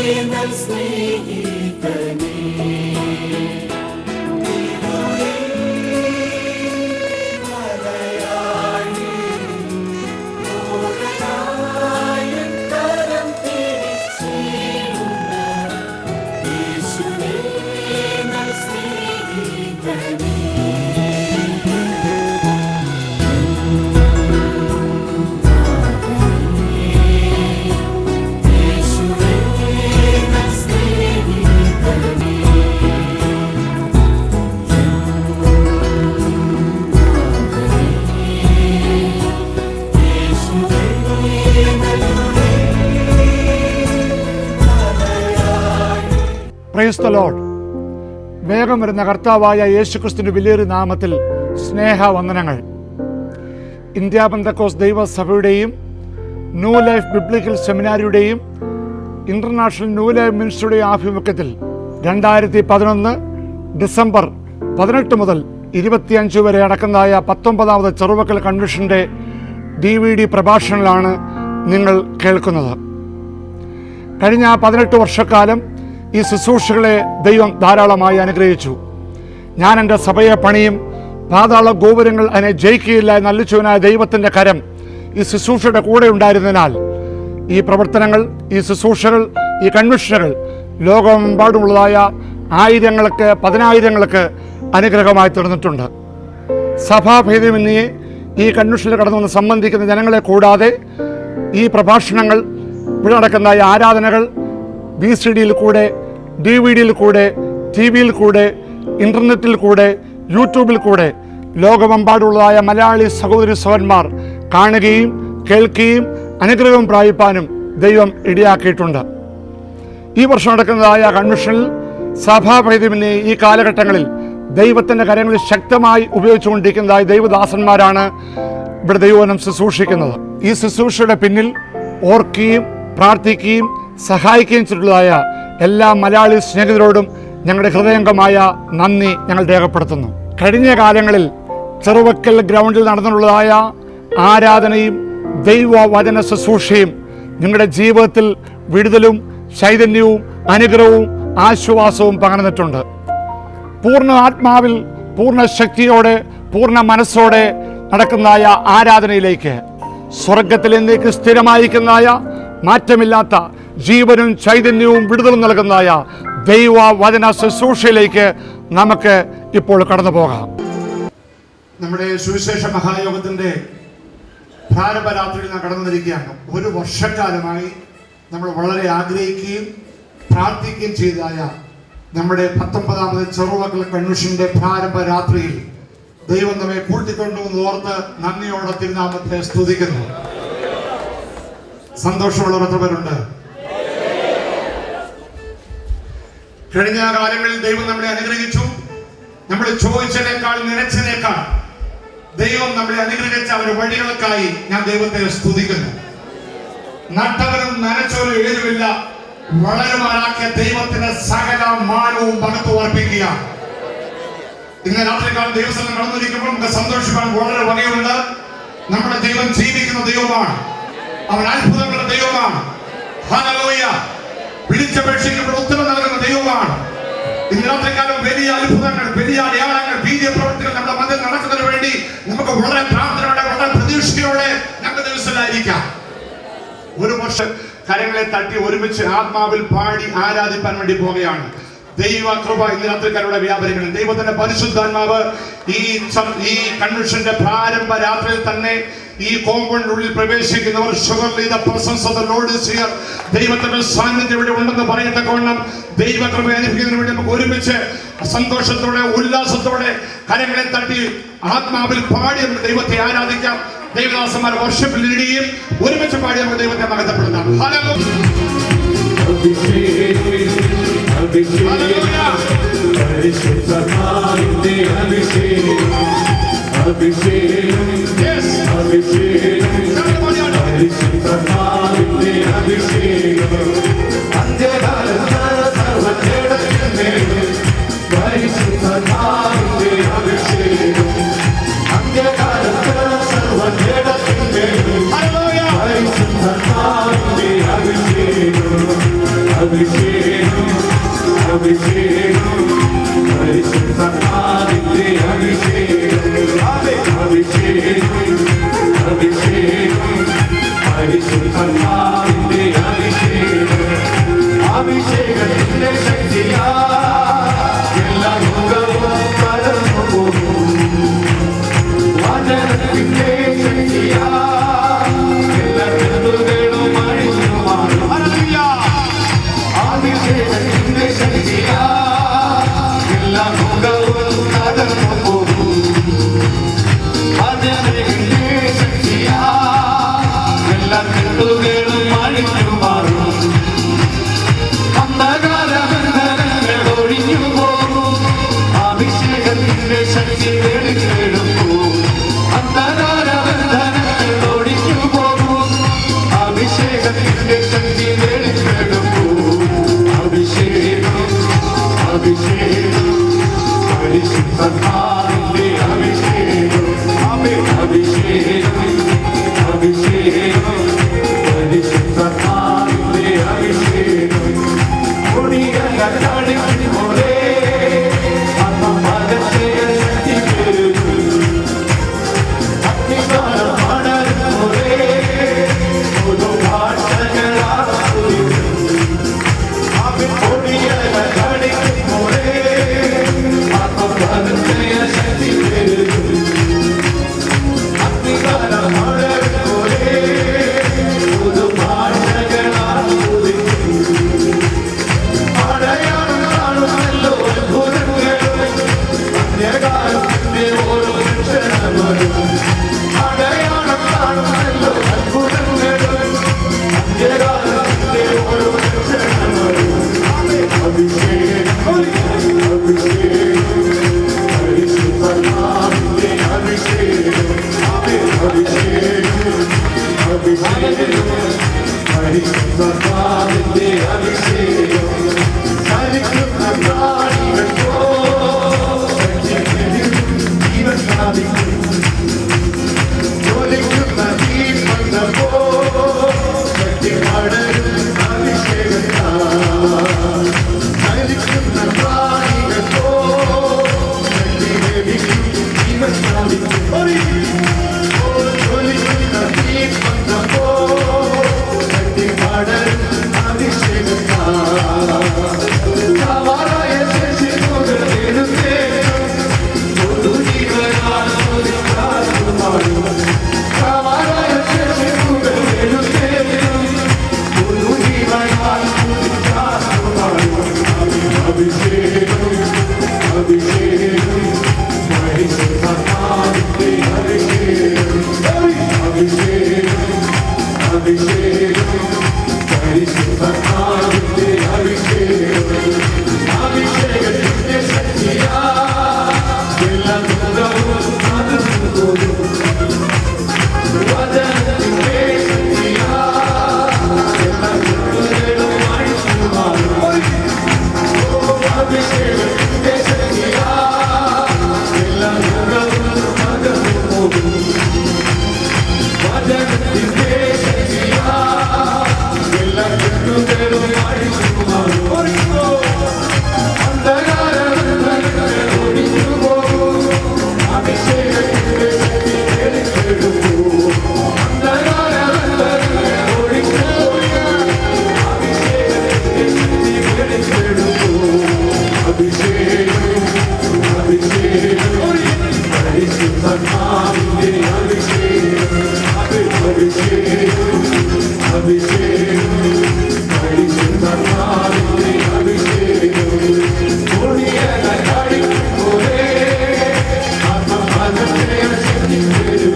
Praise the Lord. വേഗം വരുന്ന കർത്താവായ യേശുക്രിസ്തുവിന്റെ വലിയൊരു നാമത്തിൽ സ്നേഹവന്ദനങ്ങൾ. ഇന്ത്യ പെന്തക്കോസ്ത് ദൈവസഭയുടെയും ന്യൂ ലൈഫ് ബിബ്ലിക്കൽ സെമിനാരിയുടെയും ഇന്റർനാഷണൽ ന്യൂ ലൈഫ് മിനിസ്ട്രിയുടെയും ആഭിമുഖ്യത്തിൽ 2011 ഡിസംബർ 18 മുതൽ 25 വരെ നടക്കുന്നതായ 19ാമത് ചെറുവക്കൽ കൺവെൻഷൻ്റെ DVD പ്രഭാഷണങ്ങളാണ് നിങ്ങൾ കേൾക്കുന്നത്. കഴിഞ്ഞ 18 വർഷക്കാലം ഈ ശുശ്രൂഷകളെ ദൈവം ധാരാളമായി അനുഗ്രഹിച്ചു. ഞാൻ എൻ്റെ സഭയെ പണിയും, പാതാള ഗോപുരങ്ങൾ അതിനെ ജയിക്കുകയില്ല എന്ന് അരുളിച്ചവനായ ദൈവത്തിൻ്റെ കരം ഈ ശുശ്രൂഷയുടെ കൂടെ ഉണ്ടായിരുന്നതിനാൽ ഈ പ്രവർത്തനങ്ങൾ, ഈ ശുശ്രൂഷകൾ, ഈ കൺവെൻഷനുകൾ ലോകമെമ്പാടുമുള്ളതായ ആയിരങ്ങൾക്ക്, പതിനായിരങ്ങൾക്ക് അനുഗ്രഹമായി തീർന്നിട്ടുണ്ട്. സഭാഭേദമന്യേ ഈ കൺവെൻഷനിൽ കടന്നു വന്ന് സംബന്ധിക്കുന്ന ജനങ്ങളെ കൂടാതെ ഈ പ്രഭാഷണങ്ങൾ, ഇവിടെ നടക്കുന്ന ആരാധനകൾ VCDയിൽ കൂടെ, DVD-യിൽ കൂടെ, TV-യിൽ കൂടെ, ഇൻ്റർനെറ്റിൽ കൂടെ, യൂട്യൂബിൽ കൂടെ ലോകമെമ്പാടുള്ളതായ മലയാളി സഹോദരി സഹോദരന്മാർ കാണുകയും കേൾക്കുകയും അനുഗ്രഹം പ്രാപിപ്പാനും ദൈവം ഇടയാക്കിയിട്ടുണ്ട്. ഈ വർഷം നടക്കുന്നതായ കൺവെൻഷനിൽ സഭാഭേദമന്യേ ഈ കാലഘട്ടങ്ങളിൽ ദൈവത്തിൻ്റെ കരങ്ങളിൽ ശക്തമായി ഉപയോഗിച്ചുകൊണ്ടിരിക്കുന്നതായ ദൈവദാസന്മാരാണ് ഇവിടെ ദൈവവചനം ശുശ്രൂഷിക്കുന്നത്. ഈ ശുശ്രൂഷയുടെ പിന്നിൽ ഓർക്കുകയും പ്രാർത്ഥിക്കുകയും സഹായിക്കുകയും ചെയ്തിട്ടുള്ളതായ എല്ലാ മലയാളി സ്നേഹിതരോടും ഞങ്ങളുടെ ഹൃദയംഗമായ നന്ദി ഞങ്ങൾ രേഖപ്പെടുത്തുന്നു. കഴിഞ്ഞ കാലങ്ങളിൽ ചെറുവക്കൽ ഗ്രൗണ്ടിൽ നടന്നിട്ടുള്ളതായ ആരാധനയും ദൈവവചന ശുശ്രൂഷയും നിങ്ങളുടെ ജീവിതത്തിൽ വിടുതലും ചൈതന്യവും അനുഗ്രഹവും ആശ്വാസവും പകർന്നിട്ടുണ്ട്. പൂർണ്ണ ആത്മാവിൽ, പൂർണ്ണ ശക്തിയോടെ, പൂർണ്ണ മനസ്സോടെ നടക്കുന്നതായ ആരാധനയിലേക്ക്, സ്വർഗത്തിലേക്ക് സ്ഥിരമായിരിക്കുന്നതായ മാറ്റമില്ലാത്ത ജീവനും ചൈതന്യവും വിടുതലും നൽകുന്നതായ ദൈവവചന ശുശ്രൂഷയിലേക്ക് നമുക്ക് ഇപ്പോൾ കടന്നു പോകാം. നമ്മുടെ സുവിശേഷ മഹായോഗത്തിന്റെ പ്രാരംഭരാത്രിയിൽ നാം കടന്നിരിക്കുകയാണ്. ഒരു വർഷക്കാലമായി നമ്മൾ വളരെ ആഗ്രഹിക്കുകയും പ്രാർത്ഥിക്കുകയും ചെയ്തതായ നമ്മുടെ 19ാമത് ചെറുവക്കൽ കൺവെൻഷന്റെ പ്രാരംഭ രാത്രിയിൽ ദൈവം നമ്മെ കൂട്ടിക്കൊണ്ടുവന്ന് ഓർത്ത് നന്ദിയോടെ തിരുനാമത്തെ സ്തുതിക്കുന്നു. സന്തോഷമുള്ളവർ എത്ര പേരുണ്ട്? കഴിഞ്ഞ കാലങ്ങളിൽ ദൈവം നമ്മളെ അനുഗ്രഹിച്ചു. നമ്മൾ ചോദിച്ചതിനേക്കാൾ, നിലച്ചതിനേക്കാൾ ദൈവം നമ്മളെ അനുഗ്രഹിച്ച അവരുടെ വഴികൾക്കായി ഞാൻ ദൈവത്തെ സ്തുതിക്കുന്നു. നട്ടവരും നനച്ചവരും ഏതുമില്ല, വളരുമാറാക്കിയ ദൈവത്തിന് സകല മാനവും മഹത്വവും അർപ്പിക്കുക. ഇന്ന് രാത്രികാലം ദൈവസ്ഥലം കടന്നിരിക്കുമ്പോൾ നമുക്ക് സന്തോഷിക്കാൻ വളരെ വകയുണ്ട്. നമ്മുടെ ദൈവം ജീവിക്കുന്ന ദൈവമാണ്. അവൻ അത്ഭുതങ്ങളുടെ ദൈവമാണ്. ഹല്ലേലൂയ. വിളിച്ചപേക്ഷിക്കുമ്പോൾ ഉത്തരം നൽകുന്ന ദൈവമാണ്. ഇന്ന് രാത്രികാലം വലിയ അത്ഭുതങ്ങൾ, വലിയ അടയാളങ്ങൾ, വീര്യ പ്രവൃത്തികൾ നമ്മുടെ മധ്യത്തിൽ നടക്കുന്നതിന് വേണ്ടി നമുക്ക് വളരെ പ്രാർത്ഥനയോടെ, വളരെ പ്രതീക്ഷയോടെ ഞങ്ങൾ ദിവസത്തിലായിരിക്കാം. ഒരു വർഷം കരങ്ങളെ തട്ടി ഒരുമിച്ച് ആത്മാവിൽ പാടി ആരാധിപ്പാൻ വേണ്ടി പോവുകയാണ്. ദൈവ കൃപ ഇന്ന് രാത്രിക്കാരുടെ വ്യാപരിക്കണം. ദൈവത്തിന്റെ പരിശുദ്ധാത്മാവ് ഈ കൺവെൻഷന്റെ പ്രാരംഭ രാത്രിയിൽ തന്നെ ഈ കോമ്പൗണ്ടിനുള്ളിൽ പ്രവേശിക്കുന്നവർ ദൈവത്തിന്റെ സാന്നിധ്യം ഇവിടെ ഉണ്ടെന്ന് പറയത്തക്കവണ്ണം ദൈവകൃപ അനുഭവിക്കുന്നതിന് വേണ്ടി നമുക്ക് ഒരുമിച്ച് സന്തോഷത്തോടെ, ഉല്ലാസത്തോടെ കരങ്ങളെ തട്ടി ആത്മാവിൽ പാടി നമുക്ക് ദൈവത്തെ ആരാധിക്കാം. ദൈവദാസന്മാർ വർഷിപ്പിൽ ഇടുകയും ഒരുമിച്ച് പാടി നമുക്ക് ദൈവത്തെ മഹത്വപ്പെടുത്താം. Hallelujah. അഭിഷേകത്തിന്റെ ശക്തിയാ എല്ലാ ലോകവും കടന്നു പോകും. വചനത്തിന്റെ ശക്തിയാ എല്ലാ കെട്ടുകളും അഴിഞ്ഞു മാറും. അഭിഷേകത്തിന്റെ ശക്തിയാ എല്ലാ ലോകവും കടന്നു പോകും. വചനത്തിന്റെ ശക്തിയാ എല്ലാ കെട്ടുകളും അഴിഞ്ഞു മാറും. അഭിഷേകത്തിന്റെ ശക്തി വെളിച്ചെടുക്കും. അന്ധകാരബന്ധനങ്ങൾ ഒഴിഞ്ഞു പോകും. അഭിഷേകത്തിന്റെ ശക്തി വെളിച്ചെടുക്കും. അഭിഷേകം അഭിഷേകം പരിശുദ്ധാത്മാവിന്റെ അഭിഷേകം. അഭിഷേകം അഭിഷേകം പരിശുദ്ധാത്മാവിന്റെ അഭിഷേകം. പോലെ പരിശുദ്ധാത്മാവിന്റെ അഭിഷേകം ചലിക്കുന്ന പ്രാണികൾക്കോ ജീവൻ സ്ഥാപിക്കും. ജ്വലിക്കുന്ന ദീപങ്ങൾക്കോ ശക്തി പടരും അഭിഷേകത്താൽ. ചലിക്കുന്ന പ്രാണികൾക്കോ ശക്തി ലഭിക്കും. ജീവൻ സ്ഥാപിക്കും. ജ്വലിക്കുന്ന ദീപങ്ങൾക്കോ അഭിഷേകത്തിന്റെ ശക്തിയാ എല്ലാ ലോകവും കടന്നു പോകും. വചനത്തിന്റെ ശക്തിയാ എല്ലാ കെട്ടുകളും അഴിഞ്ഞു മാറും. അഭിഷേകത്തിന്റെ ശക്തിയാ എല്ലാ ലോകവും കടന്നു പോകും. വചനത്തിന്റെ ശക്തിയാ എല്ലാ കെട്ടുകളും അഴിഞ്ഞു മാറും. അന്ധകാരബന്ധനങ്ങൾ ഒഴിഞ്ഞു പോകും. അഭിഷേകത്തിന്റെ ശക്തി വെളിച്ചെടുക്കും. അന്ധകാരബന്ധനങ്ങൾ ഒഴിഞ്ഞു പോകും. അഭിഷേകത്തിന്റെ ശക്തി വെളിച്ചെടുക്കും. അഭിഷേകം അഭിഷേകം പരിശുദ്ധാത്മാവിന്റെ അഭിഷേകം. അഭിഷേകം അഭിഷേകം പരിശുദ്ധാത്മാവിന്റെ അഭിഷേകം. പോലെ ആത്മഭാഗത്തെ ശക്തി വരും.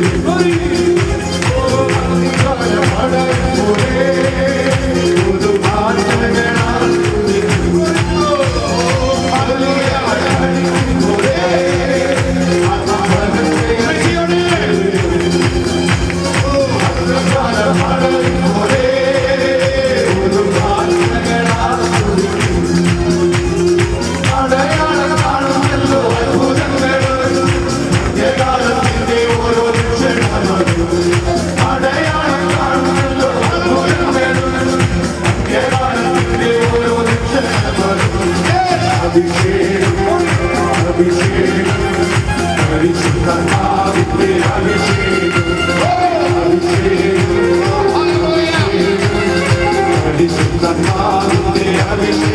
പരിശുദ്ധാത്മാവിന്റെ Look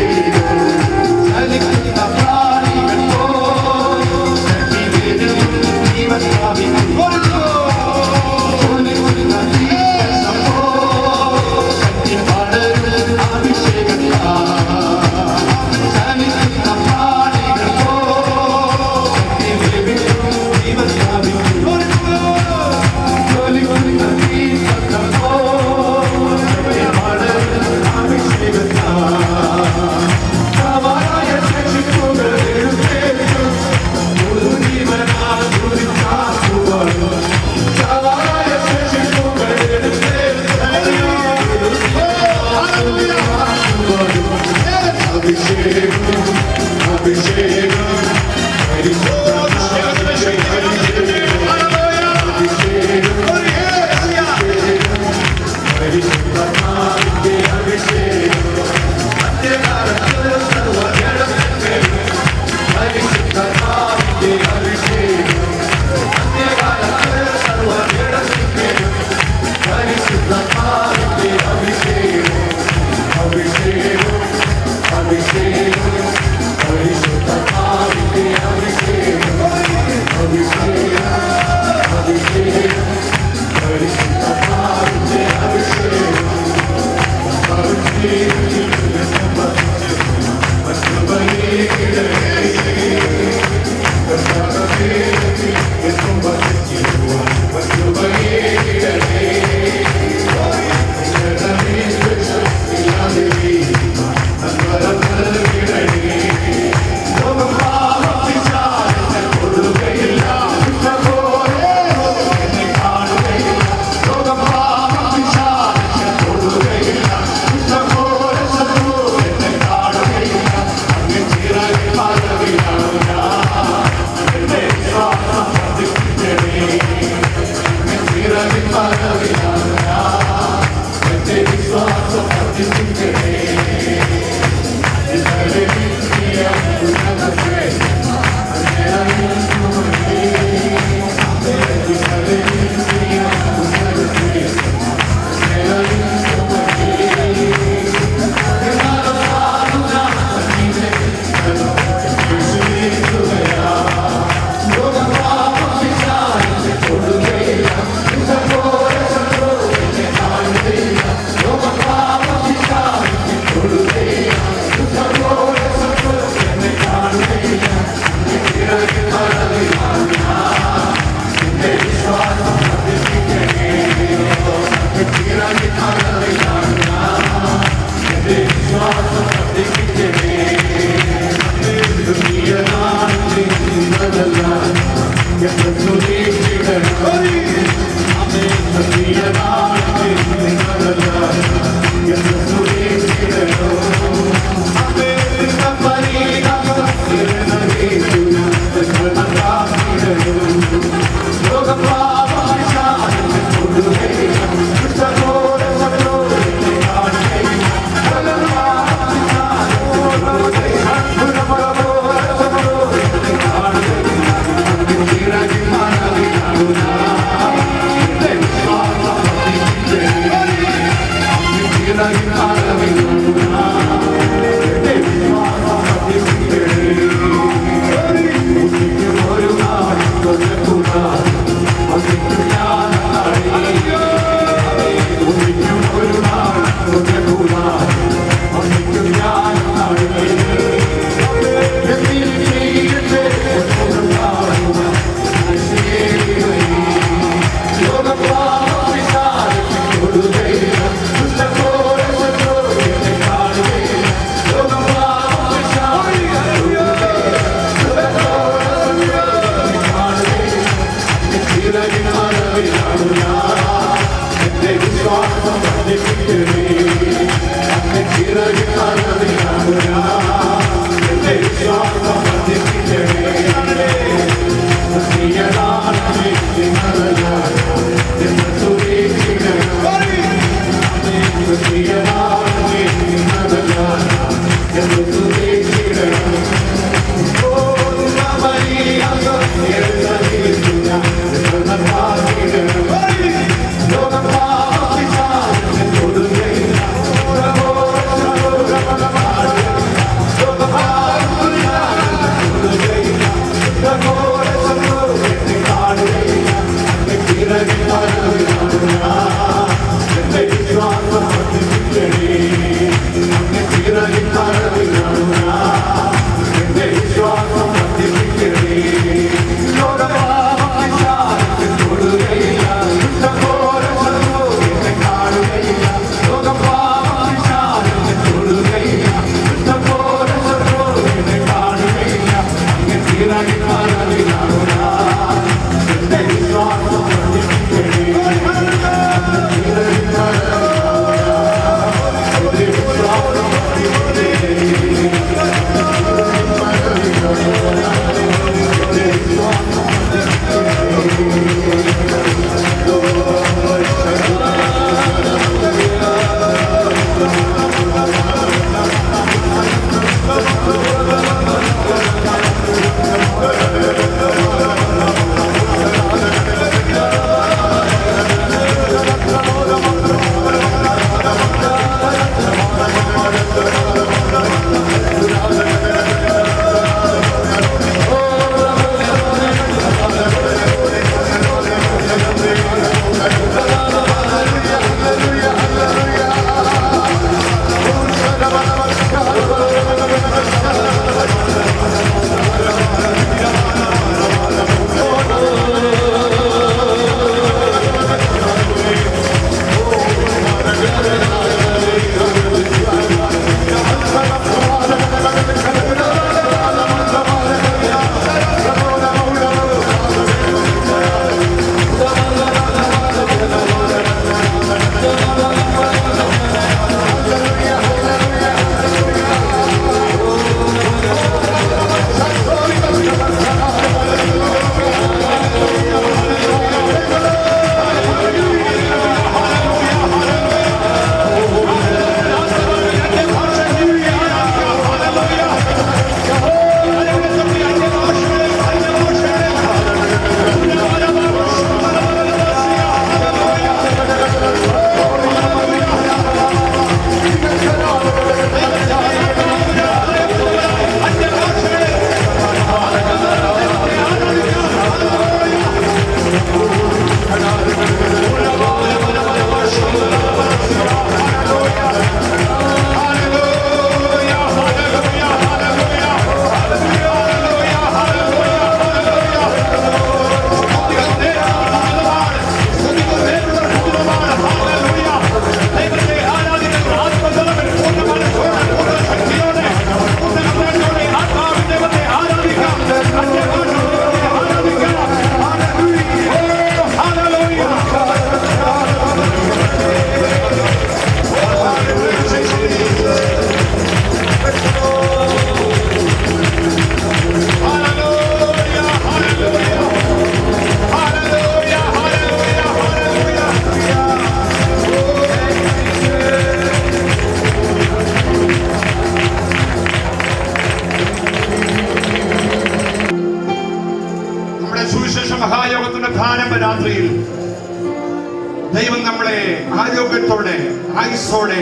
ആരോഗ്യത്തോടെ, ആയുസ്സോടെ,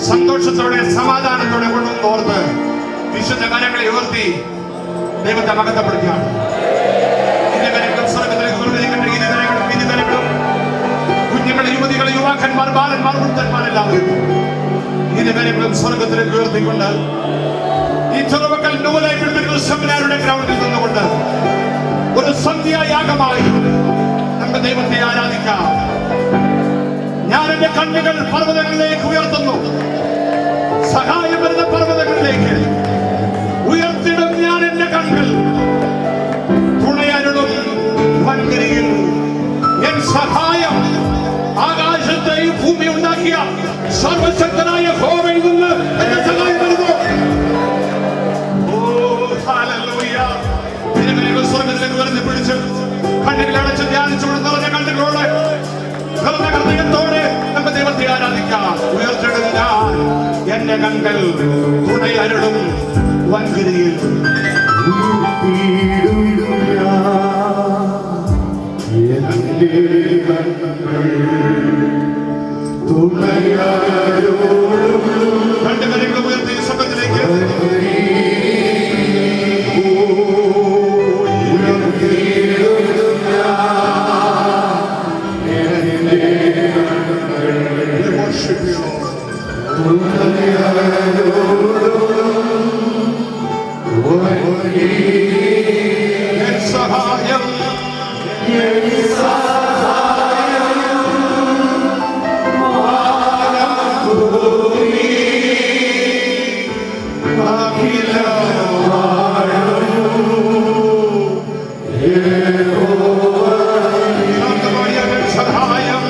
സന്തോഷത്തോടെ, സമാധാനത്തോടെ കൊണ്ടുവന്ന് ഓർത്ത് വിശുദ്ധ കരങ്ങളെ ഉയർത്തി ദൈവത്തെ മഹത്വപ്പെടുത്തിയാണ്. കുഞ്ഞുങ്ങളെ, യുവതികളെ, യുവാക്കന്മാർ, ബാലന്മാർ, വൃദ്ധന്മാരെല്ലാവരും ഇരുകരങ്ങളും സ്വർഗത്തിലേക്ക് ഉയർത്തിക്കൊണ്ട് ഈ ചെറുമക്കൾ സെമിനാരുടെ ഗ്രൗണ്ടിൽ നിന്നുകൊണ്ട് ഒരു സന്ധ്യായാഗമായി നമുക്ക് ദൈവത്തെ ആരാധിക്കാം. ഞാൻ എന്റെ കണ്ണുകൾ പർവ്വതങ്ങളിലേക്ക് ഉയർത്തുന്നു, സഹായം വരുന്ന പർവ്വതങ്ങളിലേക്ക് ഉയർത്തിടും ഞാൻ എന്റെ കണ്ണുകൾ. തുണയരുളും വൻകരിയിൽ എൻ സഹായം ആകാശത്തെയും ഭൂമി ഉണ്ടാക്കിയ സർവശക്തനായ യഹോവയിൽ നിന്ന് എന്റെ സഹായം വരുന്നു. സ്വർഗത്തിലേക്ക് ഉയർത്തി പിടിച്ച് കണ്ണുകളടച്ച് ധ്യാനിച്ചുകൊണ്ട് നിറഞ്ഞ കണ്ണുകളോടെ, നിറഞ്ഞ ഹൃദയത്തോടെ നമുക്ക് ദൈവത്തെ ആരാധിക്കാം. ഉയർത്തിടും ഞാൻ എന്റെ കണ്ണുകൾ, തുണയരുളും വൻകരിയിൽ രണ്ട് കരങ്ങൾ ഉയർത്തി സ്വർഗത്തിലേക്ക് സഹായം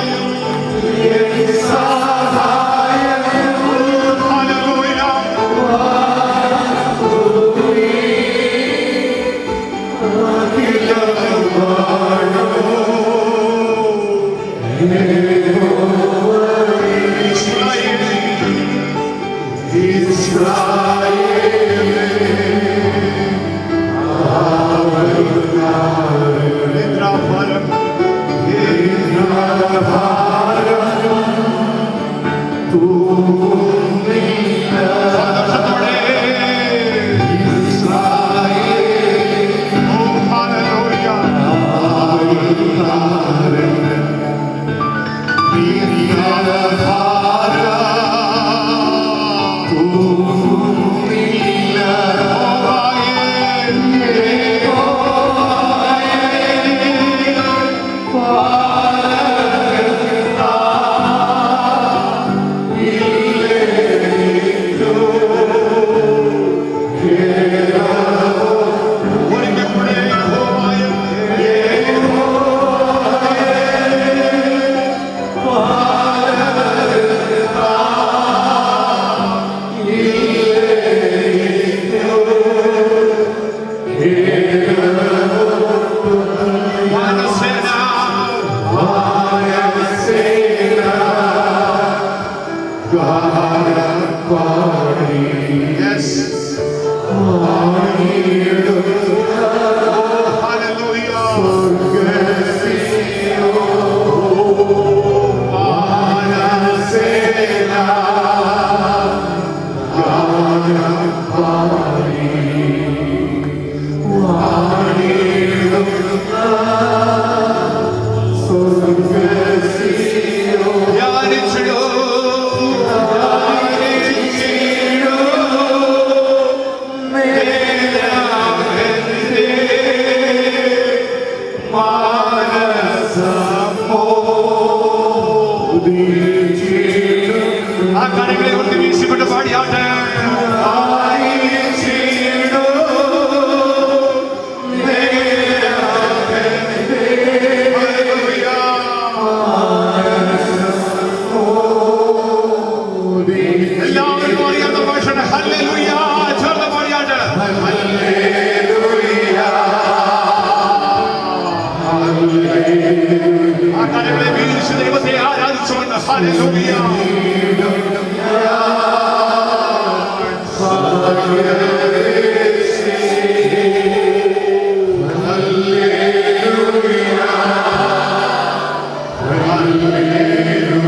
ആ കാര്യങ്ങളെ കൊണ്ട് വീശിക്കൊണ്ട് പാടിയാട്ടെ. എല്ലാവരും അറിയാത്ത ഭാഷയുടെ ഹല്ലേലൂയ ചേർന്ന് പാടിയാട്ടെ. ആ കാര്യങ്ങളെ വീശി ദൈവത്തെ ആരാധിച്ചുകൊണ്ട് ഹല്ലേലൂയ. Hallelujah.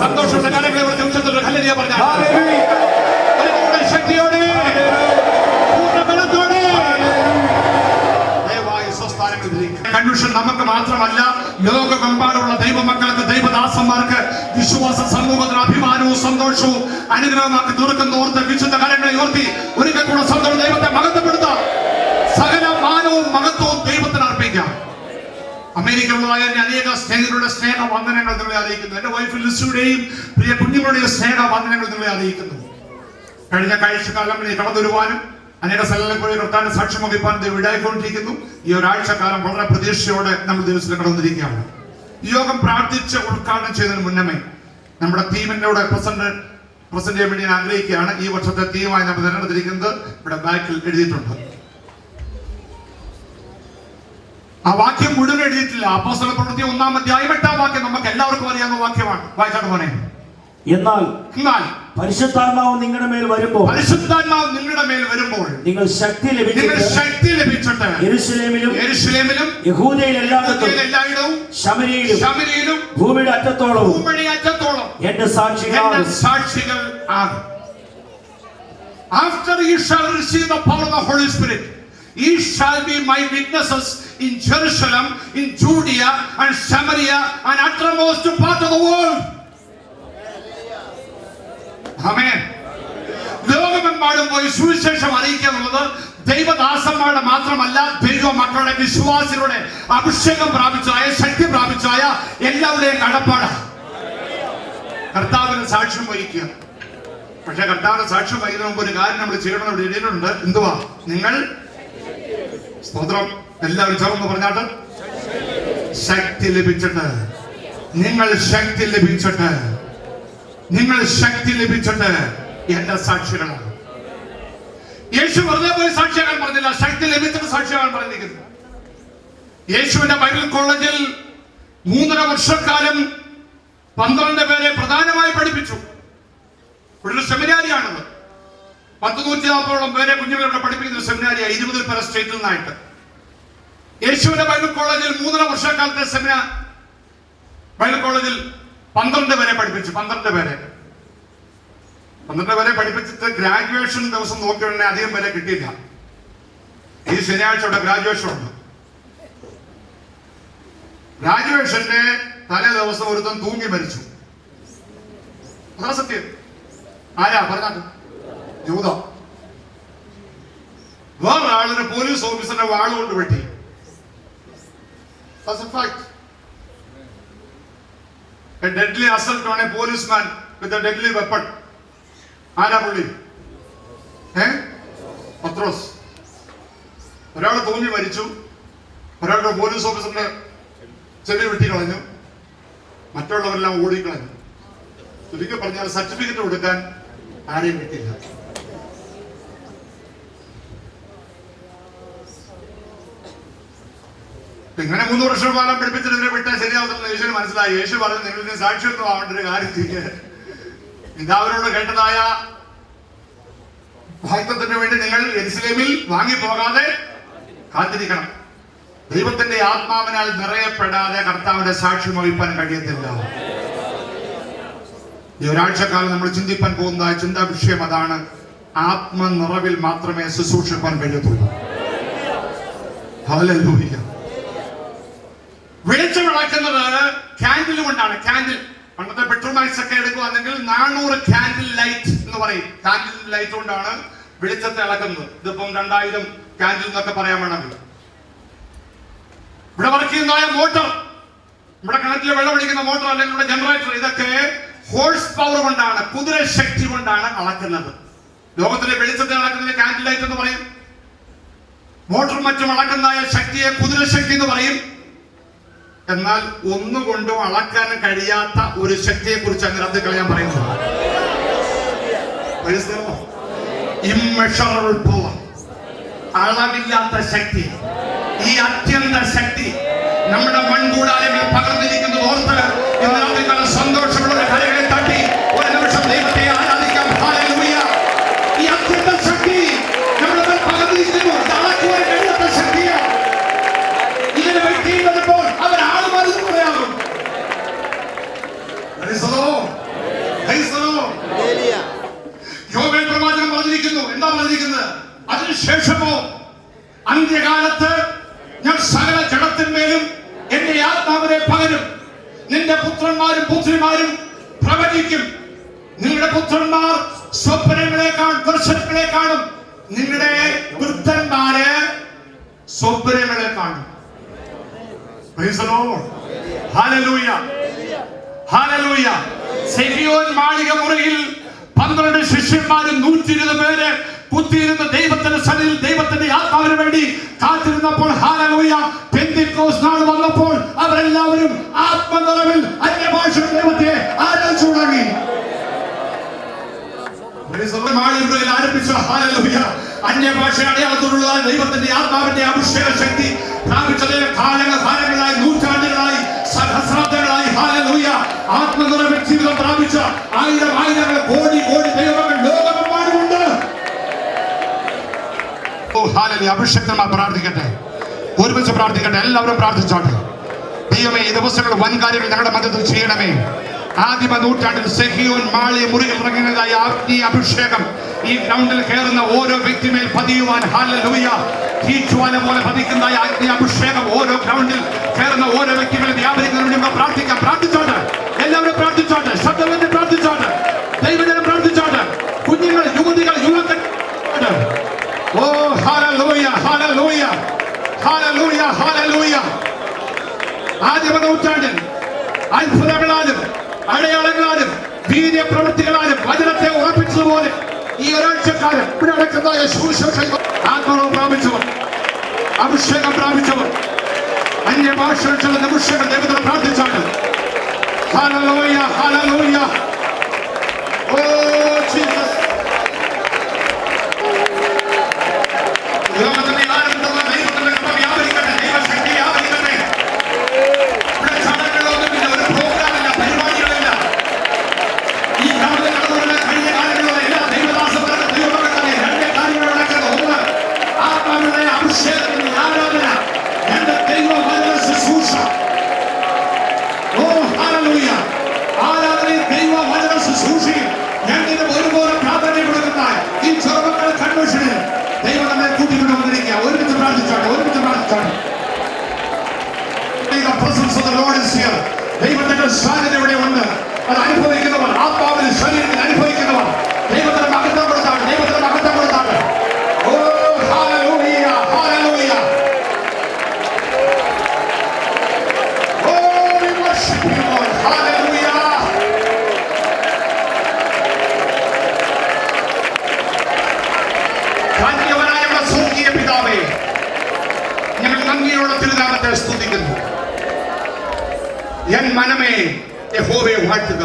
സന്തോഷമുള്ള കാര്യങ്ങളെ ഉച്ചത്തിൽ ഹല്ലേലൂയ പറഞ്ഞാൽ ശക്തിയോടെ പൂർണ്ണബലത്തോടെ ദയവായി സ്വസ്ഥാനങ്ങളിലേക്ക്. കൺവെൻഷൻ നമുക്ക് മാത്രമല്ല, ലോകമെമ്പാടുമുള്ള ദൈവമക്കൾക്ക്, ദൈവദാസന്മാർക്ക്, വിശ്വാസ സമൂഹത്തിന് അഭിമാനവും സന്തോഷവും അനുഗ്രഹമാക്കി തീർക്കുന്ന ഓർത്ത് വിശുദ്ധ കാര്യങ്ങളെ ഓർത്തി ഒരിക്കൽ കൂടെ സന്തോഷം ദൈവത്തെ മഹത്വപ്പെടുത്താം. സകല മാനവും മഹത്വവും ദൈവത്തിന് അർപ്പിക്കാം. അമേരിക്കയിലുള്ളതായ അനേക സ്നേഹിതരുടെ സ്നേഹ വന്ദനങ്ങൾ നിങ്ങളെ അറിയിക്കുന്നു. എന്റെ വൈഫ് ലിസുടെയും പ്രിയ കുഞ്ഞുങ്ങളുടെയും സ്നേഹ വന്ദനങ്ങൾ നിങ്ങളെ അറിയിക്കുന്നു. കഴിഞ്ഞ കാഴ്ചക്കാലം കടന്നു വരുവാനും അനേക സ്ഥലങ്ങളിൽ പോയി നിർത്താനും സാക്ഷ്യം വഹിപ്പാനും ദൈവം ഇടയായിക്കൊണ്ടിരിക്കുന്നു. ഈ ഒരാഴ്ചക്കാലം വളരെ പ്രതീക്ഷയോടെ നമ്മൾ ദിവസത്തിൽ കടന്നിരിക്കുകയാണ്. ഈ യോഗം പ്രാർത്ഥിച്ച് ഉദ്ഘാടനം ചെയ്തതിന് മുന്നമേ നമ്മുടെ ടീമിനോട് പ്രസന്റ് ചെയ്യാൻ വേണ്ടി ഞാൻ ആഗ്രഹിക്കുകയാണ്. ഈ വർഷത്തെ തീമായി നമ്മൾ തിരഞ്ഞെടുത്തിരിക്കുന്നത് ഇവിടെ ബാക്കിൽ എഴുതിയിട്ടുണ്ട്. ആ വാക്യം മുഴുവൻ എഴുതിയിട്ടില്ല. അപ്പോസ്തല പ്രവൃത്തി 1-ാം അധ്യായം 8-ാം വാക്യം നമുക്ക് എല്ലാവർക്കും അറിയാവുന്ന വാക്യമാണ്. വായിച്ചാട്ട് പോനെ. എന്നാൽ പരിശുദ്ധാത്മാവ് നിങ്ങളുടെ മേൽ വരുമ്പോൾ നിങ്ങൾ ശക്തി ലഭിച്ചിട്ട് യെരൂശലേമിലും യഹൂദയിൽ എല്ലായിടവും ശമരിയിലും ഭൂമിയുടെ അറ്റത്തോളവും എന്റെ സാക്ഷികൾ ആകും. After you shall receive the power of the Holy Spirit, ye shall be my witnesses in Jerusalem, in Judea and Samaria and uttermost part of the world. ആമേൻ. ലോകമെമ്പാടും പോയി സുവിശേഷം അറിയിക്കുക എന്നുള്ളത് ദൈവദാസന്മാരുടെ മാത്രമല്ല, ദൈവ മക്കളുടെ, വിശ്വാസികളുടെ, അഭിഷേകം പ്രാപിച്ചായ, ശക്തി പ്രാപിച്ചായ എല്ലാവരുടെയും കടപ്പാടാണ്. കർത്താവിന് സാക്ഷ്യം വഹിക്കുക. പക്ഷെ കർത്താവിന് സാക്ഷ്യം വഹിക്കുന്നതിന് മുമ്പ് ഒരു കാര്യം നമ്മൾ ചെയ്യണം. ഇവിടെ എഴുതിയിട്ടുണ്ട്. എന്തുവാ? നിങ്ങൾ സ്തോത്രം എല്ലാവരും ചേർന്ന് പറഞ്ഞാട്ട് ശക്തി ലഭിച്ചിട്ട്, നിങ്ങൾ ശക്തി ലഭിച്ചിട്ട് എന്റെ സാക്ഷികളാണ്. യേശു വെറുതെ പോയി സാക്ഷിയാകാൻ പറഞ്ഞില്ല, ശക്തി ലഭിച്ചിട്ട് സാക്ഷിയാകാൻ പറഞ്ഞിരിക്കുന്നു. യേശുവിന്റെ ബൈബിൾ കോളേജിൽ 3.5 വർഷക്കാലം 12 പേരെ പ്രധാനമായി പഠിപ്പിച്ചു. ഒരു സെമിനാരിയാണത്. 140 പേരെ കുഞ്ഞുങ്ങളെ പഠിപ്പിക്കുന്ന സെമിനാരിയാണ്. 20 പേരെ സ്റ്റേറ്റിൽ നിന്നായിട്ട്. യേശുവിന്റെ ബൈബിൾ കോളേജിൽ 3.5 വർഷക്കാലത്തെ സെമിനാർ ബൈബിൾ കോളേജിൽ 12 പേരെ പഠിപ്പിച്ചു. 12 പേരെ പഠിപ്പിച്ചിട്ട് ഗ്രാജുവേഷൻ ദിവസം നോക്കിയുണ്ടെങ്കിൽ അധികം പേരെ കിട്ടിയില്ല. ഈ ശനിയാഴ്ച ഇവിടെ ഗ്രാജുവേഷൻ ഉണ്ട്. ഗ്രാജുവേഷന്റെ തലേ ദിവസം ഒരുത്തൻ തൂങ്ങി മരിച്ചു. അതാ സത്യം. ആരാ പറഞ്ഞത്? യൂദാ. വേറൊരാളൊരു പോലീസ് ഓഫീസറിന്റെ വാളുകൊണ്ട് വെട്ടി. That's a fact. A deadly assault on a policeman with a deadly weapon. ആരാ പുള്ളി? പത്രോസ്. ഒരാൾ തൂങ്ങി മരിച്ചു. ഒരാളുടെ പോലീസ് ഓഫീസറിന്റെ ചെവി വെട്ടി കളഞ്ഞു. മറ്റുള്ളവരെല്ലാം ഓടിക്കളഞ്ഞു. ചുരുക്കി പറഞ്ഞാൽ സർട്ടിഫിക്കറ്റ് കൊടുക്കാൻ ആരെയും കിട്ടില്ല. ഇങ്ങനെ 3 വർഷക്കാലം പഠിപ്പിച്ചിട്ട് ഇതിനെ വിട്ടാൽ ശരിയാവുന്ന യേശുവിന് മനസ്സിലായി. യേശു പറഞ്ഞു, നിങ്ങൾ സാക്ഷിയൊന്നും ആവേണ്ട ഒരു കാര്യം ചെയ്യ്. പിതാവിനോട് കേട്ടതായ വാഗ്ദത്തത്തിന് വേണ്ടി നിങ്ങൾ യെരുശലേമിൽ വാങ്ങിപ്പോകാതെ കാത്തിരിക്കണം. ദൈവത്തിന്റെ ആത്മാവിനാൽ നിറയപ്പെടാതെ കർത്താവിന്റെ സാക്ഷ്യം വഹിക്കാൻ കഴിയത്തില്ല. ഈ ഒരാഴ്ചക്കാലം നമ്മൾ ചിന്തിപ്പാൻ പോകുന്ന ചിന്താ വിഷയം അതാണ്. ആത്മനിറവിൽ മാത്രമേ ശുശ്രൂഷിക്കാൻ കഴിയത്തുള്ളൂ. ഹല്ലേലൂയ. വെളിച്ചം വിളക്കുന്നത് കാൻഡിൽ കൊണ്ടാണ്. കാൻഡിൽ, പണ്ടത്തെ പെട്രോൾ ലൈറ്റ്സ് ഒക്കെ എടുക്കുകയാണെങ്കിൽ 400 കാൻഡിൽ ലൈറ്റ് എന്ന് പറയും. കാൻഡിൽ ലൈറ്റ് കൊണ്ടാണ് വെളിച്ചത്തെ അളക്കുന്നത്. ഇതിപ്പം 2000 കാൻഡിൽ എന്നൊക്കെ പറയാൻ വേണമെങ്കിൽ. ഇവിടെ വർക്ക് ചെയ്യുന്നതായ മോട്ടോർ, നമ്മുടെ കിണറ്റിലെ വെള്ളം ഒഴിക്കുന്ന മോട്ടോർ അല്ലെങ്കിൽ നമ്മുടെ ജനറേറ്റർ, ഇതൊക്കെ ഹോഴ്സ് പവർ കൊണ്ടാണ്, കുതിരശക്തി കൊണ്ടാണ് അളക്കുന്നത്. ലോകത്തിലെ വെളിച്ചത്തെ അളക്കുന്നതിന് കാൻഡിൽ ലൈറ്റ് എന്ന് പറയും. മോട്ടോർ മറ്റും അളക്കുന്നതായ ശക്തിയെ കുതിരശക്തി എന്ന് പറയും. എന്നാൽ ഒന്നുകൊണ്ടും അളക്കാൻ കഴിയാത്ത ഒരു ശക്തിയെ കുറിച്ച് അതിനകത്ത് കളയാൻ പറയുന്നത് ഇമ്മെഷറബിൾ പവർ, അളവില്ലാത്ത ശക്തി. ഈ അത്യന്ത ശക്തി നമ്മുടെ മൺകൂടാരങ്ങളിൽ പകർന്നിരിക്കുന്നത് ഓർത്ത് ഇന്നത്തെ സന്തോഷമുള്ള കരകളെ തട്ടി ഒരു നിമിഷം ദൈവത്തെ ആരാധിക്കാം. ഹല്ലേലൂയ. ഈ അത്യന്ത ശക്തി നമ്മുടെ മേൽ പകർന്നിരിക്കുന്നു. അളക്കുവാൻ കഴിയാത്ത ശക്തിയാണ്. ഇതിന് വ്യക്തി വരുമ്പോൾ അവർ ആളുമാരും പറയാകും. യോവേൽ പ്രവാചകൻ പറഞ്ഞിരിക്കുന്നു. എന്താ പറഞ്ഞിരിക്കുന്നത്? അതിനുശേഷമോ അന്ത്യകാലത്ത് ഞാൻ സകല ജഡത്തിന്മേലും എന്റെ ആത്മാവിനെ പകരും. നിന്റെ പുത്രന്മാരും പുത്രിമാരും പ്രവചിക്കും. നിങ്ങളുടെ പുത്രന്മാർ സ്വപ്നങ്ങളെ കാണും, ദർശനങ്ങളെ കാണും. നിങ്ങളുടെ വൃദ്ധന്മാര് സ്വപ്നങ്ങളെ കാണും. Praise the Lord. Hallelujah. Hallelujah. Sehion മാളിക മുറിയിൽ 12 ശിഷ്യന്മാരും 120 പേര് കുത്തിയിരുന്ന ദൈവത്തിന്റെ സന്നിധിയിൽ ദൈവത്തിന്റെ ആത്മാവിന് വേണ്ടി കാത്തിരുന്നപ്പോൾ, ഹല്ലേലൂയ, പെന്തക്കോസ്ത് നാൾ വന്നപ്പോൾ അവരെല്ലാവരും ആത്മനിറവിൽ അന്യഭാഷയിൽ ദൈവത്തെ ആരാധിച്ചു തുടങ്ങി. മാളികയിൽ ആരംഭിച്ച ഹല്ലേലൂയ അന്യഭാഷ അടയാളത്തോടുള്ള ദൈവത്തിന്റെ ആത്മാവിന്റെ അഭിഷേക ശക്തി പ്രാപിച്ചതിന് കാലങ്ങളായി, നൂറ്റാണ്ടുകളായി, സഹസ്രാബ്ദങ്ങളായി ഹല്ലേലൂയ ആത്മനിറവിൽ ജീവിതം പ്രാപിച്ച ആയിരങ്ങൾ കോടി ദൈവങ്ങൾ ലോകമെമ്പാടുമുണ്ട്. അഭിഷേകന്മാർ പ്രാർത്ഥിക്കട്ടെ, ഒരുമിച്ച് പ്രാർത്ഥിക്കട്ടെ, എല്ലാവരും പ്രാർത്ഥിച്ചോട്ടെ. ദൈവമേ, ഈ ദിവസങ്ങളിൽ വൻ കാര്യങ്ങൾ ഞങ്ങളുടെ മധ്യത്തിൽ ചെയ്യണമേ. ആദിമ നൂറ്റാണ്ടിൽ സെഹിയോൻ മാളിക മുറിയിൽ ഇറങ്ങുന്നതായ ഈ അഭിഷേകം ഈ ഗ്രൗണ്ടിൽ കയറുന്ന ഓരോ വ്യക്തിമേൽ പതിയുവാൻ, ഹല്ലേലൂയ, തീച്ചുവാല പോലെ പതിക്കുന്നതായ ഈ അഭിഷേകം ഓരോ ഗ്രൗണ്ടിൽ കയറുന്ന ഓരോ വ്യക്തിമേൽ വ്യാപരിക്കുന്നതിന് വേണ്ടി പ്രാർത്ഥിക്കാം. പ്രാർത്ഥിച്ചോട്ടെ, എല്ലാവരും പ്രാർത്ഥിച്ചോട്ടെ, ശബ്ദം പ്രാർത്ഥിച്ചോട്ടെ, ദൈവജനം പ്രാർത്ഥിച്ചോട്ടെ, കുഞ്ഞുങ്ങൾ, യുവതികൾ, യുവക്കൾ. ഓ ഹല്ലേലൂയ, ഹല്ലേലൂയ, ഹല്ലേലൂയ, ഹല്ലേലൂയ. ആദിമ നൂറ്റാണ്ടിൽ അത്ഭുതങ്ങളാലും അടയാളങ്ങളാലും വീര്യപ്രവൃത്തികളാലും വചനത്തെ ഉറപ്പിച്ചതുപോലെ ഈ ഒരാഴ്ചക്കാലം ഇവിടെ നടക്കുന്നതായ ആത്മാവ് പ്രാപിച്ചവർ, അഭിഷേകം പ്രാപിച്ചവർ, അന്യഭാഷകളുടെ നിമിഷങ്ങൾ ദൈവത്തിൽ പ്രാർത്ഥിച്ചാണ്. Hallelujah, hallelujah. Oh Jesus. ലോകത്തിന്റെ ആനന്ദമുള്ള ദൈവത്തിന്റെ കൃപ വ്യാപരിക്കട്ടെ, ദൈവശക്തി വ്യാപരിക്കട്ടെ. ഇവിടെ ചടങ്ങുകളൊന്നുമില്ല, ഒരു പ്രോഗ്രാമില്ല, പരിപാടികളില്ല. ഈ ഗ്രാമത്തിൽ നടന്നുകൊണ്ടുള്ള കഴിഞ്ഞ കാലങ്ങളിലുള്ള എല്ലാ ദൈവദാസന്മാരുടെ ദൈവമക്കൾ തന്നെ 2 കാര്യങ്ങൾ നടക്കുന്നത്. ഒന്ന്, ആത്മാവിന്റെ അഭിഷേകത്തിന്റെ ആരാധന. 2, ദൈവവചന ശുശ്രൂഷ. ഓ ഹല്ലേലൂയ. ആരാധനയും ദൈവവചന ശുശ്രൂഷയും രണ്ടിനും ഒരുപോലെ പ്രാധാന്യം കൊടുക്കുന്ന ഈ ചെറുമക്കളുടെ കൺവെൻഷനിൽ ദൈവം നമ്മെ കൂട്ടിക്കൊണ്ടുവന്നിരിക്കുക. ഒരുമിച്ച് പ്രാർത്ഥിച്ചോട്ടെ, ഒരുമിച്ച് പ്രാർത്ഥിച്ചോട്ടെ. The presence of the Lord is here. ദൈവത്തിന്റെ സാന്നിധ്യം ഇവിടെ ഉണ്ട്. അത് അനുഭവിക്കുന്നവർ, ആത്മാവിൽ ശരീരത്തിൽ അനുഭവിക്കുന്നവർ ദൈവത്തിന്റെ മഹത്വം കൊടുത്താണ്, ദൈവത്തിന്റെ മഹത്വം കൊടുത്താണ്. Oh hallelujah, hallelujah. Oh we worship you Lord. Hallelujah. ധന്യവനായ സ്വർഗീയ പിതാവേ, ഞങ്ങൾ നന്ദിയോടെ തിരുനാമത്തെ സ്തുതിക്കുന്നു. എൻ മനമേ യഹോവയെ വാഴ്ത്തുക,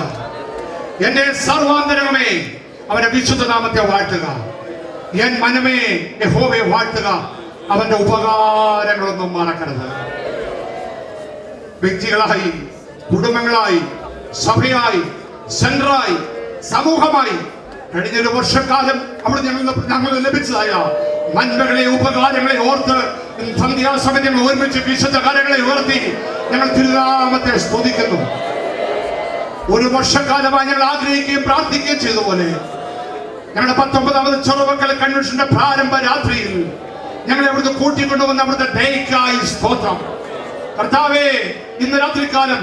എന്റെ സർവാന്തരമേ അവന്റെ വിശുദ്ധ നാമത്തെ വാഴ്ത്തുക. എൻ മനമേ യഹോവയെ വാഴ്ത്തുക, അവന്റെ ഉപകാരങ്ങളൊന്നും മറക്കരുത്. വ്യക്തികളായി, കുടുംബങ്ങളായി, സഭയായി, സെന്ററായി, സമൂഹമായി കഴിഞ്ഞൊരു വർഷക്കാലം അവിടെ ഞങ്ങൾ ലഭിച്ചതായ നന്മകളെ, ഉപകാരങ്ങളെ ഓർത്ത് സന്ധ്യാസമയം ഞങ്ങൾ ഒരുമിച്ച് വിശുദ്ധ കാര്യങ്ങളെ ഉയർത്തി ഞങ്ങൾ തിരുനാമത്തെ സ്തുതിക്കുന്നു. ഒരു വർഷക്കാലമായി ഞങ്ങൾ ആഗ്രഹിക്കുകയും പ്രാർത്ഥിക്കുകയും ചെയ്തതുപോലെ ഞങ്ങളുടെ 19ാമത് ചെറുമക്കൾ കൺവെൻഷന്റെ പ്രാരംഭ രാത്രിയിൽ ഞങ്ങളെ അവിടുന്ന് കൂട്ടിക്കൊണ്ടുവന്ന അവിടുത്തെ ദയക്കായി സ്തോത്രം. കർത്താവേ, ഇന്ന് രാത്രികാലം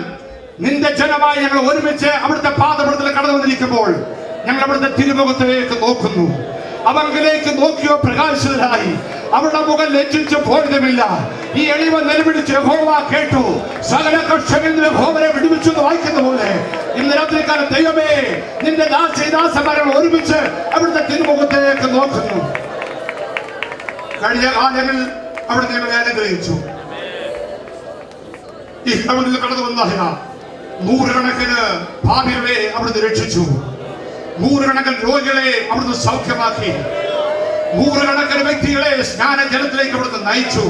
നിന്റെ ജനമായി ഞങ്ങൾ ഒരുമിച്ച് അവിടുത്തെ പാദപീഠത്തിൽ കടന്നു വന്നിരിക്കുമ്പോൾ ഞങ്ങൾ അവിടുത്തെ തിരുമുഖത്തിലേക്ക് നോക്കുന്നു. അവങ്കിലേക്ക് നോക്കിയോ പ്രകാശിതരായി അവരുടെ മുഖം ലജ്ജിച്ചു പോയതുമില്ല. ഈ എളിവ നിലവിളിച്ച് യഹോവ കേട്ടു, സകല കഷ്ടങ്ങളിൽ നിന്ന് യഹോവനെ വിടുവിച്ചു എന്ന് വായിക്കുന്ന പോലെ ഇന്ന് രാത്രിക്കാലം ദൈവമേ, നിന്റെ ദാസന്മാരെ ഒരുമിച്ച് അവിടുത്തെ തിരുമുഖത്തേക്ക് നോക്കുന്നു. കഴിഞ്ഞ കാലങ്ങളിൽ അവിടുത്തെ ഞങ്ങളെ അനുഗ്രഹിച്ചു. ഈ അവിടുന്ന് കടന്നു വന്നായ നൂറുകണക്കിന് ഭാവികളെ അവിടുന്ന് രക്ഷിച്ചു. നൂറുകണക്കിന് രോഗികളെ അവിടുന്ന് സൗഖ്യമാക്കി. നൂറുകണക്കിന് വ്യക്തികളെ സ്നാനജലത്തിലേക്ക് അവിടുന്ന് നയിച്ചു.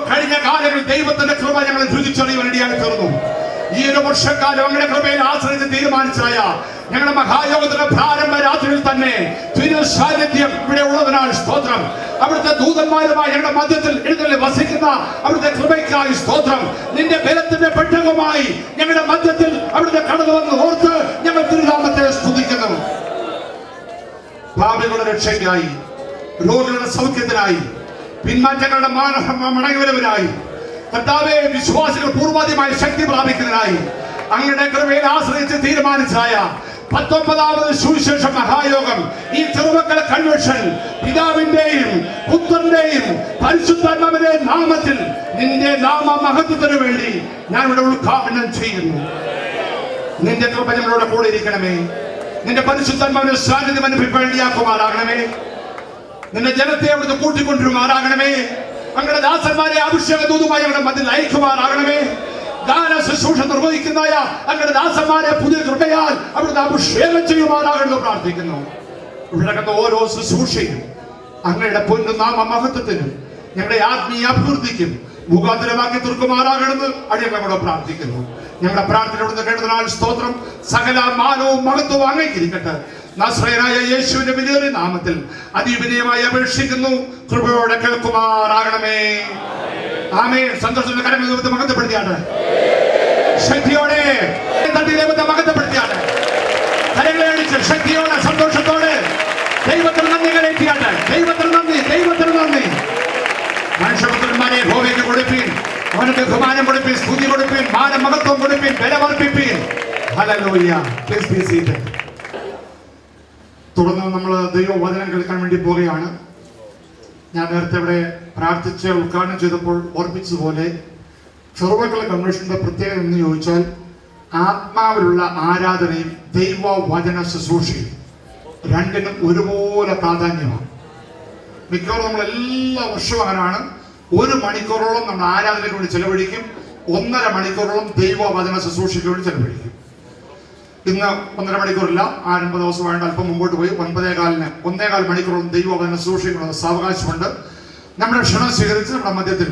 കഴിഞ്ഞ കാലങ്ങളിൽ ദൈവത്തിന്റെ കൃപ ഞങ്ങൾ രുചിച്ചറിയാൻ ഇടയായി തീർന്നു. ഈ ഒരു വർഷക്കാലം അങ്ങനെ കൃപയിൽ ആശ്രയിച്ച് തീരുമാനിച്ചായ ഞങ്ങളുടെ മഹായോഗത്തിന്റെ പ്രാരംഭ രാത്രിയിൽ തന്നെ തിരു സാന്നിധ്യം ഇവിടെ ഉള്ളതിനാൽ സ്തോത്രം. അവിടുത്തെ ദൂതന്മാരുമായി ഞങ്ങളുടെ മധ്യത്തിൽ എഴുന്നള്ളി വസിക്കുന്ന അവിടുത്തെ കൃപയ്ക്കായി സ്തോത്രം. നിന്റെ ബലത്തിന്റെ പെട്ടകമായി ഞങ്ങളുടെ മധ്യത്തിൽ അവിടുത്തെ കടന്നു വന്ന് ഓർത്ത് ഞങ്ങൾ തിരുനാമത്തെ സ്തുതിക്കുന്നു. പാപികളുടെ രക്ഷയ്ക്കായി, രോഗികളുടെ സൗഖ്യത്തിനായി, പിന്മാറ്റങ്ങളുടെ മടങ്ങിവരവിനായി, കർത്താവേ, വിശ്വാസികൾ പൂർവാധികമായി ശക്തി പ്രാപിക്കുന്നതിനായി അങ്ങയുടെ കൃപയിൽ ആശ്രയിച്ച് തീരുമാനിച്ചായ 19ാമത് സുവിശേഷ മഹായോഗം, ഈ ചെറുമക്കൾ കൺവെൻഷൻ പിതാവിന്റെയും പുത്രന്റെയും പരിശുദ്ധാത്മാവിന്റെയും നാമത്തിൽ നിന്റെ നാമ മഹത്വത്തിന് വേണ്ടി ഞാൻ ഇവിടെ ഉദ്ഘാടനം ചെയ്യുന്നു. നിന്റെ കൃപ ഞങ്ങളോട് കൂടെ ഇരിക്കണമേ. നിന്റെ പരിശുദ്ധാത്മാവിന്റെ സാന്നിധ്യം അനുഭവിക്കേണ്ടിയാക്കുമാറാകണമേ. നിന്റെ ജനത്തെ അവിടുന്ന് കൂട്ടിക്കൊണ്ടിരുമാറാകണമേ. അങ്ങയുടെ ദാസന്മാരെ അഭിഷേക ദൂതുമായി ഞങ്ങളുടെ മധ്യത്തിൽ അയക്കുമാറാകണമേ. ദാന ശുശ്രൂഷ നിർവഹിക്കുന്നതായ അങ്ങയുടെ ദാസന്മാരെ പുതിയ കൃപയാൽ അവിടുന്ന് അഭിഷേകം ചെയ്യുമാറാകണമെന്ന് പ്രാർത്ഥിക്കുന്നു. ഇവിടെ കണ്ട ഓരോ ശുശ്രൂഷയും അങ്ങയുടെ പൊന്നുനാമ മഹത്വത്തിനും ഞങ്ങളുടെ ആത്മീയ അഭിവൃദ്ധിക്കും മുഖാന്തരമാക്കി തീർക്കുമാറാകണമെന്ന് അടിയങ്ങളോട് പ്രാർത്ഥിക്കുന്നു. ഞങ്ങളുടെ പ്രാർത്ഥന ഇവിടുന്ന് കേട്ടതിനാൽ സ്തോത്രം. സകല മാനവും മഹത്വവും അങ്ങേക്കിരിക്കട്ടെ. നസ്രയനായ യേശുവിന്റെ വിലയേറിയ നാമത്തിൽ അതിവിനയമായി അപേക്ഷിക്കുന്നു. കൃപയോടെ കേൾക്കുമാറാകണമേ. ആമേൻ. സന്തോഷത്തിന്റെ കരങ്ങൾ ദൈവത്തെ മഹത്വപ്പെടുത്തിയാണ്. ശക്തിയോടെ ദൈവത്തെ മഹത്വപ്പെടുത്തിയാണ്. കരങ്ങളെ അടിച്ച് ശക്തിയോടെ സന്തോഷത്തോടെ ദൈവത്തിന് നന്ദി കരയറ്റിയാണ്. ദൈവത്തിന് നന്ദി, ദൈവത്തിന് നന്ദി. മനുഷ്യപുത്രന്മാരെ യഹോവയ്ക്ക് കൊടുപ്പീൻ, അവന് ബഹുമാനം കൊടുപ്പീൻ, സ്തുതി കൊടുപ്പീൻ, മാനമഹത്വം കൊടുപ്പീൻ, ബലമർപ്പിപ്പീൻ. ഹല്ലേലൂയ. Please be seated. തുടർന്ന് നമ്മൾ ദൈവവചനം കേൾക്കാൻ വേണ്ടി പോവുകയാണ്. ഞാൻ നേരത്തെ ഇവിടെ പ്രാർത്ഥിച്ച് ഉദ്ഘാടനം ചെയ്തപ്പോൾ ഓർപ്പിച്ചതുപോലെ ചെറുമക്കൾ കൺവെൻഷന്റെ പ്രത്യേകത എന്ന് ചോദിച്ചാൽ ആത്മാവിലുള്ള ആരാധനയും ദൈവവചന ശുശ്രൂഷയും രണ്ടിനും ഒരുപോലെ പ്രാധാന്യമാണ്. മിക്കവാറും നമ്മൾ എല്ലാ വർഷവും അങ്ങനെയാണ്. 1 മണിക്കൂറോളം നമ്മൾ ആരാധനയ്ക്ക് വേണ്ടി ചെലവഴിക്കും. 1.5 മണിക്കൂറോളം ദൈവവചന ശുശ്രൂഷയ്ക്ക് വേണ്ടി ചെലവഴിക്കും. ഇന്ന് 1.5 മണിക്കൂറില്ല, ആരംഭ ദിവസമായിട്ട് അല്പം മുമ്പോട്ട് പോയി 9:15 1.25 മണിക്കൂറോളം ദൈവവചന ശുശ്രൂഷയ്ക്കുള്ള സാവകാശമുണ്ട്. നമ്മുടെ ക്ഷണം സ്വീകരിച്ച് നമ്മുടെ മധ്യത്തിൽ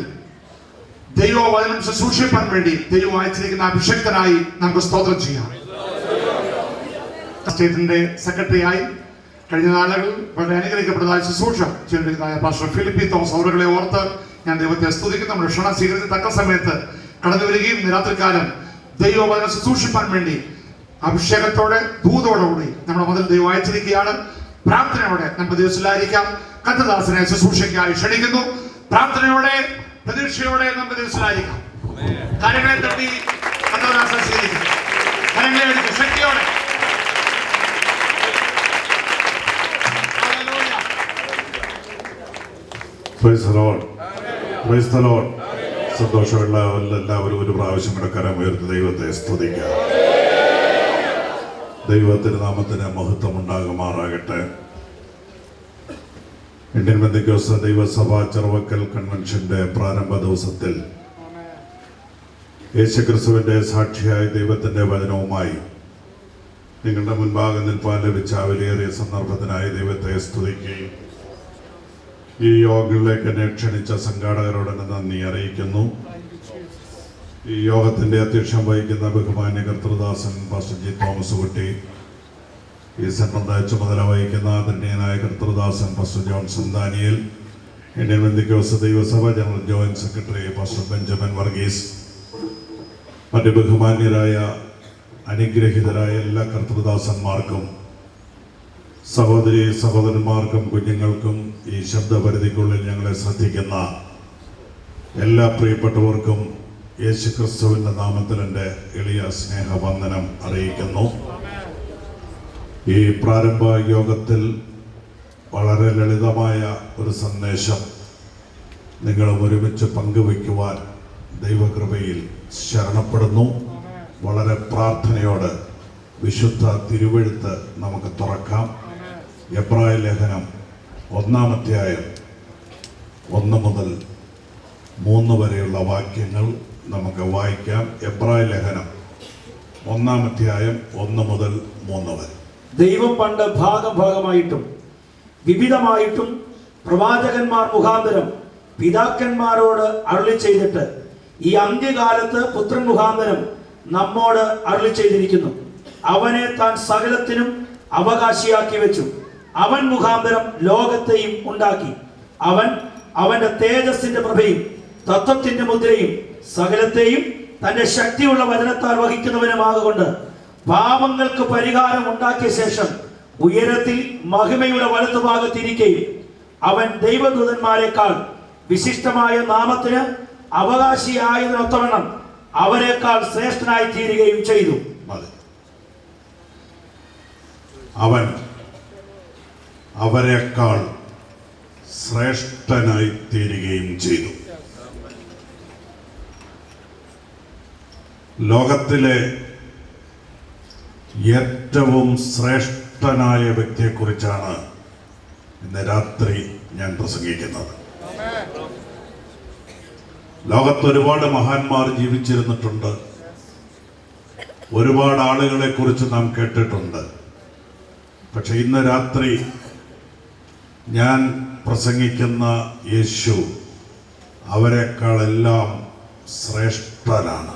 ദൈവവചനം ശുശ്രൂഷിക്കാൻ വേണ്ടി ദൈവം അയച്ചിരിക്കുന്ന അഭിഷക്തനായി നമുക്ക് സ്തോത്രം ചെയ്യാം. സ്റ്റേറ്റിന്റെ സെക്രട്ടറിയായി കഴിഞ്ഞ നാളുകളിൽ വളരെ അനുഗ്രഹിക്കപ്പെട്ടതായ ശുശ്രൂഷ ചെയ്തിരിക്കുന്നതായ പാസ്റ്റർ ഫിലിപ്പി തോമസ് അവരുകളെ ഓർത്ത് ഞാൻ ദൈവത്തെ സ്തുതിക്കുന്നു. നമ്മുടെ ക്ഷണം സ്വീകരിച്ച് തക്ക സമയത്ത് കടന്നു വരികയും രാത്രികാലം ദൈവവചനം ശുശ്രൂഷിക്കാൻ വേണ്ടി അഭിഷേകത്തോടെ ദൂതോടുകൂടി നമ്മുടെ മുതൽ ദൈവം അയച്ചിരിക്കുകയാണ്. പ്രാർത്ഥനയോടെ നമുക്ക് ദിവസത്തിലായിരിക്കാം. കർത്തദാസനെ ശുശ്രൂഷയ്ക്കായി ക്ഷണിക്കുന്നു. പ്രാർത്ഥനയോടെ പ്രതീക്ഷയോടെ നമുക്ക് ദിവസത്തിലായിരിക്കാം. കരങ്ങളെ തട്ടി കർത്തദാസനെ സ്വീകരിക്കും. കരങ്ങളെ എടുക്കും ശക്തിയോടെ. Praise the Lord. Praise the Lord. സന്തോഷമുള്ള എല്ലാവരും ഒരു പ്രാവശ്യം കൂടെ കരം ഉയർത്തി ദൈവത്തെ സ്തുതിക്കുക. ദൈവത്തിന്റെ നാമത്തിന് മഹത്വം ഉണ്ടാകുമാറാകട്ടെ. ഇന്ത്യൻ പെന്തക്കോസ്ത് ദൈവസഭ ചെറുവക്കൽ കൺവെൻഷന്റെ പ്രാരംഭ ദിവസത്തിൽ യേശുക്രിസ്തുവിന്റെ സാക്ഷിയായ ദൈവത്തിന്റെ വചനവുമായി നിങ്ങളുടെ മുൻപാകെ നിൽപ്പാൻ ലഭിച്ച വിലയേറിയ സന്ദർഭത്തിനായി ദൈവത്തെ സ്തുതിക്കുകയും ഈ യോഗങ്ങളിലേക്ക് എന്നെ ക്ഷണിച്ച സംഘാടകരോട് നന്ദി അറിയിക്കുന്നു. ഈ യോഗത്തിൻ്റെ അധ്യക്ഷം വഹിക്കുന്ന ബഹുമാന്യ കർത്തൃദാസൻ പാസ്റ്റർ ജി തോമസ് കുട്ടി, ഈ സെൻട്രലിൻ്റെ ചുമതല വഹിക്കുന്ന ആദരണീയനായ കർത്തൃദാസൻ pastor Johnson Daniel, Indian Pentecost ദൈവസഭ general joint secretary pastor Benjamin Varghese, മറ്റ് ബഹുമാന്യരായ അനുഗ്രഹീതരായ എല്ലാ കർത്തൃദാസന്മാർക്കും സഹോദരി സഹോദരന്മാർക്കും കുഞ്ഞുങ്ങൾക്കും ഈ ശബ്ദപരിധിക്കുള്ളിൽ ഞങ്ങളെ ശ്രദ്ധിക്കുന്ന എല്ലാ പ്രിയപ്പെട്ടവർക്കും യേശുക്രിസ്തുവിൻ്റെ നാമത്തിൽ എൻ്റെ എളിയ സ്നേഹവന്ദനം അറിയിക്കുന്നു. ഈ പ്രാരംഭ യോഗത്തിൽ വളരെ ലളിതമായ ഒരു സന്ദേശം നിങ്ങളും ഒരുമിച്ച് പങ്കുവയ്ക്കുവാൻ ദൈവകൃപയിൽ ശരണപ്പെടുന്നു. വളരെ പ്രാർത്ഥനയോട് വിശുദ്ധ തിരുവെഴുത്ത് നമുക്ക് തുറക്കാം. എബ്രായ ലേഖനം 1-ാം അധ്യായം 1 മുതൽ 3 വരെയുള്ള വാക്യങ്ങൾ നമുക്ക് വായിക്കാം. എബ്രായ ലേഖനം 1-ാം അധ്യായം 1 മുതൽ 3 വരെ. ദൈവം പണ്ട് ഭാഗമായിട്ടും വിവിധമായിട്ടും പ്രവാചകന്മാർ മുഖാന്തരം പിതാക്കന്മാരോട് അരുളി ചെയ്തിട്ട് ഈ അന്ത്യകാലത്ത് പുത്രൻ മുഖാന്തരം നമ്മോട് അരുളി ചെയ്തിരിക്കുന്നു. അവനെ താൻ സകലത്തിനും അവകാശിയാക്കി വെച്ചു. അവൻ മുഖാന്തരം ലോകത്തെയും ഉണ്ടാക്കി. അവൻ അവന്റെ തേജസ്സിന്റെ പ്രഭയും തത്വത്തിന്റെ മുദ്രയും സകലത്തെയും തന്റെ ശക്തിയുള്ള വചനത്താൽ വഹിക്കുന്നവനുമാകൊണ്ട് പാപങ്ങൾക്ക് പരിഹാരം ഉണ്ടാക്കിയ ശേഷം ഉയരത്തിൽ മഹിമയുടെ വലത്തുഭാഗത്തിരിക്കുകയും അവൻ ദൈവദൂതന്മാരെക്കാൾ വിശിഷ്ടമായ നാമത്തിന് അവകാശിയായതിനൊത്തവണ്ണം അവരെക്കാൾ ശ്രേഷ്ഠനായി തീരുകയും ചെയ്തു. അവൻ അവരെക്കാൾ ശ്രേഷ്ഠനായി തീരുകയും ചെയ്തു. ലോകത്തിലെ ഏറ്റവും ശ്രേഷ്ഠനായ വ്യക്തിയെക്കുറിച്ചാണ് ഇന്ന് രാത്രി ഞാൻ പ്രസംഗിക്കുന്നത്. ലോകത്ത് ഒരുപാട് മഹാന്മാർ ജീവിച്ചിരുന്നിട്ടുണ്ട്. ഒരുപാട് ആളുകളെ കുറിച്ച് നാം കേട്ടിട്ടുണ്ട്. പക്ഷെ ഇന്ന് രാത്രി ഞാൻ പ്രസംഗിക്കുന്ന യേശു അവരെക്കാളെല്ലാം ശ്രേഷ്ഠനാണ്.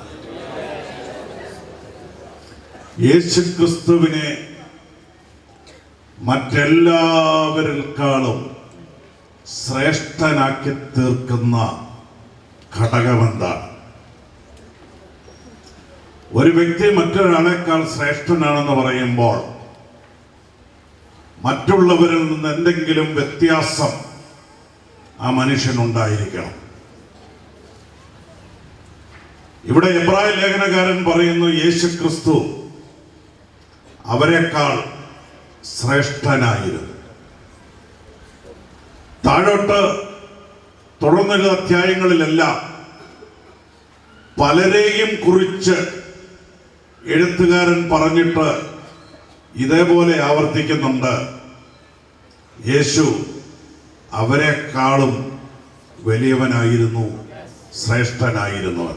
യേശു ക്രിസ്തുവിനെ മറ്റെല്ലാവരെക്കാളും ശ്രേഷ്ഠനാക്കി തീർക്കുന്ന ഘടകമെന്താണ്? ഒരു വ്യക്തി മറ്റൊരാളെക്കാൾ ശ്രേഷ്ഠനാണെന്ന് പറയുമ്പോൾ മറ്റുള്ളവരിൽ നിന്ന് എന്തെങ്കിലും വ്യത്യാസം ആ മനുഷ്യനുണ്ടായിരിക്കണം. ഇവിടെ എബ്രായ ലേഖനകാരൻ പറയുന്നു യേശു ക്രിസ്തു അവരെക്കാൾ ശ്രേഷ്ഠനായിരുന്നു. താഴോട്ട് തുടർന്നുള്ള അധ്യായങ്ങളിലെല്ലാം പലരെയും കുറിച്ച് എഴുത്തുകാരൻ പറഞ്ഞിട്ട് ഇതേപോലെ ആവർത്തിക്കുന്നുണ്ട്. യേശു അവരെക്കാളും വലിയവനായിരുന്നു, ശ്രേഷ്ഠനായിരുന്നു.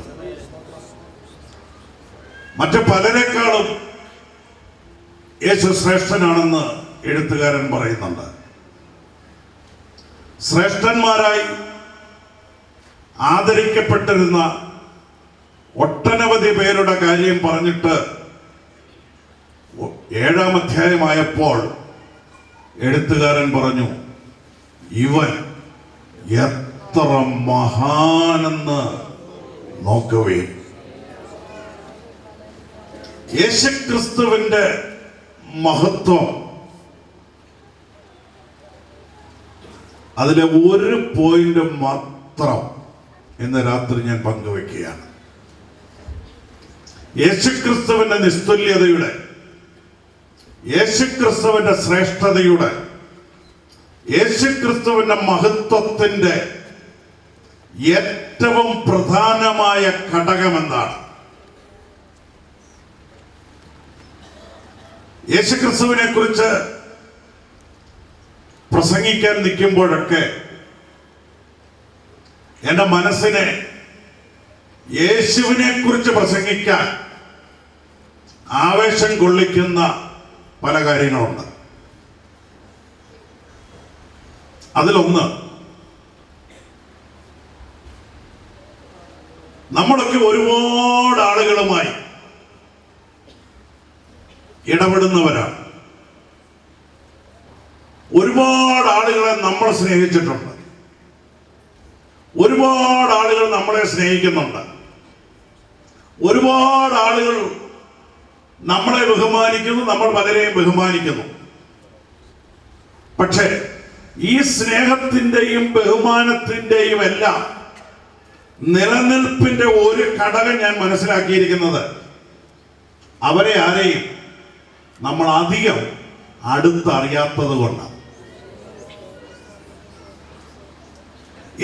മറ്റു പലരെക്കാളും യേശു ശ്രേഷ്ഠനാണെന്ന് എഴുത്തുകാരൻ പറയുന്നുണ്ട്. ശ്രേഷ്ഠന്മാരായി ആദരിക്കപ്പെട്ടിരുന്ന ഒട്ടനവധി പേരുടെ കാര്യം പറഞ്ഞിട്ട് 7-ാം അധ്യായമായപ്പോൾ എഴുത്തുകാരൻ പറഞ്ഞു, ഇവൻ എത്ര മഹാനെന്ന് നോക്കുവേൻ. യേശുക്രിസ്തുവിന്റെ മഹത്വം അതിലെ ഒരു പോയിന്റ് മാത്രം ഇന്ന് രാത്രി ഞാൻ പങ്കുവെക്കുകയാണ്. യേശുക്രിസ്തുവിന്റെ നിസ്തുല്യതയുടെ, യേശുക്രിസ്തുവിന്റെ ശ്രേഷ്ഠതയുടെ, യേശുക്രിസ്തുവിന്റെ മഹത്വത്തിന്റെ ഏറ്റവും പ്രധാനമായ ഘടകമെന്താണ്? യേശുക്രിസ്തുവിനെ കുറിച്ച് പ്രസംഗിക്കാൻ നിൽക്കുമ്പോഴൊക്കെ എൻ്റെ മനസ്സിനെ യേശുവിനെ കുറിച്ച് പ്രസംഗിക്കാൻ ആവേശം കൊള്ളിക്കുന്ന പല കാര്യങ്ങളുണ്ട്. അതിലൊന്ന് നമ്മളൊക്കെ ഒരുപാട് ആളുകളുമായി ഇടപെടുന്നവരാണ്. ഒരുപാട് ആളുകളെ നമ്മൾ സ്നേഹിച്ചിട്ടുണ്ട്. ഒരുപാട് ആളുകൾ നമ്മളെ സ്നേഹിക്കുന്നുണ്ട്. ഒരുപാട് ആളുകൾ നമ്മളെ ബഹുമാനിക്കുന്നു, നമ്മൾ പലരെയും ബഹുമാനിക്കുന്നു. പക്ഷേ ഈ സ്നേഹത്തിന്റെയും ബഹുമാനത്തിന്റെയും എല്ലാം നിലനിൽപ്പിന്റെ ഒരു ഘടകം ഞാൻ മനസ്സിലാക്കിയിരിക്കുന്നത്, അവരെ ആരെയും നമ്മൾ അധികം അടുത്തറിയാത്തത് കൊണ്ടാണ്.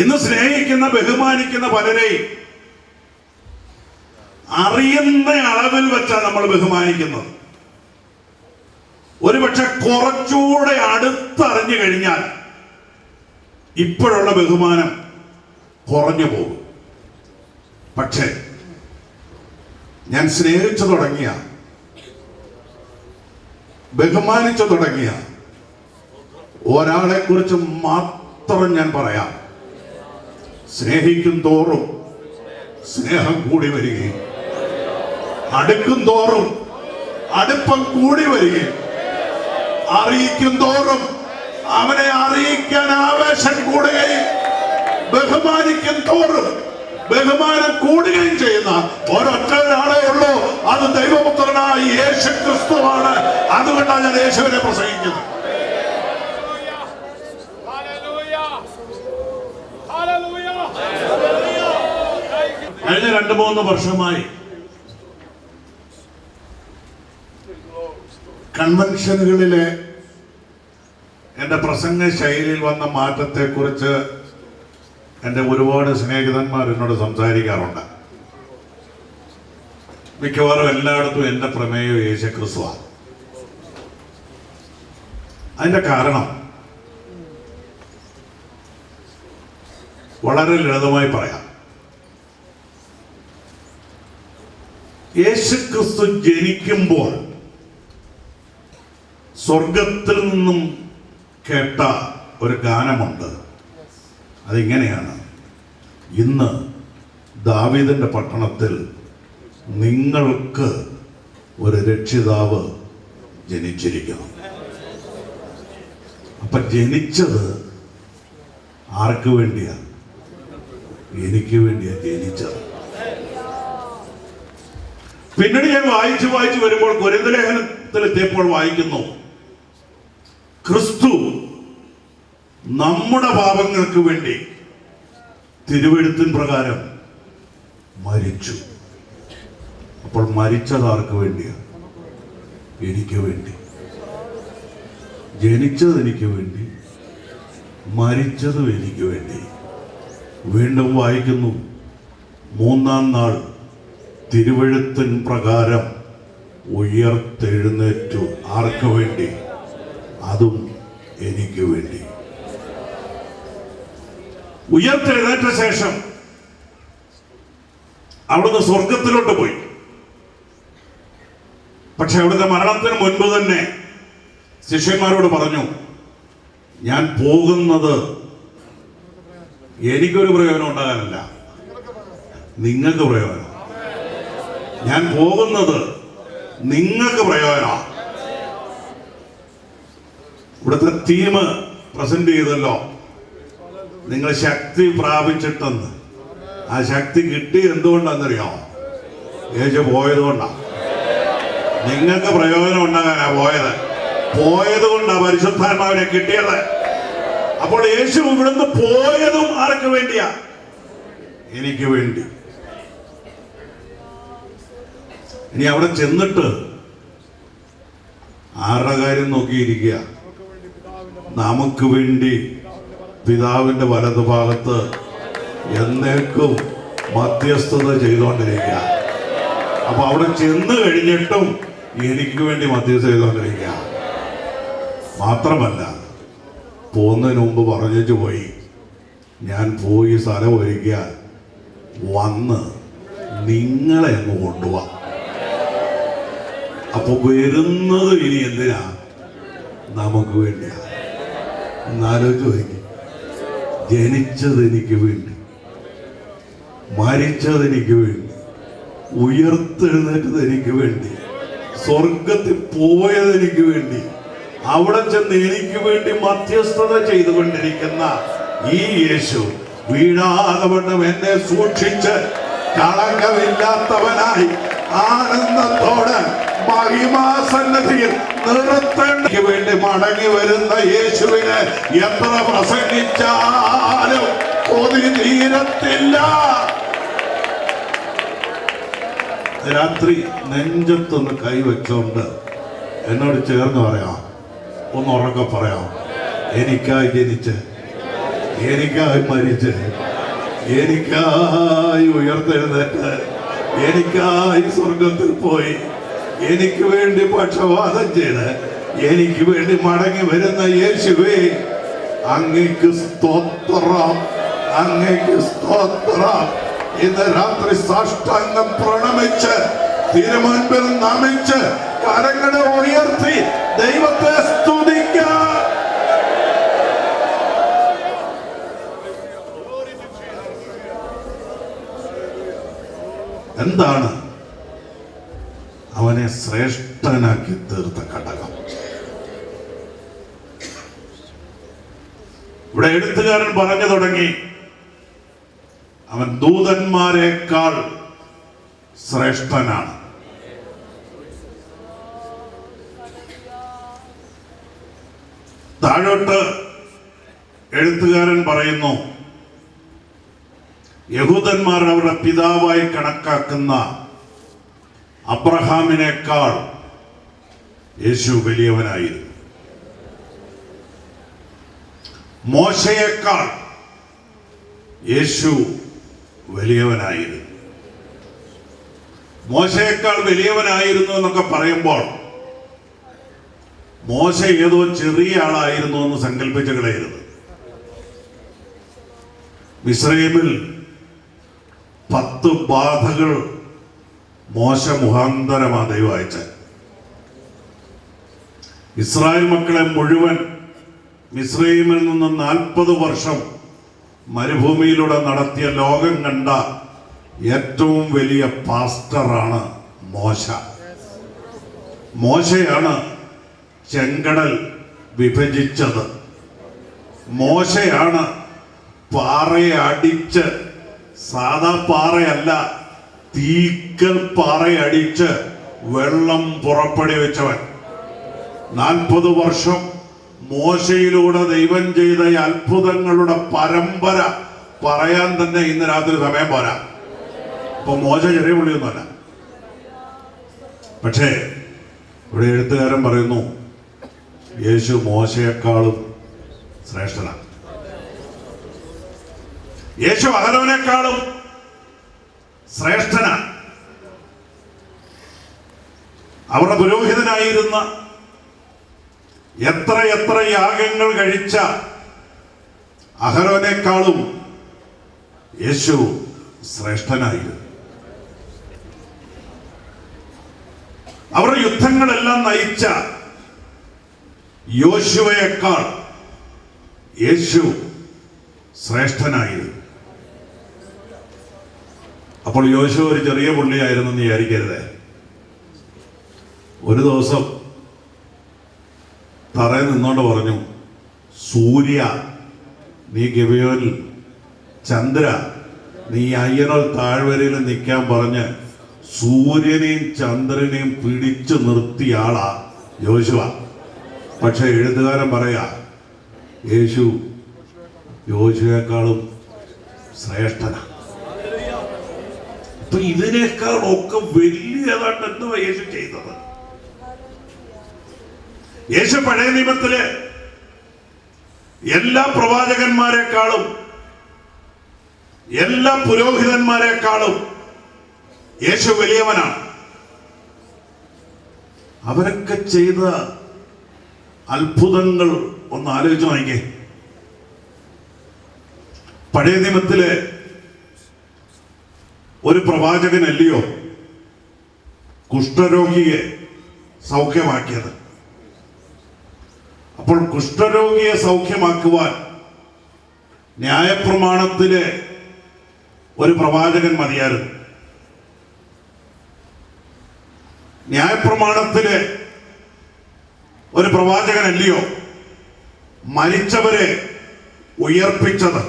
ഇന്ന് സ്നേഹിക്കുന്ന ബഹുമാനിക്കുന്ന പലരെയും അറിയുന്ന അളവിൽ വെച്ചാണ് നമ്മൾ ബഹുമാനിക്കുന്നത്. ഒരുപക്ഷെ കുറച്ചുകൂടെ അടുത്തറിഞ്ഞു കഴിഞ്ഞാൽ ഇപ്പോഴുള്ള ബഹുമാനം കുറഞ്ഞു പോകും. പക്ഷേ ഞാൻ സ്നേഹിച്ചു തുടങ്ങിയ, ബഹുമാനിച്ചു തുടങ്ങിയ ഒരാളെ കുറിച്ച് മാത്രം ഞാൻ പറയാം. സ്നേഹിക്കും തോറും സ്നേഹം കൂടി വരികയും അടുക്കും തോറും അടുപ്പം കൂടി വരികയും അറിയിക്കും തോറും അവനെ അറിയിക്കാൻ ആവേശം കൂടുകയും ബഹുമാനിക്കും തോറും ബഹുമാനം കൂടുകയും ചെയ്യുന്ന ഒരൊറ്റ ഒരാളേ ഉള്ളൂ. അത് ദൈവപുത്രനായ യേശു ക്രിസ്തുവാണ്. അതുകൊണ്ടാണ് ഞാൻ യേശുവിനെ പ്രസംഗിക്കുന്നത്. കഴിഞ്ഞ 2-3 വർഷമായി കൺവെൻഷനുകളിലെ എൻ്റെ പ്രസംഗ ശൈലിയിൽ വന്ന മാറ്റത്തെക്കുറിച്ച് എൻ്റെ ഒരുപാട് സ്നേഹിതന്മാർ എന്നോട് സംസാരിക്കാറുണ്ട്. മിക്കവാറും എല്ലായിടത്തും എൻ്റെ പ്രമേയം യേശുക്രിസ്തുവാണ്. അതിൻ്റെ കാരണം വളരെ ലളിതമായി പറയാം. യേശുക്രിസ്തു ജനിക്കുമ്പോൾ സ്വർഗത്തിൽ നിന്നും കേട്ട ഒരു ഗാനമുണ്ട്. അതിങ്ങനെയാണ്: ഇന്ന് ദാവീദിന്റെ പട്ടണത്തിൽ നിങ്ങൾക്ക് ഒരു രക്ഷിതാവ് ജനിച്ചിരിക്കുന്നു. അപ്പൊ ജനിച്ചത് ആർക്ക് വേണ്ടിയാ? എനിക്ക് വേണ്ടിയാ ജനിച്ചത്. പിന്നീട് ഞാൻ വായിച്ചു വരുമ്പോൾ കൊരിന്ത്യർ ലേഖനത്തിൽ എത്തിയപ്പോൾ വായിക്കുന്നു, ക്രിസ്തു നമ്മുടെ പാപങ്ങൾക്ക് വേണ്ടി തിരുവെഴുത്തിൻ പ്രകാരം മരിച്ചു. അപ്പോൾ മരിച്ചത് ആർക്ക് വേണ്ടിയാ? എനിക്ക് വേണ്ടി. ജനിച്ചത് എനിക്ക് വേണ്ടി, മരിച്ചതും എനിക്ക് വേണ്ടി. വീണ്ടും വായിക്കുന്നു, 3-ാം നാൾ തിരുവെഴുത്തിൻ പ്രകാരം ഉയർത്തെഴുന്നേറ്റു. ആർക്ക് വേണ്ടി? അതും എനിക്ക് വേണ്ടി. ഉയർത്തെഴുന്നേറ്റ ശേഷം അവിടുന്ന് സ്വർഗത്തിലോട്ട് പോയി. പക്ഷെ അവിടുത്തെ മരണത്തിന് മുൻപ് തന്നെ ശിഷ്യന്മാരോട് പറഞ്ഞു, ഞാൻ പോകുന്നത് എനിക്കൊരു പ്രയോജനം ഉണ്ടാകാനല്ല, നിങ്ങൾക്ക് പ്രയോജനം. ഞാൻ പോകുന്നത് നിങ്ങൾക്ക് പ്രയോജനമാണ്. ഇവിടുത്തെ തീം പ്രസന്റ് ചെയ്തല്ലോ, നിങ്ങൾ ശക്തി പ്രാപിച്ചിട്ടെന്ന്. ആ ശക്തി കിട്ടി എന്തുകൊണ്ടാണെന്നറിയോ? യേശു പോയത് കൊണ്ടാണ്. നിങ്ങൾക്ക് പ്രയോജനം ഉണ്ടാകാനാ പോയത് കൊണ്ടാണ് പരിശുദ്ധാത്മാവിനെ കിട്ടിയത്. അപ്പോൾ യേശു ഇവിടുന്ന് പോയതും ആർക്ക് വേണ്ടിയാ? എനിക്ക് വേണ്ടി. ഇനി അവിടെ ചെന്നിട്ട് ആരുടെ കാര്യം നോക്കിയിരിക്കുക? നമുക്ക് വേണ്ടി പിതാവിന്റെ വലതുഭാഗത്ത് എന്നേക്കും മധ്യസ്ഥത ചെയ്തുകൊണ്ടിരിക്കുക. അപ്പൊ അവിടെ ചെന്ന് കഴിഞ്ഞിട്ടും എനിക്ക് വേണ്ടി മധ്യസ്ഥത ചെയ്തുകൊണ്ടിരിക്കുക. മാത്രമല്ല, പോകുന്നതിന് മുമ്പ് പറഞ്ഞു പോയി, ഞാൻ പോയി സ്ഥലം ഒരുക്കിയാൽ വന്ന് നിങ്ങളെ അങ്ങ് കൊണ്ടുപോവാം. അപ്പൊ വരുന്നത് ഇനി എന്തിനാ? നമുക്ക് വേണ്ടിയാ. എന്നാലോചിച്ച് നോക്കി, ജനിച്ചത് എനിക്ക് വേണ്ടി, മരിച്ചതെനിക്ക് വേണ്ടി, ഉയർത്തെഴുന്നേറ്റത് എനിക്ക് വേണ്ടി, സ്വർഗത്തിൽ പോയതെനിക്ക് വേണ്ടി, അവിടെ ചെന്ന് എനിക്ക് വേണ്ടി മധ്യസ്ഥത ചെയ്തുകൊണ്ടിരിക്കുന്ന ഈ യേശു വീഴാതെ വണ്ണം എന്നെ സൂക്ഷിച്ച് കളങ്കമില്ലാത്തവനായി ആനന്ദത്തോടെ മഹിമാസന്നതിയിൽ നിർത്തേണ്ടതിന് വേണ്ടി മടങ്ങി വരുന്ന യേശുവിനെ എത്ര പ്രസംഗിച്ചാലും കൊതി തീരത്തില്ല. രാത്രി നെഞ്ചത്തൊന്ന് കൈവച്ചോണ്ട് എന്നോട് ചേർന്ന് പറയാം, ഒന്ന് ഉറക്കെ പറയാം, എനിക്കായി ജനിച്ച്, എനിക്കായി മരിച്ച്, എനിക്കായി ഉയർത്തെഴുന്നേറ്റ്, എനിക്കായി സ്വർഗത്തിൽ പോയി, എനിക്ക് വേണ്ടി പക്ഷപാതം ചെയ്ത് എനിക്ക് വേണ്ടി മടങ്ങി വരുന്ന യേശുവേ, അങ്ങേക്ക് സ്തോത്രം, അങ്ങേക്ക് സ്തോത്രം. ഇന്ന് രാത്രി സാഷ്ടാംഗം പ്രണമിച്ച് തിരുമുൻപിൽ നമിച്ച് കരങ്ങളെ ഉയർത്തി ദൈവത്തെ സ്തുതിക്കാം. എന്താണ് അവനെ ശ്രേഷ്ഠനാക്കി തീർത്ത ഘടകം? ഇവിടെ എഴുത്തുകാരൻ പറഞ്ഞു തുടങ്ങി, അവൻ ദൂതന്മാരെക്കാൾ ശ്രേഷ്ഠനാണ്. താഴോട്ട് എഴുത്തുകാരൻ പറയുന്നു, യഹൂദന്മാർ അവരുടെ പിതാവായി കണക്കാക്കുന്ന അബ്രഹാമിനേക്കാൾ യേശു വലിയവനായിരുന്നു. മോശയേക്കാൾ യേശു വലിയവനായിരുന്നു. മോശയേക്കാൾ വലിയവനായിരുന്നു എന്നൊക്കെ പറയുമ്പോൾ മോശ ഏതോ ചെറിയ ആളായിരുന്നു എന്ന് സങ്കല്പിച്ച് കളയരുത്. മിസ്രൈമിൽ 10 ബാധകൾ മോശ മുഖാന്തരമാ ദൈവം അയച്ചത്. ഇസ്രായേൽ മക്കളെ മുഴുവൻ മിസ്രൈമിൽ നിന്ന് 40 വർഷം മരുഭൂമിയിലൂടെ നടത്തിയ ലോകം കണ്ട ഏറ്റവും വലിയ പാസ്റ്ററാണ് മോശ. മോശയാണ് ചെങ്കടൽ വിഭജിച്ചത്. മോശയാണ് പാറയെ അടിച്ച്, സാധാ പാറയല്ല, തീക്കൽ പാറയടിച്ച് വെള്ളം പുറപ്പെടുവി വെച്ചവൻ. 40 വർഷം മോശയിലൂടെ ദൈവം ചെയ്ത ഈ അത്ഭുതങ്ങളുടെ പരമ്പര പറയാൻ തന്നെ ഇന്ന് രാത്രി സമയം പോരാ. അപ്പൊ മോശ ചെറിയ പുള്ളിയൊന്നുമല്ല. പക്ഷേ ഇവിടെ എഴുത്തുകാരൻ പറയുന്നു, യേശു മോശയെക്കാളും ശ്രേഷ്ഠനാണ്. യേശു അഹരോനേക്കാളും ശ്രേഷ്ഠനാണ്. അവരുടെ പുരോഹിതനായിരുന്ന, എത്ര യാഗങ്ങൾ കഴിച്ച അഹരോനേക്കാളും യേശു ശ്രേഷ്ഠനായിരുന്നു. അവരുടെ യുദ്ധങ്ങളെല്ലാം നയിച്ച യോശുവയേക്കാൾ യേശു ശ്രേഷ്ഠനായിരുന്നു. അപ്പോൾ യോശുവ ഒരു ചെറിയ പുള്ളിയായിരുന്നു എന്ന് വിചാരിക്കരുത്. ഒരു ദിവസം തറയിൽ നിന്നോണ്ട് പറഞ്ഞു, സൂര്യ നീ ഗിബെയോനിൽ, ചന്ദ്ര നീ അയ്യനോൽ താഴ്വരയിൽ നിൽക്കാൻ പറഞ്ഞ് സൂര്യനെയും ചന്ദ്രനെയും പിടിച്ചു നിർത്തിയ ആളാ യോശുവ. പക്ഷെ എഴുത്തുകാരൻ പറയാ, യേശു യോശുവേക്കാളും ശ്രേഷ്ഠനാണ്. അപ്പൊ ഇതിനേക്കാളൊക്കെ വലിയതാണ് എന്തുവാ യേശു ചെയ്തത്? യേശു പഴയ നിയമത്തിലെ എല്ലാ പ്രവാചകന്മാരെക്കാളും, എല്ലാ പുരോഹിതന്മാരെക്കാളും യേശു വലിയവനാണ്. അവരൊക്കെ ചെയ്ത അത്ഭുതങ്ങൾ ഒന്ന് ആലോചിച്ച് നോക്കിക്കേ. പഴയ നിയമത്തിലെ ഒരു പ്രവാചകനല്ലയോ കുഷ്ഠരോഗിയെ സൗഖ്യമാക്കിയത്? അപ്പോൾ കുഷ്ഠരോഗിയെ സൗഖ്യമാക്കുവാൻ ന്യായപ്രമാണത്തിലെ ഒരു പ്രവാചകൻ മതിയായിരുന്നു. ന്യായപ്രമാണത്തിലെ ഒരു പ്രവാചകനല്ലയോ മരിച്ചവരെ ഉയർപ്പിച്ചത്?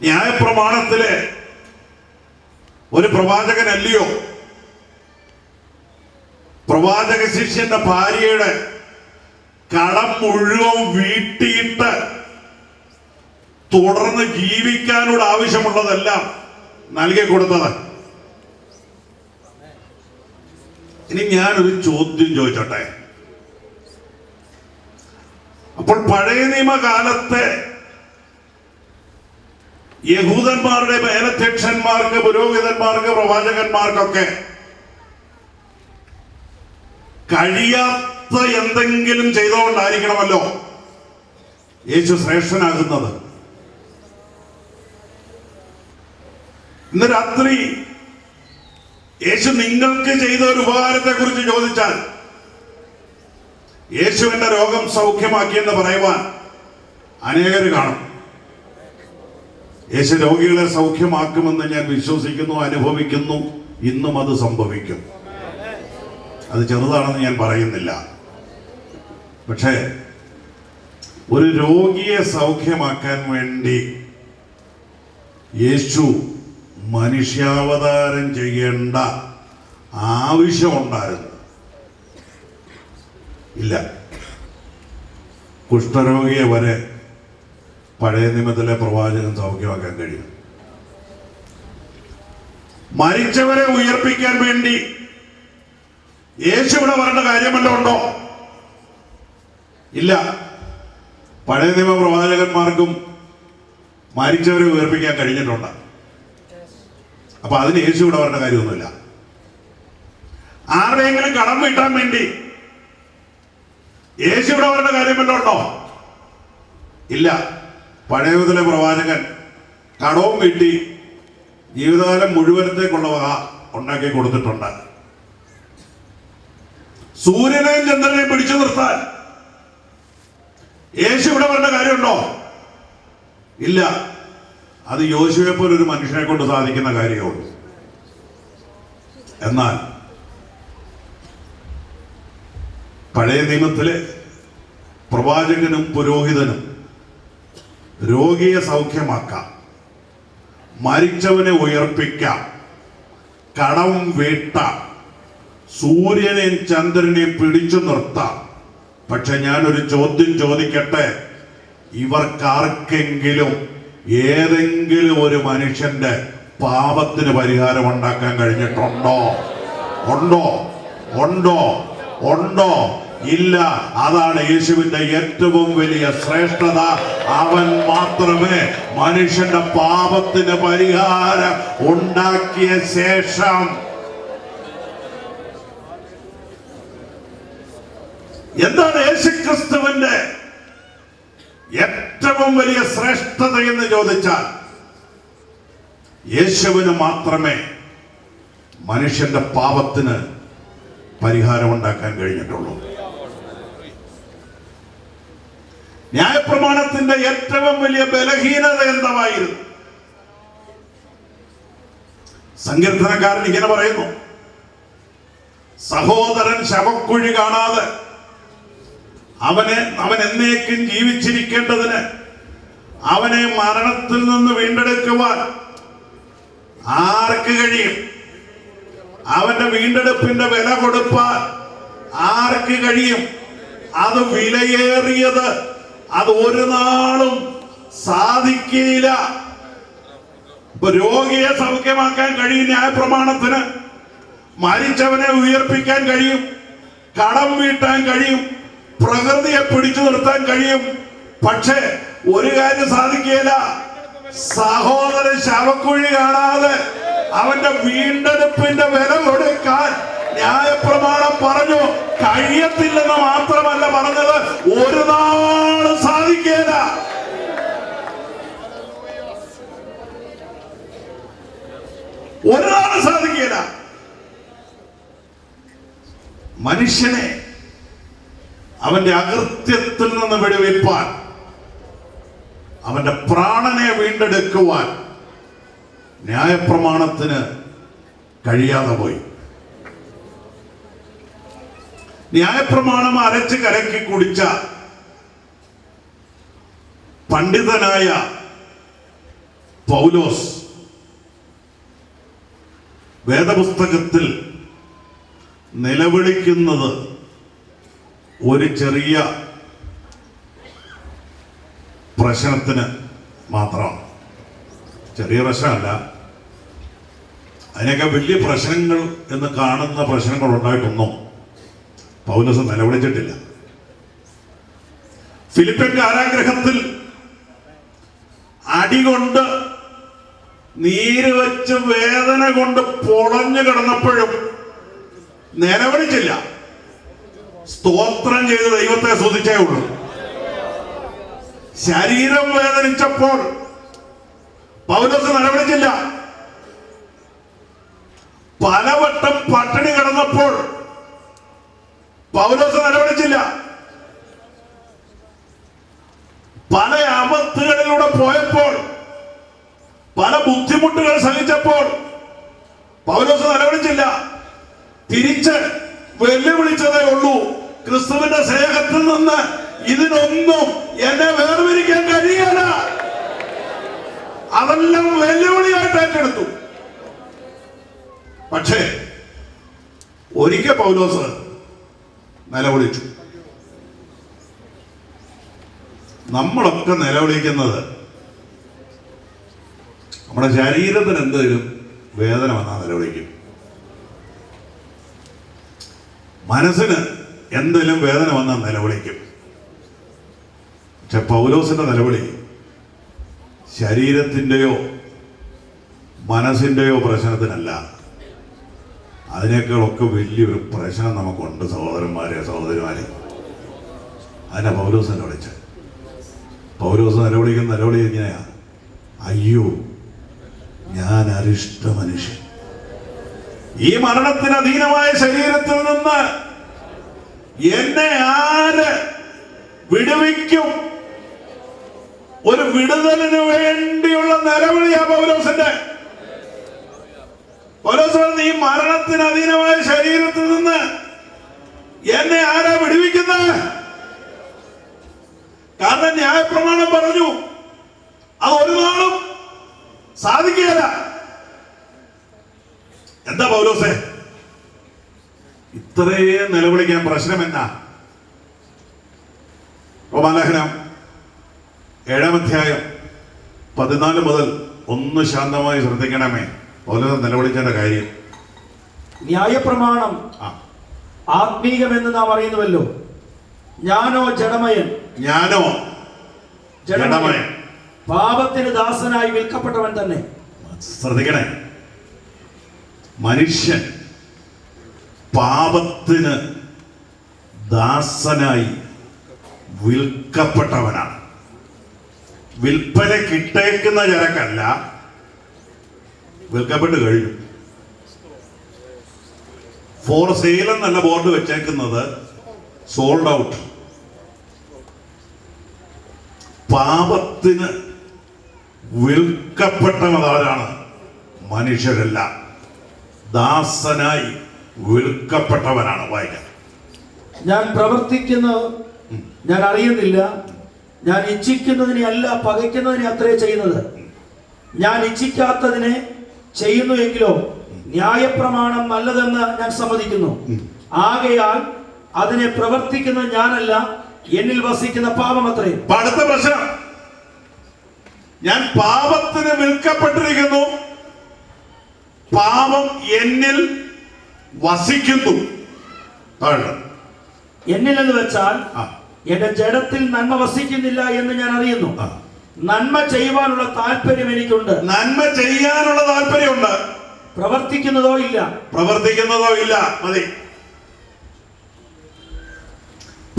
ന്യായപ്രമാണത്തിലെ ഒരു പ്രവാചകനല്ലയോ പ്രവാചക ശിഷ്യന്റെ ഭാര്യയുടെ കടം മുഴുവൻ വീട്ടിയിട്ട് തുടർന്ന് ജീവിക്കാനുള്ള ആവശ്യമുള്ളതെല്ലാം നൽകി കൊടുത്തത്? ഇനി ഞാനൊരു ചോദ്യം ചോദിച്ചോട്ടെ. അപ്പോൾ പഴയ നിയമകാലത്തെ യഹൂദന്മാരുടെ മേലധ്യക്ഷന്മാർക്ക്, പുരോഹിതന്മാർക്ക്, പ്രവാചകന്മാർക്കൊക്കെ കഴിയാത്ത എന്തെങ്കിലും ചെയ്തുകൊണ്ടായിരിക്കണമല്ലോ യേശു ശ്രേഷ്ഠനാകുന്നത്. ഇന്ന് രാത്രി യേശു നിങ്ങൾക്ക് ചെയ്ത ഒരു ഉപകാരത്തെ കുറിച്ച് ചോദിച്ചാൽ, യേശുവിന്റെ രോഗം സൗഖ്യമാക്കിയെന്ന് പറയുവാൻ അനേകർ കാണും. യേശു രോഗികളെ സൗഖ്യമാക്കുമെന്ന് ഞാൻ വിശ്വസിക്കുന്നു, അനുഭവിക്കുന്നു. ഇന്നും അത് സംഭവിക്കും. അത് ചെറുതാണെന്ന് ഞാൻ പറയുന്നില്ല. പക്ഷേ ഒരു രോഗിയെ സൗഖ്യമാക്കാൻ വേണ്ടി യേശു മനുഷ്യാവതാരം ചെയ്യേണ്ട ആവശ്യമുണ്ടായിരുന്നു? ഇല്ല. കുഷ്ഠരോഗിയെ വരെ പഴയ നിയമത്തിലെ പ്രവാചകൻ സൗഖ്യമാക്കാൻ കഴിയും. മരിച്ചവരെ ഉയർപ്പിക്കാൻ വേണ്ടി യേശു ഇവിടെ വരേണ്ട കാര്യമല്ലോ ഉണ്ടോ? ഇല്ല. പഴയ നിയമ പ്രവാചകന്മാർക്കും മരിച്ചവരെ ഉയർപ്പിക്കാൻ കഴിഞ്ഞിട്ടുണ്ട്. അപ്പൊ അതിന് യേശു ഇവിടെ വരേണ്ട കാര്യമൊന്നുമില്ല. ആരുടെയെങ്കിലും കടം വീട്ടാൻ വേണ്ടി യേശു ഇവിടെ വരേണ്ട കാര്യമല്ലോ ഉണ്ടോ? ഇല്ല. പഴയ നിയമത്തിലെ പ്രവാചകൻ കടവും വീട്ടി ജീവിതകാലം മുഴുവനത്തേക്കുള്ള വക ഉണ്ടാക്കി കൊടുത്തിട്ടുണ്ട്. സൂര്യനെയും ചന്ദ്രനെയും പിടിച്ചു നിർത്താൻ യേശു ഇവിടെ വരേണ്ട കാര്യമുണ്ടോ? ഇല്ല. അത് യോശുവെ പോലെ ഒരു മനുഷ്യനെ കൊണ്ട് സാധിക്കുന്ന കാര്യമുള്ളൂ. എന്നാൽ പഴയ നിയമത്തിലെ പ്രവാചകനും പുരോഹിതനും രോഗിയെ സൗഖ്യമാക്കാം, മരിച്ചവനെ ഉയർപ്പിക്കാം, കടം വീട്ടാം, സൂര്യനെയും ചന്ദ്രനെയും പിടിച്ചു നിർത്താം. പക്ഷെ ഞാനൊരു ചോദ്യം ചോദിക്കട്ടെ, ഇവർക്കാർക്കെങ്കിലും ഏതെങ്കിലും ഒരു മനുഷ്യന്റെ പാപത്തിന് പരിഹാരം ഉണ്ടാക്കാൻ കഴിഞ്ഞിട്ടുണ്ടോ? ഉണ്ടോ? ഉണ്ടോ? ഉണ്ടോ? ഇല്ല. അതാണ് യേശുവിന്റെ ഏറ്റവും വലിയ ശ്രേഷ്ഠത. അവൻ മാത്രമേ മനുഷ്യന്റെ പാപത്തിന് പരിഹാരം ഉണ്ടാക്കിയ ശേഷം എന്താണ് യേശുക്രിസ്തുവിന്റെ ഏറ്റവും വലിയ ശ്രേഷ്ഠത എന്ന് ചോദിച്ചാൽ, യേശുവിന് മാത്രമേ മനുഷ്യന്റെ പാപത്തിന് പരിഹാരം ഉണ്ടാക്കാൻ കഴിഞ്ഞിട്ടുള്ളൂ. ന്യായപ്രമാണത്തിന്റെ ഏറ്റവും വലിയ ബലഹീനത എന്തായിരുന്നു? സങ്കീർത്തനക്കാരൻ ഇങ്ങനെ പറയുന്നു: സഹോദരൻ ശവക്കുഴി കാണാതെ അവൻ എന്നേക്കും ജീവിച്ചിരിക്കേണ്ടതിന് അവനെ മരണത്തിൽ നിന്ന് വീണ്ടെടുക്കുവാൻ ആർക്ക് കഴിയും? അവന്റെ വീണ്ടെടുപ്പിന്റെ വില കൊടുപ്പാൻ ആർക്ക് കഴിയും? അത് വിലയേറിയത്. അത് ഒരു നാളും സാധിക്കില്ല. ഇപ്പൊ രോഗിയെ സൗഖ്യമാക്കാൻ കഴിയും ന്യായപ്രമാണത്തിന്, മരിച്ചവനെ ഉയർപ്പിക്കാൻ കഴിയും, കടം വീട്ടാൻ കഴിയും, പ്രകൃതിയെ പിടിച്ചു നിർത്താൻ കഴിയും. പക്ഷേ ഒരു കാര്യം സാധിക്കില്ല: സഹോദരൻ ശവക്കുഴി കാണാതെ അവന്റെ വീണ്ടെടുപ്പിന്റെ വില കൊടുക്കാൻ ന്യായപ്രമാണം പറഞ്ഞു. കഴിയത്തില്ലെന്ന് മാത്രമല്ല പറഞ്ഞത്, ഒരു നാളും സാധിക്കില്ല. ഒരു നാളും സാധിക്കില്ല. മനുഷ്യനെ അവന്റെ അകൃത്യത്തിൽ നിന്ന് വെടിവെപ്പാൻ അവൻ അവന്റെ പ്രാണനെ വീണ്ടെടുക്കുവാൻ ന്യായപ്രമാണത്തിന് കഴിയാതെ പോയി. ന്യായപ്രമാണം അരച്ച് കലക്കി കുടിച്ച പണ്ഡിതനായ പൗലോസ് വേദപുസ്തകത്തിൽ നിലവിളിക്കുന്നത് ഒരു ചെറിയ പ്രശ്നത്തിന് മാത്രമാണ്. ചെറിയ പ്രശ്നമല്ല, അതിനൊക്കെ വലിയ പ്രശ്നങ്ങൾ എന്ന് കാണുന്ന പ്രശ്നങ്ങൾ ഉണ്ടായിട്ടൊന്നും പൗലോസ് നിലവിളിച്ചിട്ടില്ല. ഫിലിപ്പിൻ കാരാഗൃഹത്തിൽ അടികൊണ്ട് നീര് വെച്ച് വേദന കൊണ്ട് പൊളഞ്ഞു കിടന്നപ്പോഴും നിലവിളിച്ചില്ല. സ്തോത്രം ചെയ്ത് ദൈവത്തെ സ്തുതിച്ചേ ഉള്ളൂ. ശരീരം വേദനിച്ചപ്പോൾ പൗലോസ് നിലവിളിച്ചില്ല. പലവട്ടം പട്ടിണി കിടന്നപ്പോൾ പൗലോസ് നിലവിളിച്ചില്ല. പല ആപത്തുകളിലൂടെ പോയപ്പോൾ, പല ബുദ്ധിമുട്ടുകൾ സഹിച്ചപ്പോൾ പൗലോസ് നിലവിളിച്ചില്ല. തിരിച്ച് വെല്ലുവിളിച്ചതേ ഉള്ളൂ, ക്രിസ്തുവിന്റെ സ്നേഹത്തിൽ നിന്ന് ഇതിനൊന്നും എന്നെ വേർതിരിക്കാൻ കഴിയില്ല. അതെല്ലാം വെല്ലുവിളിയായിട്ട് ഏറ്റെടുത്തു. പക്ഷേ ഒരിക്കൽ പൗലോസ് നിലവിളിച്ചു. നമ്മളൊക്കെ നിലവിളിക്കുന്നത് നമ്മുടെ ശരീരത്തിന് എന്തെങ്കിലും വേദന വന്നാൽ നിലവിളിക്കും. മനസ്സിന് എന്തെങ്കിലും വേദന വന്നാൽ നിലവിളിക്കും. പക്ഷെ പൗലോസിന്റെ നിലവിളി ശരീരത്തിൻ്റെയോ മനസ്സിൻ്റെയോ പ്രശ്നത്തിനല്ല. അതിനേക്കാളൊക്കെ വലിയൊരു പ്രശ്നം നമുക്കുണ്ട് സഹോദരന്മാരെ, സഹോദരിമാരെ. അതിനാ പൗലോസ് നിലവിളിച്ചത്. പൗലോസ് നിലവിളിക്കുന്ന നിലവിളി എങ്ങനെയാ? അയ്യോ, ഞാൻ അരിഷ്ട മനുഷ്യൻ, ഈ മരണത്തിന് അധീനമായ ശരീരത്തിൽ നിന്ന് എന്നെ ആര് വിടുവിക്കും? ഒരു വിടുതലിന് വേണ്ടിയുള്ള നിലവിളിയാ പൗലോസിന്റെ. പൗലോസ് പറഞ്ഞു, ഈ മരണത്തിന് അധീനമായ ശരീരത്തിൽ നിന്ന് എന്നെ ആരാ വിടുവിക്കുന്നത്? കാരണം ന്യായപ്രമാണം പറഞ്ഞു അത് ഒരു നാളും സാധിക്കുകയില്ല. എന്താ പൗലോസേ ഇത്രയും നിലവിളിക്കാൻ പ്രശ്നം എന്നാ? റോമാലേഖനം 7-ാം അധ്യായം 14 മുതൽ ഒന്ന് ശാന്തമായി ശ്രദ്ധിക്കണമേ. പൗലോസ് നിലവിളിക്കേണ്ട കാര്യം. ന്യായപ്രമാണം ആത്മീകമെന്ന് നാം അറിയുന്നുവല്ലോ. ഞാനോ ജഡമയൻ, പാപത്തിന് ദാസനായി വിൽക്കപ്പെട്ടവൻ തന്നെ. ശ്രദ്ധിക്കണേ, മനുഷ്യൻ പാപത്തിന് ദാസനായി വിൽക്കപ്പെട്ടവനാണ്. വിൽപ്പന കിട്ടേക്കുന്ന ചരക്കല്ല, വിൽക്കപ്പെട്ട് കഴിഞ്ഞു. ഫോർ സെയിൽ എന്നല്ല ബോർഡ് വെച്ചേക്കുന്നത്, സോൾഡ് ഔട്ട്. പാപത്തിന് വിൽക്കപ്പെട്ടവരാണ് മനുഷ്യരല്ല, ദാസനായി വിൽക്കപ്പെട്ടവനാണ്. വായിക്കാം. ഞാൻ പ്രവർത്തിക്കുന്നത് ഞാൻ അറിയുന്നില്ല, ഞാൻ ഇച്ഛിക്കുന്നതിനെ അല്ല പകയ്ക്കുന്നതിനെ അത്രേ ചെയ്യുന്നത്. ഞാൻ ഇച്ഛിക്കാത്തതിനെ ചെയ്യുന്നു എങ്കിലോ ന്യായപ്രമാണം നല്ലതെന്ന് ഞാൻ സമ്മതിക്കുന്നു. ആകയാൽ അതിനെ പ്രവർത്തിക്കുന്നത് ഞാനല്ല, എന്നിൽ വസിക്കുന്ന പാപം അത്രേ. അടുത്ത പ്രശ്നം, ഞാൻ പാപത്തിന് വിൽക്കപ്പെട്ടിരിക്കുന്നു, പാപം എന്നിൽ വസിക്കുന്നു. എന്നിൽ എന്ന് വെച്ചാൽ എന്റെ ജഡത്തിൽ നന്മ വസിക്കുന്നില്ല എന്ന് ഞാൻ അറിയുന്നു. നന്മ ചെയ്യുവാനുള്ള താല്പര്യം എനിക്കുണ്ട്. നന്മ ചെയ്യാനുള്ള താല്പര്യമുണ്ട്, പ്രവർത്തിക്കുന്നതോ ഇല്ല. മതി.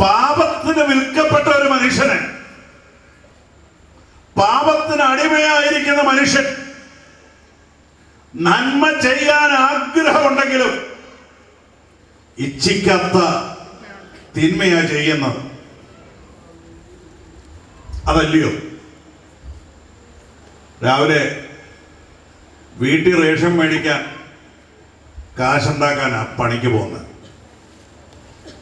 പാപത്തിന് വിൽക്കപ്പെട്ട ഒരു മനുഷ്യന്, പാപത്തിന് അടിമയായിരിക്കുന്ന മനുഷ്യൻ നന്മ ചെയ്യാൻ ആഗ്രഹമുണ്ടെങ്കിലും ഇച്ഛിക്കാത്ത തിന്മയാ ചെയ്യുന്നത്. അതല്ലയോ? രാവിലെ വീട്ടിൽ റേഷൻ മേടിക്കാൻ കാശുണ്ടാക്കാനാ പണിക്ക് പോകുന്നത്.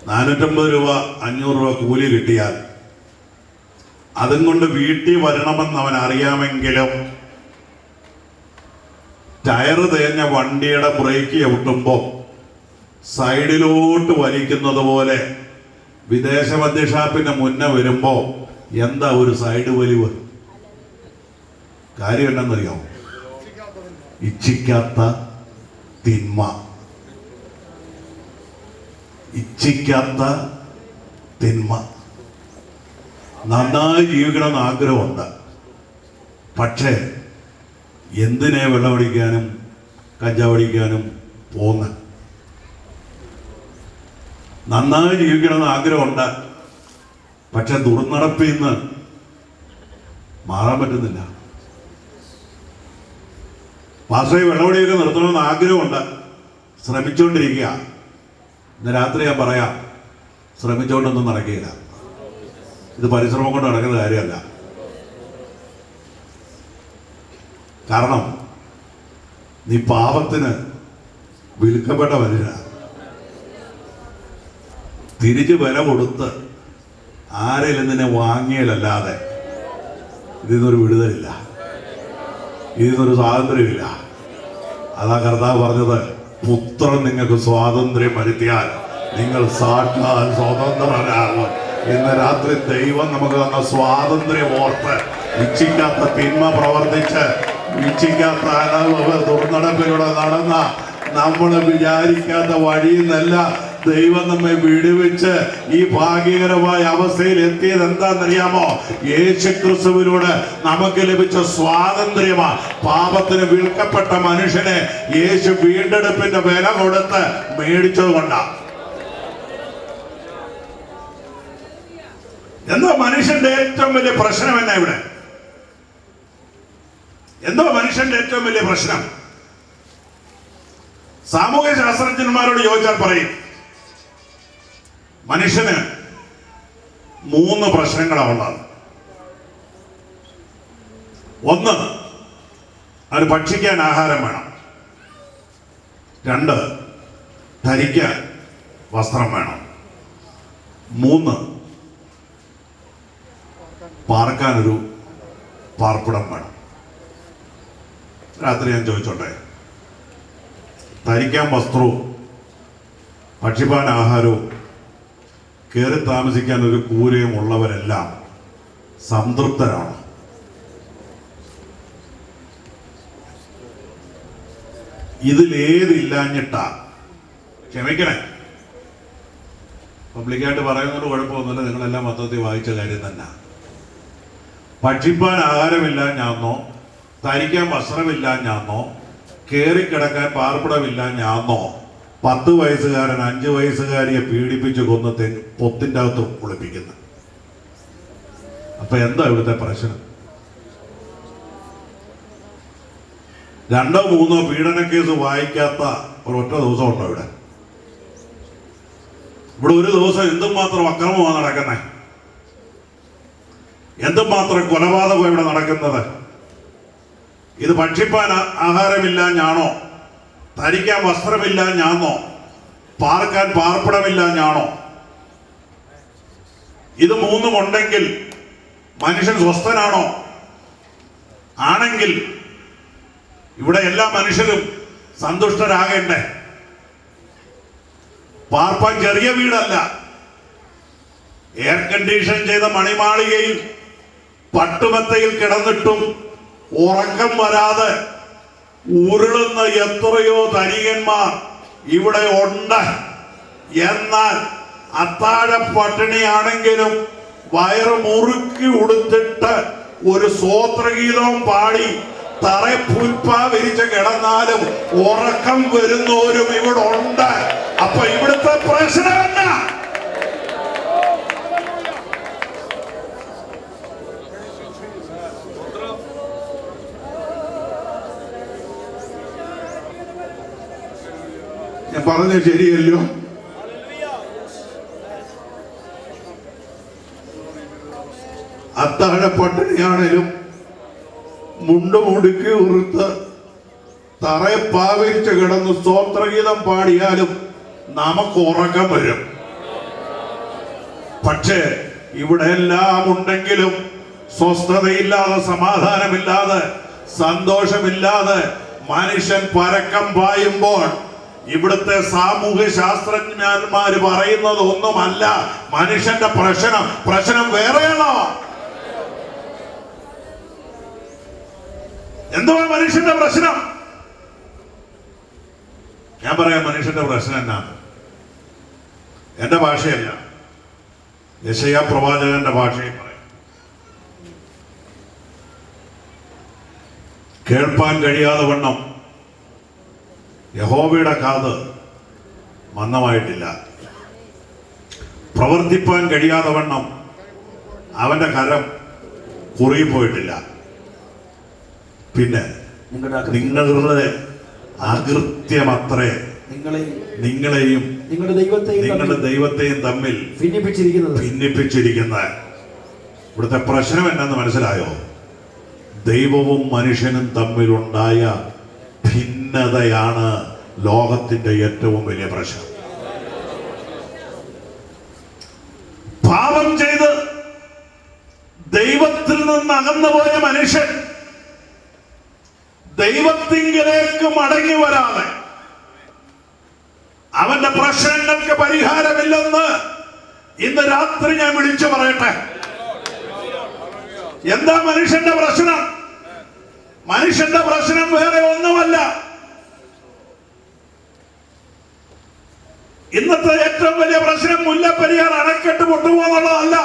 450 രൂപ 500 രൂപ കൂലി കിട്ടിയാൽ അതും കൊണ്ട് വീട്ടിൽ വരണമെന്ന് അവൻ അറിയാമെങ്കിലും ടയർ തേഞ്ഞ വണ്ടിയുടെ ബ്രേക്ക് ചവിട്ടുമ്പോൾ സൈഡിലോട്ട് വലിക്കുന്നത് പോലെ വിദേശ മദ്യഷാപ്പിന്റെ മുന്നേ വരുമ്പോൾ എന്താ ഒരു സൈഡ് വലിവ്? കാര്യം എന്താണെന്നറിയാമോ? ഇച്ഛിക്കാത്ത തിന്മ. ഇച്ഛിക്കാത്ത തിന്മ. നന്നായി ജീവിക്കണമെന്ന് ആഗ്രഹമുണ്ട്. പക്ഷേ എന്തിനെ വെള്ളമടിക്കാനും കഞ്ചാവടിക്കാനും പോന്ന്? നന്നായി ജീവിക്കണമെന്ന് ആഗ്രഹമുണ്ട്. പക്ഷെ ദുർനടപ്പിൽ നിന്ന് മാറാൻ പറ്റുന്നില്ല. പാസ്റ്ററെ വെള്ളമടിയൊക്കെ നിർത്തണമെന്ന് ആഗ്രഹമുണ്ട്. ശ്രമിച്ചുകൊണ്ടിരിക്കുക. ഇന്ന് രാത്രി ഞാൻ പറയാം, ശ്രമിച്ചുകൊണ്ടൊന്നും നടക്കുകയില്ല. ഇത് പരിശ്രമം കൊണ്ട് നടക്കുന്ന കാര്യമല്ല. കാരണം നീ പാപത്തിന് വിൽക്കപ്പെട്ട മനുഷ്യനാണ്. തിരിച്ച് വില കൊടുത്ത് ആരെങ്കിലും നിന്നെ വാങ്ങിയാലല്ലാതെ ഇതിൽ നിന്നൊരു വിടുതലില്ല, ഇതിൽ നിന്നൊരു സ്വാതന്ത്ര്യമില്ല. അതാ കർത്താവ് പറഞ്ഞത്, പുത്രൻ നിങ്ങൾക്ക് സ്വാതന്ത്ര്യം വരുത്തിയാൽ നിങ്ങൾ സാക്ഷാൽ സ്വതന്ത്രരാകും. ഇന്ന് രാത്രി ദൈവം നമുക്ക് തന്ന സ്വാതന്ത്ര്യം ഓർത്ത് ഇച്ഛിക്കാത്ത തിന്മ പ്രവർത്തിച്ച് ഇച്ഛിക്കാത്ത ദുർനടപ്പിലൂടെ നടന്ന നമ്മൾ വിചാരിക്കാത്ത വഴിയിൽ നിന്നല്ല ദൈവം നമ്മെ വിടുവിച്ച് ഈ ഭാഗ്യകരമായ അവസ്ഥയിൽ എത്തിയത് എന്താണെന്നറിയാമോ? യേശുക്രിസ്തുവിലൂടെ നമുക്ക് ലഭിച്ച സ്വാതന്ത്ര്യമാണ്. പാപത്തിന് വിൽക്കപ്പെട്ട മനുഷ്യനെ യേശു വീണ്ടെടുപ്പിന്റെ വില കൊടുത്ത് മേടിച്ചത് കൊണ്ടാണ്. എന്താ മനുഷ്യന്റെ ഏറ്റവും വലിയ പ്രശ്നം? എന്നാ ഇവിടെ എന്തോ മനുഷ്യന്റെ ഏറ്റവും വലിയ പ്രശ്നം? സാമൂഹ്യ ശാസ്ത്രജ്ഞന്മാരോട് ചോദിച്ചാൽ പറയും, മനുഷ്യന് 3 പ്രശ്നങ്ങളാണ് ഉള്ളത്. ഒന്ന്, അവന് ഭക്ഷിക്കാൻ ആഹാരം വേണം. 2, ധരിക്കാൻ വസ്ത്രം വേണം. 3, പാർക്കാനൊരു പാർപ്പിടം വേണം. രാത്രി ഞാൻ ചോദിച്ചോട്ടെ, ധരിക്കാൻ വസ്ത്രവും ഭക്ഷിപ്പാൻ ആഹാരവും കയറി താമസിക്കാൻ ഒരു കൂരയും ഉള്ളവരെല്ലാം സംതൃപ്തരാണ്? ഇതിലേതില്ലാഞ്ഞിട്ടാ? ക്ഷമിക്കണേ, പബ്ലിക്കായിട്ട് പറയുന്നത് കുഴപ്പമൊന്നുമില്ല, നിങ്ങളെല്ലാം മൊത്തത്തിൽ വായിച്ച കാര്യം തന്നെ. ഭക്ഷിപ്പാൻ ആഹാരമില്ല ഞാന്നോ, ധരിക്കാൻ വസ്ത്രമില്ലാഞ്ഞാന്നോ, കയറിക്കിടക്കാൻ പാർപ്പിടമില്ല ഞാന്നോ 10 വയസ്സുകാരൻ 5 വയസ്സുകാരിയെ പീഡിപ്പിച്ച് കൊന്ന് പൊത്തിൻ്റെ അകത്ത് കുളിപ്പിക്കുന്നു? അപ്പൊ എന്താ ഇവിടുത്തെ പ്രശ്നം? 2 3 പീഡന കേസ് വായിക്കാത്ത ഒരൊറ്റ ദിവസം ഉണ്ടോ ഇവിടെ? ഇവിടെ ഒരു ദിവസം എന്തുമാത്രം അക്രമമാണ് നടക്കുന്നത്, എന്തുമാത്രം കൊലപാതകം ഇവിടെ നടക്കുന്നത്? ഇത് ഭക്ഷിപ്പാൻ ആഹാരമില്ല ഞാണോ, ധരിക്കാൻ വസ്ത്രമില്ല ഞാന്നോ, പാർക്കാൻ പാർപ്പിടമില്ല ഞാണോ? ഇത് 3 ഉണ്ടെങ്കിൽ മനുഷ്യൻ സ്വസ്ഥനാണോ? ആണെങ്കിൽ ഇവിടെ എല്ലാ മനുഷ്യരും സന്തുഷ്ടരാകേണ്ടേ? പാർപ്പാൻ ചെറിയ വീടല്ല, എയർ കണ്ടീഷൻ ചെയ്ത മണിമാളികയിൽ പട്ടുമെത്തയിൽ കിടന്നിട്ടും ഉറക്കം വരാതെ ഉരുളുന്ന എത്രയോ ധനികന്മാർ ഇവിടെ ഉണ്ട്. എന്നാൽ അത്താഴ പട്ടിണിയാണെങ്കിലും വയറ് മുറുക്കി ഉടുത്തിട്ട് ഒരു സ്വോത്രഗീതവും പാടി തറപ്പുൽപ്പ വിരിച്ച് കിടന്നാലും ഉറക്കം വരുന്നവരും ഇവിടെ ഉണ്ട്. അപ്പൊ ഇവിടുത്തെ പ്രശ്നം എന്നാ? ഞാൻ പറഞ്ഞ ശരിയല്ലോ? അത്താഴ പട്ടിണിയാണേലും മുണ്ടുമുടുക്കി ഉറുത്ത് തറയെ പാവിരിച്ച് കിടന്ന് സ്തോത്രഗീതം പാടിയാലും നമുക്ക് ഉറക്കം വരും. പക്ഷേ ഇവിടെ എല്ലാം ഉണ്ടെങ്കിലും സ്വസ്ഥതയില്ലാതെ, സമാധാനമില്ലാതെ, സന്തോഷമില്ലാതെ മനുഷ്യൻ പരക്കം പായുമ്പോൾ ഇവിടുത്തെ സാമൂഹ്യ ശാസ്ത്രജ്ഞന്മാര് പറയുന്നത് ഒന്നുമല്ല മനുഷ്യന്റെ പ്രശ്നം വേറെയാണോ? എന്തുവാ മനുഷ്യന്റെ പ്രശ്നം? ഞാൻ പറയാം മനുഷ്യന്റെ പ്രശ്നം എന്നാണ്. എന്റെ ഭാഷയല്ല, യെശയ്യാ പ്രവാചകന്റെ ഭാഷയിൽ പറയാം. കേൾപ്പാൻ കഴിയാതെ വണ്ണം യഹോവയുടെ കാത് മന്ദമായിട്ടില്ല, പ്രവർത്തിപ്പാൻ കഴിയാതെ വണ്ണം അവന്റെ കരം കുറുകിപ്പോയിട്ടില്ല. പിന്നെ നിങ്ങളുടെ അകൃത്യമത്രേ നിങ്ങളെയും നിങ്ങളുടെ ദൈവത്തെയും തമ്മിൽ ഭിന്നിപ്പിച്ചിരിക്കുന്നത്. ഇവിടുത്തെ പ്രശ്നം എന്താന്ന് മനസ്സിലായോ? ദൈവവും മനുഷ്യനും തമ്മിലുണ്ടായ ഭിന്നതയാണ് ലോകത്തിന്റെ ഏറ്റവും വലിയ പ്രശ്നം. പാപം ചെയ്ത് ദൈവത്തിൽ നിന്ന് അകന്നുപോയ മനുഷ്യൻ ദൈവത്തിങ്കിലേക്ക് മടങ്ങി വരാതെ അവന്റെ പ്രശ്നങ്ങൾക്ക് പരിഹാരമില്ലെന്ന് ഇന്ന് രാത്രി ഞാൻ വിളിച്ചു പറയട്ടെ. എന്താ മനുഷ്യന്റെ പ്രശ്നം? മനുഷ്യന്റെ പ്രശ്നം വേറെ ഒന്നുമല്ല. ഇന്നത്തെ ഏറ്റവും വലിയ പ്രശ്നം മുല്ലപ്പെരിയാർ അണക്കെട്ട് പൊട്ടുപോകുന്നുള്ളതല്ല,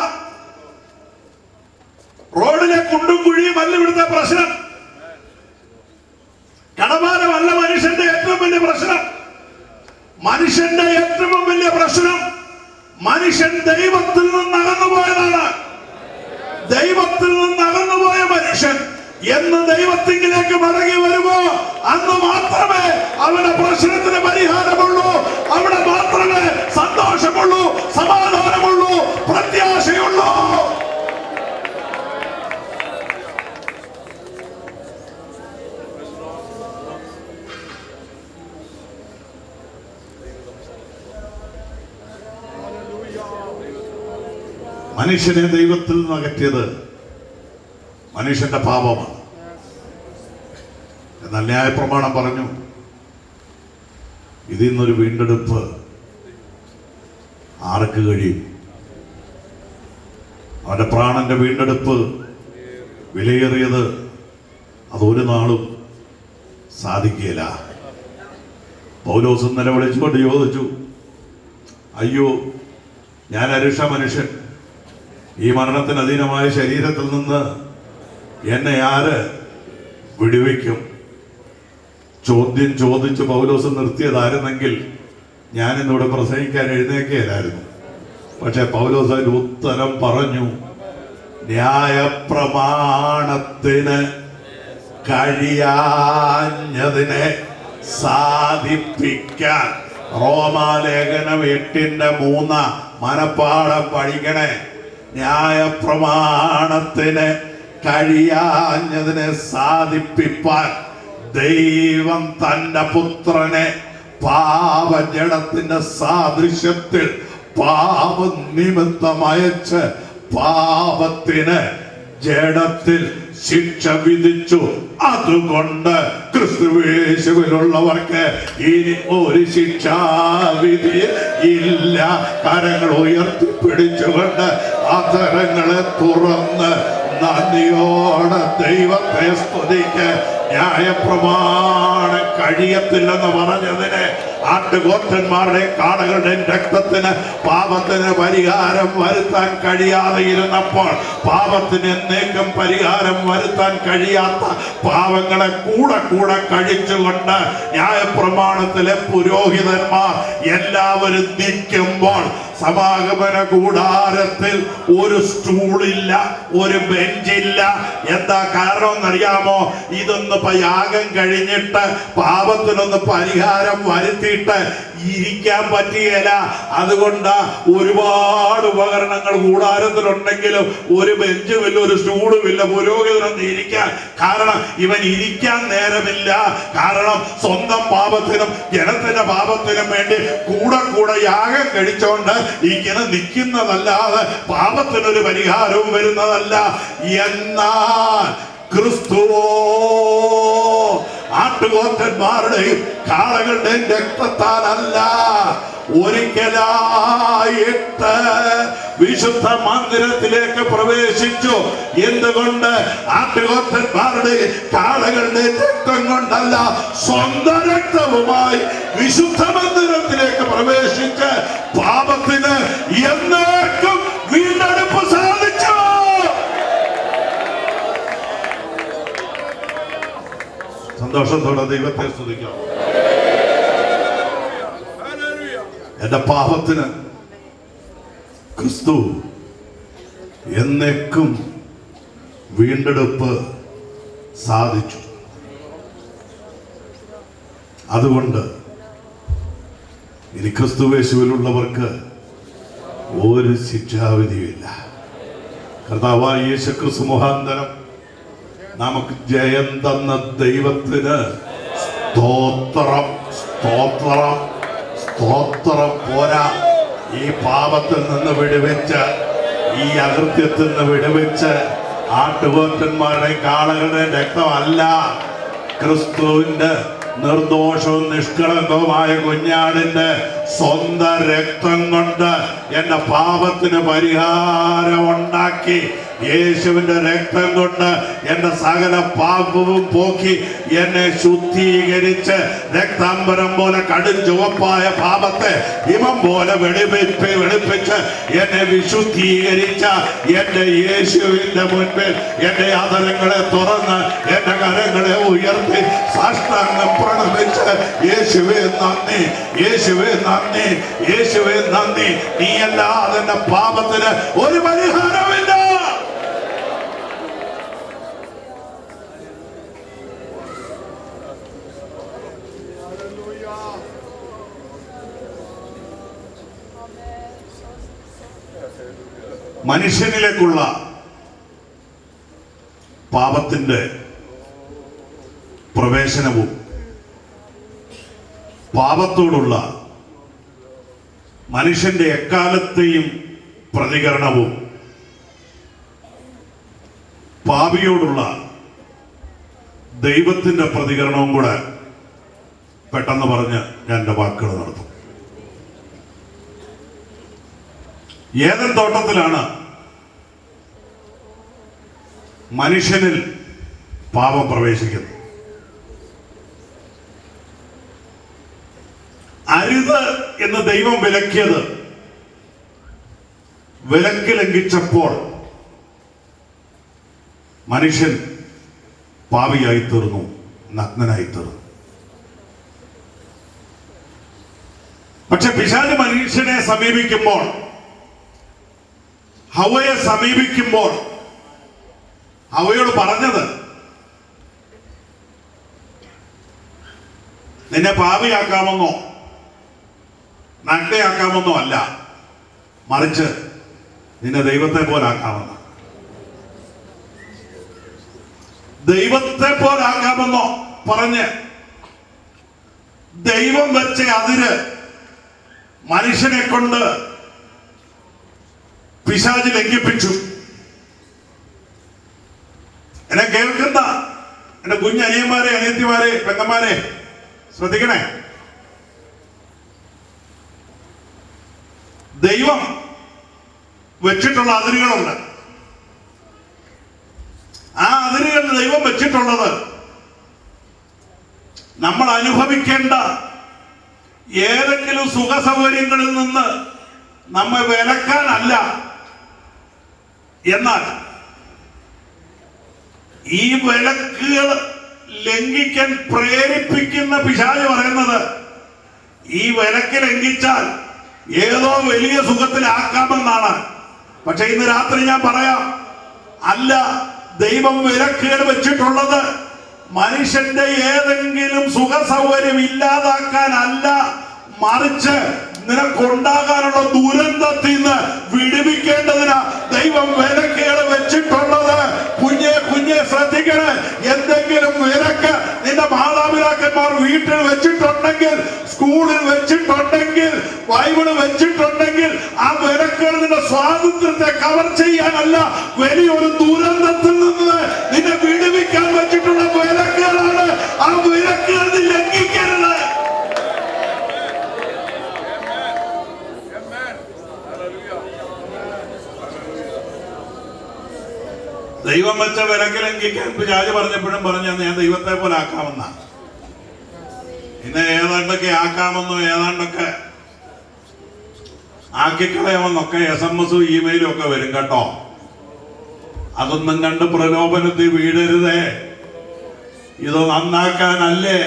റോഡിലെ കുണ്ടും കുഴിയും അല്ല ഇവിടുത്തെ പ്രശ്നം. കടഭാരമല്ല മനുഷ്യന്റെ ഏറ്റവും വലിയ പ്രശ്നം. മനുഷ്യന്റെ ഏറ്റവും വലിയ പ്രശ്നം മനുഷ്യൻ ദൈവത്തിൽ നിന്ന് അകന്നുപോയതാണ്. ദൈവത്തിൽ നിന്ന് അകന്നുപോയ മനുഷ്യൻ എന്ന് ദൈവത്തിങ്കിലേക്ക് മടങ്ങി വരുമോ അന്ന് മാത്രമേ അവരുടെ പ്രശ്നത്തിന് പരിഹാരമുള്ളൂ. അവിടെ മാത്രമേ സന്തോഷമുള്ളൂ, സമാധാനമുള്ളൂ, പ്രത്യാശയുള്ളൂ. മനുഷ്യനെ ദൈവത്തിൽ നിന്ന് അകറ്റിയത് മനുഷ്യന്റെ പാപമാണ്. എന്നാൽ ന്യായപ്രമാണം പറഞ്ഞു ഇതിൽ നിന്നൊരു വീണ്ടെടുപ്പ് ആർക്ക് കഴിയും? അവന്റെ പ്രാണന്റെ വീണ്ടെടുപ്പ് വിലയേറിയത്, അതൊരു നാളും സാധിക്കില്ല. പൗലോസ് നിലവിളിച്ചുകൊണ്ട് ചോദിച്ചു, അയ്യോ ഞാൻ അരുഷ മനുഷ്യൻ, ഈ മരണത്തിന് അധീനമായ ശരീരത്തിൽ നിന്ന് എന്നെ ആര് വിടുവിക്കും? ചോദ്യം ചോദിച്ച് പൗലോസ് നിർത്തിയതായിരുന്നെങ്കിൽ ഞാൻ ഇന്നിവിടെ പ്രസംഗിക്കാൻ എഴുന്നേക്കുകയില്ലായിരുന്നു. പക്ഷെ പൗലോസ് അതിന് ഉത്തരം പറഞ്ഞു. ന്യായപ്രമാണത്തിന് കഴിയാഞ്ഞതിനെ സാധിപ്പിക്കാൻ. റോമാലേഖനം 8:3 മനപ്പാഠം പഠിക്കണേ. ന്യായപ്രമാണത്തിന് കഴിയാഞ്ഞതിനെ സാധിപ്പിപ്പാൻ ദൈവം തന്റെ പുത്രനെ പാപജഡത്തിന്റെ സാദൃശ്യത്തിൽ പാപനിമിത്തം അയച്ച് പാപത്തിന് ജഡത്തിൽ ശിക്ഷ വിധിച്ചു. അതുകൊണ്ട് ക്രിസ്തുയേശുവിലുള്ളവർക്ക് ഇനി ഒരു ശിക്ഷാവിധി ഇല്ല. കരങ്ങൾ ഉയർത്തിപ്പിടിച്ചുകൊണ്ട് അധരങ്ങളെ തുറന്ന് നന്ദിയോടെ ദൈവത്തെ സ്തുതിക്ക്. ന്യായപ്രമാണം കഴിയത്തില്ലെന്ന് പറഞ്ഞതിന് ആട്ടുകൊറ്റന്മാരുടെയും കാടകളുടെയും രക്തത്തിന് പാപത്തിന് പരിഹാരം വരുത്താൻ കഴിയാതെ ഇരുന്നപ്പോൾ, പാപത്തിന് എന്നേക്കും പരിഹാരം വരുത്താൻ കഴിയാത്ത പാവങ്ങളെ കൂടെ കൂടെ കഴിച്ചുകൊണ്ട് ന്യായപ്രമാണത്തിലെ പുരോഹിതന്മാർ എല്ലാവരും നിൽക്കുമ്പോൾ സമാഗമന കൂടാരത്തിൽ ഒരു സ്റ്റൂളില്ല, ഒരു ബെഞ്ചില്ല. എന്താ കാരണം എന്നറിയാമോ? ഇതൊന്ന് യാഗം കഴിഞ്ഞിട്ട് പാപത്തിനൊന്ന് പരിഹാരം വരുത്തി മടക്കിയിട്ട് ഇരിക്കാൻ പറ്റുകയില്ല. അതുകൊണ്ട് ഒരുപാട് ഉപകരണങ്ങൾ കൂടാരത്തിലുണ്ടെങ്കിലും ഒരു ബെഞ്ചുമില്ല, ഒരു സ്റ്റൂളുമില്ല പുരോഹിതനൊന്നും ഇരിക്കാൻ. കാരണം ഇവൻ ഇരിക്കാൻ നേരമില്ല. കാരണം സ്വന്തം പാപത്തിനും ജനത്തിന്റെ പാപത്തിനും വേണ്ടി കൂടെ യാഗം കഴിച്ചോണ്ട് ഇങ്ങനെ നിൽക്കുന്നതല്ലാതെ പാപത്തിനൊരു പരിഹാരവും വരുന്നതല്ല. എന്നാൽ ക്രിസ്തുവോ ആട്ടുകൊറ്റന്മാരുടെയും കാളകളുടെയും രക്തത്താലല്ല, ഒരിക്കലായിട്ട് വിശുദ്ധ മന്ദിരത്തിലേക്ക് പ്രവേശിച്ചു. എന്തുകൊണ്ട്? ആട്ടുകൊറ്റന്മാരുടെ കാളകളുടെ രക്തം കൊണ്ടല്ല, സ്വന്തം രക്തവുമായി വിശുദ്ധ മന്ദിരത്തിലേക്ക് പ്രവേശിച്ച് പാപത്തിന് എന്നേക്കും വീണ്ടെടുപ്പ് സാധിച്ചു. സന്തോഷത്തോടെ ദൈവത്തെ സ്തുതിക്കാം. എന്റെ പാപത്തിന് ക്രിസ്തു എന്നേക്കും വീണ്ടെടുപ്പ് സാധിച്ചു. അതുകൊണ്ട് ഇനി ക്രിസ്തുവേശുവിലുള്ളവർക്ക് ഒരു ശിക്ഷാവിധിയുമില്ല. കർത്താവായ യേശുക്രിസ്തു മുഖാന്തരം നമുക്ക് ജയം തന്ന ദൈവത്തിന് സ്തോത്രം, സ്തോത്രം, സ്തോത്രം. പോരാ, ഈ പാപത്തിൽ നിന്ന് വിടുവിച്ച്, ഈ അകൃത്യത്തിൽ നിന്ന് വിടുവിച്ച് ആട്ടുകൊറ്റന്മാരുടെ കാളകളുടെ രക്തമല്ല, ക്രിസ്തുവിന്റെ നിർദോഷവും നിഷ്കളങ്കവുമായ കുഞ്ഞാടിന്റെ സ്വന്തം രക്തം കൊണ്ട് എന്റെ പാപത്തിന് പരിഹാരം ഉണ്ടാക്കി. യേശുവിന്റെ രക്തം കൊണ്ട് എന്റെ സകല പാപവും പോക്കി എന്നെ ശുദ്ധീകരിച്ച് രക്താംബരം പോലെ കടും ചുവപ്പായ പാപത്തെ ഹിമം പോലെ വെളുപ്പിച്ച് എന്നെ വിശുദ്ധീകരിച്ച എന്റെ യേശുവിന്റെ മുൻപിൽ എന്റെ അധരങ്ങളെ തുറന്ന് എന്റെ കരങ്ങളെ ഉയർത്തി സാഷ്ടാംഗം പ്രണമിച്ച് യേശുവേ നന്ദി, യേശുവേ നന്ദി, യേശുവേ നന്ദി. നീയല്ലാതെ എന്റെ പാപത്തിന് ഒരു പരിഹാരമില്ല. മനുഷ്യനിലേക്കുള്ള പാപത്തിന്റെ പ്രവേശനവും പാപത്തോടുള്ള മനുഷ്യന്റെ എക്കാലത്തെയും പ്രതികരണവും പാപിയോടുള്ള ദൈവത്തിന്റെ പ്രതികരണവും കൂടെ പെട്ടെന്ന് പറഞ്ഞ് ഞാൻ എൻ്റെ വാക്കുകൾ നടത്തും. ഏദൻ തോട്ടത്തിലാണ് മനുഷ്യനിൽ പാപം പ്രവേശിക്കുന്നത്. അരുത് എന്ന് ദൈവം വിലക്കിയത് വിലക്ക് ലംഘിച്ചപ്പോൾ മനുഷ്യൻ പാപിയായി തീർന്നു, നഗ്നനായി തീർന്നു. പക്ഷെ പിശാച് മനുഷ്യനെ സമീപിക്കുമ്പോൾ, ഹവ്വയെ സമീപിക്കുമ്പോൾ ഹവ്വയോട് പറഞ്ഞത് നിന്നെ പാപിയാക്കാമെന്നോ നഗ്നയാക്കാമെന്നോ അല്ല, മറിച്ച് നിന്നെ ദൈവത്തെ പോലാക്കാമെന്നോ. ദൈവത്തെ പോലാക്കാമെന്നോ പറഞ്ഞ് ദൈവം വെച്ച അതിര് മനുഷ്യനെ കൊണ്ട് പിശാച് ലംഘിപ്പിച്ചു. എന്നെ കേൾക്കുന്ന എന്റെ കുഞ്ഞനിയന്മാരെ, അനിയത്തിമാരെ, പെങ്ങന്മാരെ ശ്രദ്ധിക്കണേ. ദൈവം വെച്ചിട്ടുള്ള അതിരുകളുണ്ട്. ആ അതിരുകൾ ദൈവം വെച്ചിട്ടുള്ളത് നമ്മൾ അനുഭവിക്കേണ്ട ഏതെങ്കിലും സുഖ സൗകര്യങ്ങളിൽ നിന്ന് നമ്മെ വിലക്കാനല്ല. എന്നാൽ ഈ വിലക്കുകൾ ലംഘിക്കാൻ പ്രേരിപ്പിക്കുന്ന പിശാച് പറയുന്നത് ഈ വിലക്ക് ലംഘിച്ചാൽ ഏതോ വലിയ സുഖത്തിലാക്കാമെന്നാണ്. പക്ഷെ ഇന്ന് രാത്രി ഞാൻ പറയാം, അല്ല, ദൈവം വിലക്കുകൾ വെച്ചിട്ടുള്ളത് മനുഷ്യന്റെ ഏതെങ്കിലും സുഖ സൗകര്യം ഇല്ലാതാക്കാനല്ല, മറിച്ച് നിനക്കുണ്ടാകാനുള്ള ദുരന്തത്തിൽ നിന്ന് വിടുവിക്കേണ്ടതിന് ദൈവം വിലക്കുകൾ വെച്ചിട്ടുള്ളത്. കുഞ്ഞെ ശ്രദ്ധിക്കണേ. എന്തെങ്കിലും വിലക്ക് നിന്റെ മാതാപിതാക്കന്മാർ വീട്ടിൽ വെച്ചിട്ടുണ്ടെങ്കിൽ, സ്കൂളിൽ വെച്ചിട്ടുണ്ടെങ്കിൽ, ബൈബിള് വെച്ചിട്ടുണ്ടെങ്കിൽ, ആ വിലക്കുകൾ നിന്റെ സ്വാതന്ത്ര്യത്തെ കവർ ചെയ്യാനല്ല, വലിയൊരു ദുരന്തത്തിൽ നിന്ന് നിന്നെ വിടുവിക്കാൻ വെച്ചിട്ടുള്ള വിലക്കുകളാണ്. ആ വിലക്കുകൾ നീ ലംഘിക്കരുത്. ദൈവം വെച്ച വിലക്ക് ലംഘിക്കാൻ പിശാച് പറഞ്ഞപ്പോഴും പറഞ്ഞ ഞാൻ ദൈവത്തെ പോലെ ആക്കാമെന്ന. ഇന്ന് ഏതാണ്ടൊക്കെ ആക്കാമെന്നോ ഏതാണ്ടൊക്കെ ആക്കിക്കളയാമെന്നൊക്കെ SMS ഇമെയിലും ഒക്കെ വരും കേട്ടോ. അതൊന്നും കണ്ട് പ്രലോഭനത്തിൽ വീഴരുതേ. ഇത് നന്നാക്കാനല്ലേ.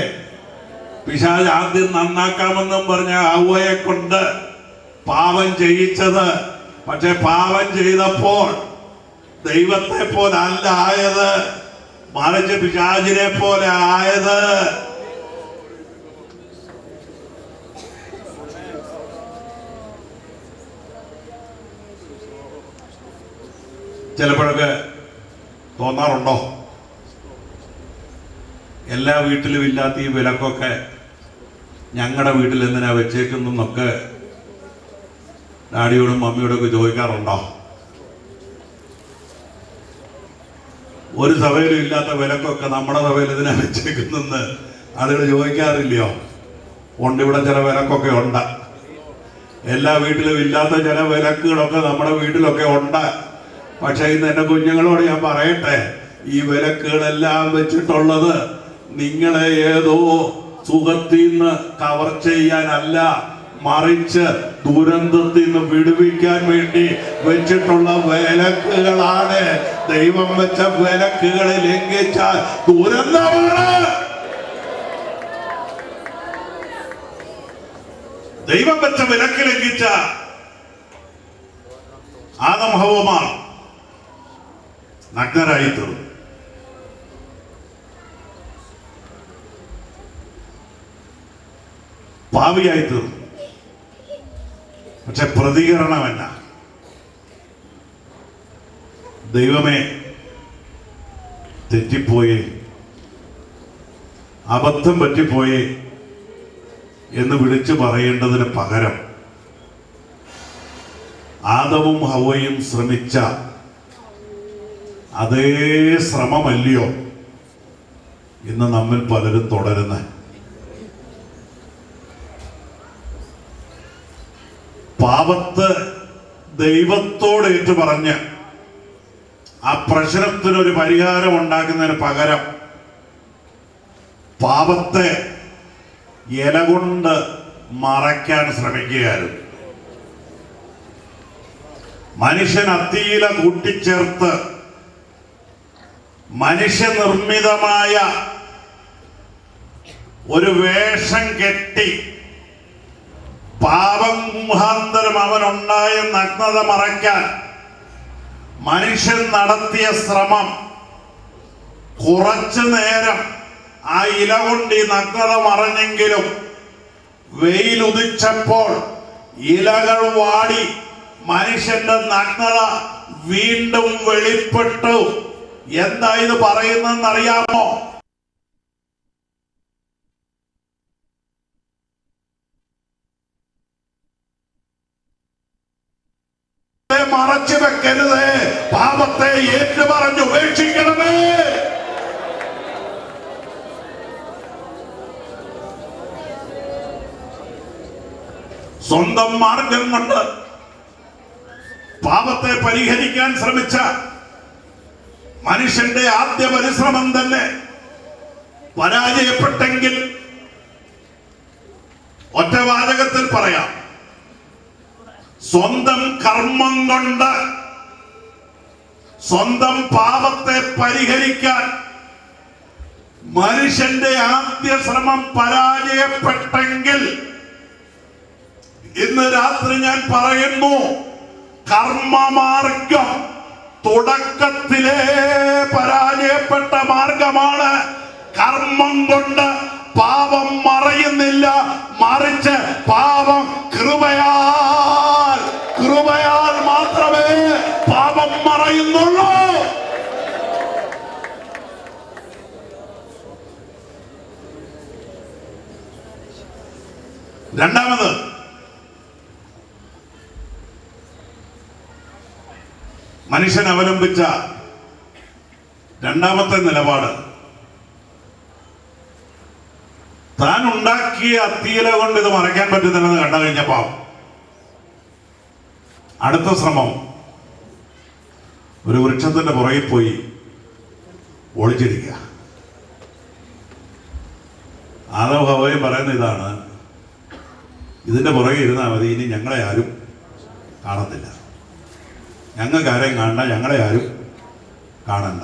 പിശാച് ആദ്യം നന്നാക്കാമെന്നും പറഞ്ഞ ഹവ്വയെ കൊണ്ട് പാപം ചെയ്യിച്ചത്. പക്ഷെ പാപം ചെയ്തപ്പോൾ ദൈവത്തെ പോലെ അല്ല ആയത്, മറിച്ച് പിശാചിനെ പോലെ ആയത്. ചിലപ്പോഴൊക്കെ തോന്നാറുണ്ടോ, എല്ലാ വീട്ടിലും ഇല്ലാത്ത ഈ വിലക്കൊക്കെ ഞങ്ങളുടെ വീട്ടിൽ എന്തിനാ വെച്ചേക്കുന്നൊക്കെ ഡാഡിയോടും മമ്മിയോടും ഒക്കെ ചോദിക്കാറുണ്ടോ? ഒരു സഭയിലും ഇല്ലാത്ത വിലക്കൊക്കെ നമ്മുടെ സഭയിൽ ഇതിനാ വെച്ചേക്കുന്നെന്ന് ആളുകൾ ചോദിക്കാറില്ലയോ? ഉണ്ട്, ഇവിടെ ചില വിലക്കൊക്കെ ഉണ്ട്. എല്ലാ വീട്ടിലും ഇല്ലാത്ത ചില വിലക്കുകളൊക്കെ നമ്മുടെ വീട്ടിലൊക്കെ ഉണ്ട്. പക്ഷെ ഇന്ന് എൻ്റെ കുഞ്ഞുങ്ങളോട് ഞാൻ പറയട്ടെ, ഈ വിലക്കുകളെല്ലാം വെച്ചിട്ടുള്ളത് നിങ്ങളെ ഏതോ സുഖത്തിൽ നിന്ന് കവർ ചെയ്യാനല്ല, മറിച്ച് ദുരന്തത്തിൽ നിന്ന് വിടുവിക്കാൻ വേണ്ടി വെച്ചിട്ടുള്ള വിലക്കുകളാണ്. ദൈവം വെച്ച വിലക്കുകളെ ലംഘിച്ചാൽ ദുരന്തമാണ്. ദൈവം വെച്ച വിലക്ക് ലംഘിച്ച ആദം ഹവ്വമാർ നഗ്നരായി തീർന്നു. പാപിയായി തീർന്നു. പക്ഷെ പ്രതികരണമെന്ന ദൈവമേ തെറ്റിപ്പോയേ, അബദ്ധം പറ്റിപ്പോയേ എന്ന് വിളിച്ചു പറയേണ്ടതിന് പകരം ആദവും ഹവ്വയും ശ്രമിച്ച അതേ ശ്രമമല്ലയോ ഇന്ന് നമ്മിൽ പലരും തുടരുന്നത്? പാപത്ത് ദൈവത്തോട് ഏറ്റുപറഞ്ഞ് ആ പ്രശ്നത്തിനൊരു പരിഹാരം ഉണ്ടാക്കുന്നതിന് പകരം പാപത്തെ ഇല കൊണ്ട് മറയ്ക്കാൻ ശ്രമിക്കുകയായിരുന്നു. മനുഷ്യൻ അത്തിയില കൂട്ടിച്ചേർത്ത് മനുഷ്യനിർമ്മിതമായ ഒരു വേഷം കെട്ടി പാപം മുഖാന്തരം അവനുണ്ടായ നഗ്നത മറയ്ക്കാൻ മനുഷ്യൻ നടത്തിയ ശ്രമം കുറച്ചു നേരം ആ ഇല കൊണ്ട് ഈ നഗ്നത മറഞ്ഞെങ്കിലും വെയിലുദിച്ചപ്പോൾ ഇലകൾ വാടി മനുഷ്യന്റെ നഗ്നത വീണ്ടും വെളിപ്പെട്ടു. എന്താ ഇത് പറയുന്നറിയാമോ? മറച്ചു വെക്കരുത്, പാപത്തെ ഏറ്റുപറഞ്ഞു ഉപേക്ഷിക്കണമേ. സ്വന്തം മാർഗം കൊണ്ട് പാപത്തെ പരിഹരിക്കാൻ ശ്രമിച്ച മനുഷ്യന്റെ ആദ്യ പരിശ്രമം തന്നെ പരാജയപ്പെട്ടെങ്കിൽ ഒറ്റ വാചകത്തിൽ പറയാം, സ്വന്തം കർമ്മം കൊണ്ട് സ്വന്തം പാപത്തെ പരിഹരിക്കാൻ മനുഷ്യന്റെ ആദ്യ ശ്രമം പരാജയപ്പെട്ടെങ്കിൽ ഇന്ന് രാത്രി ഞാൻ പറയുന്നു, കർമ്മമാർഗം തുടക്കത്തിലേ പരാജയപ്പെട്ട മാർഗമാണ്. കർമ്മം കൊണ്ട് പാപം മറയുന്നില്ല. മറയില്ല, മറിച്ച് പാപം കൃപയാൽ മാത്രമേ പാപം മറയുന്നുള്ളൂ. രണ്ടാമത്, മനുഷ്യൻ അവലംബിച്ച രണ്ടാമത്തെ നിലപാട്, താൻ ഉണ്ടാക്കിയ അത്തിയില കൊണ്ട് ഇത് മറയ്ക്കാൻ പറ്റുന്നില്ലെന്ന് കണ്ടു കഴിഞ്ഞപ്പോ അടുത്ത ശ്രമം ഒരു വൃക്ഷത്തിന്റെ പുറകിൽ പോയി ഒളിച്ചിരിക്കുക. ആദവും ഹവ്വയും പറയുന്ന ഇതാണ്, ഇതിന്റെ പുറകെ ഇരുന്നാൽ മതി, ഇനി ഞങ്ങളെ ആരും കാണത്തില്ല, ഞങ്ങൾക്ക് ആരെയും കാണണ്ട, ഞങ്ങളെ ആരും കാണണ്ട.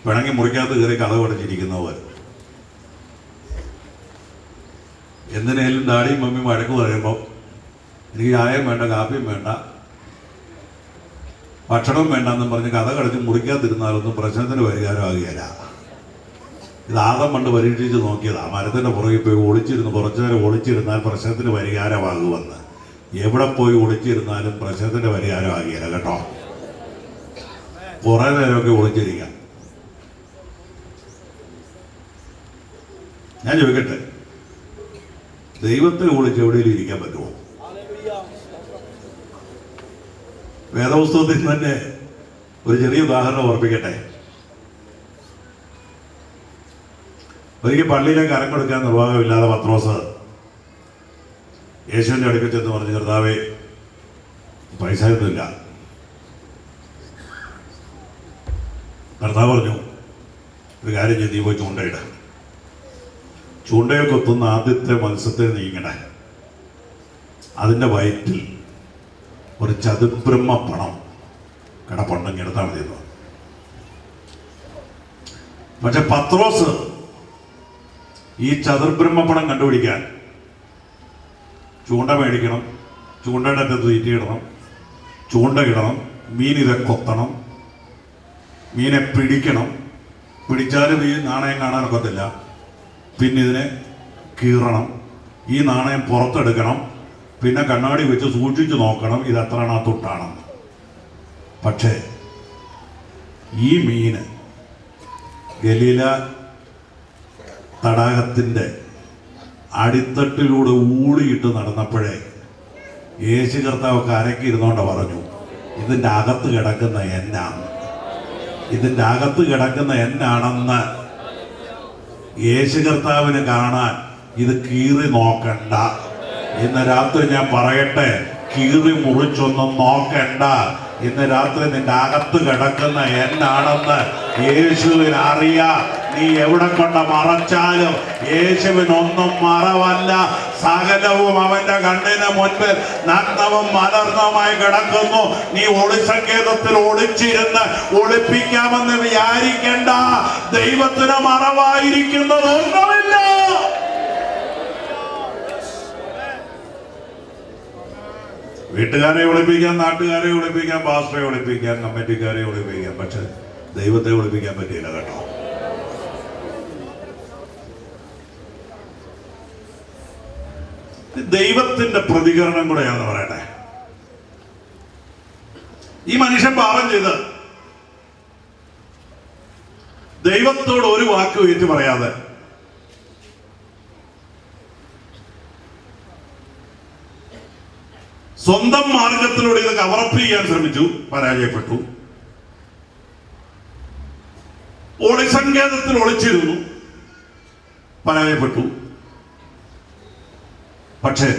പിണങ്ങി മുറിക്കകത്ത് കയറി കഥ പഠിച്ചിരിക്കുന്നവർ എന്തിനേലും ഡാഡിയും മമ്മിയും വഴക്ക് പറയുമ്പോൾ എനിക്ക് ചായയും വേണ്ട, കാപ്പിയും വേണ്ട, ഭക്ഷണവും വേണ്ടെന്നും പറഞ്ഞ് കഥ കടച്ച് മുറിക്കാതിരുന്നാലൊന്നും പ്രശ്നത്തിന് പരിഹാരമാകുകയില്ല. ഇത് ആദം പണ്ട് പരീക്ഷിച്ച് നോക്കിയതാ. മരത്തിന്റെ പുറകെ പോയി ഒളിച്ചിരുന്ന് കുറച്ചു നേരം ഒളിച്ചിരുന്നാൽ പ്രശ്നത്തിന് പരിഹാരമാകുമെന്ന്. എവിടെ പോയി ഒളിച്ചിരുന്നാലും പ്രശ്നത്തിന്റെ പരിഹാരമാകുകയില്ല കേട്ടോ. കുറെ നേരമൊക്കെ ഒളിച്ചിരിക്കാം. ഞാൻ ചോദിക്കട്ടെ, ദൈവത്തെ ഒളിച്ച് എവിടെയെങ്കിലും ഇരിക്കാൻ പറ്റുമോ? വേദപുസ്തകത്തിൽ തന്നെ ഒരു ചെറിയ ഉദാഹരണം ഓർപ്പിക്കട്ടെ. ഒരിക്കൽ പള്ളിയിലെ കരം കൊടുക്കാൻ നിർവാഹമില്ലാതെ പത്രോസ് യേശുവിൻ്റെ അടുക്കൽ ചെന്ന് പറഞ്ഞു, കർത്താവേ, പൈസ ഒന്നുമില്ല. കർത്താവ് പറഞ്ഞു, ഒരു കാര്യം ചെയ്ത് നീ പോയി ചൂണ്ടയിട. ചൂണ്ടയെ കൊത്തുന്ന ആദ്യത്തെ മത്സ്യത്തെ നീങ്ങണേ, അതിൻ്റെ വയറ്റിൽ ഒരു ചതുബ്രഹ്മ പണം കിടപ്പുണ്ടെങ്കിൽ എടുത്താൽ മതിയെന്ന്. പക്ഷെ പത്രോസ് ഈ ചതുർബ്രഹ്മപ്പണം കണ്ടുപിടിക്കാൻ ചൂണ്ട മേടിക്കണം, ചൂണ്ടയുടെ അറ്റത്ത് തീറ്റിയിടണം, ചൂണ്ട ഇടണം, മീനിതെ കൊത്തണം, മീനെ പിടിക്കണം, പിടിച്ചാലും ഈ നാണയം കാണാനൊക്കത്തില്ല, പിന്നെ ഇതിനെ കീറണം, ഈ നാണയം പുറത്തെടുക്കണം, പിന്നെ കണ്ണാടി വെച്ച് സൂക്ഷിച്ചു നോക്കണം ഇത് എത്രണ്ണത്തൊട്ടാണെന്ന്. പക്ഷേ ഈ മീന് ഗലീല തടാകത്തിൻ്റെ അടിത്തട്ടിലൂടെ ഊളിയിട്ട് നടന്നപ്പോഴേ യേശു കർത്താവ് കരയ്ക്ക് ഇരുന്നോണ്ട് പറഞ്ഞു, ഇതിൻ്റെ അകത്ത് കിടക്കുന്ന എന്നാണ്, ഇതിൻ്റെ അകത്ത് കിടക്കുന്ന എന്നാണെന്ന് യേശു കർത്താവിന് കാണാൻ ഇത് കീറി നോക്കണ്ട. ഇന്ന് രാത്രി ഞാൻ പറയട്ടെ, കീറി മുറിച്ചൊന്നും നോക്കണ്ട. ഇന്ന് രാത്രി നിന്റെ അകത്ത് കിടക്കുന്ന എന്നാണെന്ന് യേശുവിന് അറിയാം. നീ എവിടെ കൊണ്ട് മറച്ചാലും യേശുവിനൊന്നും മറവല്ല. സകലവും അവന്റെ കണ്ണിന് മുൻപിൽ നഗ്നവും മലർന്നവുമായി കിടക്കുന്നു. നീ ഒളിസങ്കേതത്തിൽ ഒളിച്ചിരുന്ന് ഒളിപ്പിക്കാമെന്ന് വിചാരിക്കണ്ട. ദൈവത്തിന് മറവായിരിക്കുന്നതൊന്നുമില്ല. വീട്ടുകാരെ ഒളിപ്പിക്കാം, നാട്ടുകാരെ ഒളിപ്പിക്കാം, പാസ്റ്ററെ ഒളിപ്പിക്കാം, കമ്മിറ്റിക്കാരെ ഒളിപ്പിക്കാം, പക്ഷെ ദൈവത്തെ ഒളിപ്പിക്കാൻ പറ്റിയില്ല കേട്ടോ. ദൈവത്തിന്റെ പ്രതികരണം കൂടെയാണെന്ന് പറയട്ടെ. ഈ മനുഷ്യൻ പാപം ചെയ്ത് ദൈവത്തോട് ഒരു വാക്ക് ഏറ്റു പറയാതെ സ്വന്തം മാർഗത്തിലൂടെ ഇത് കവറപ്പ് ചെയ്യാൻ ശ്രമിച്ചു, പരാജയപ്പെട്ടു. ഒളിസങ്കേതത്തിൽ ഒളിച്ചിരുന്നു, പരാജയപ്പെട്ടു. പക്ഷേ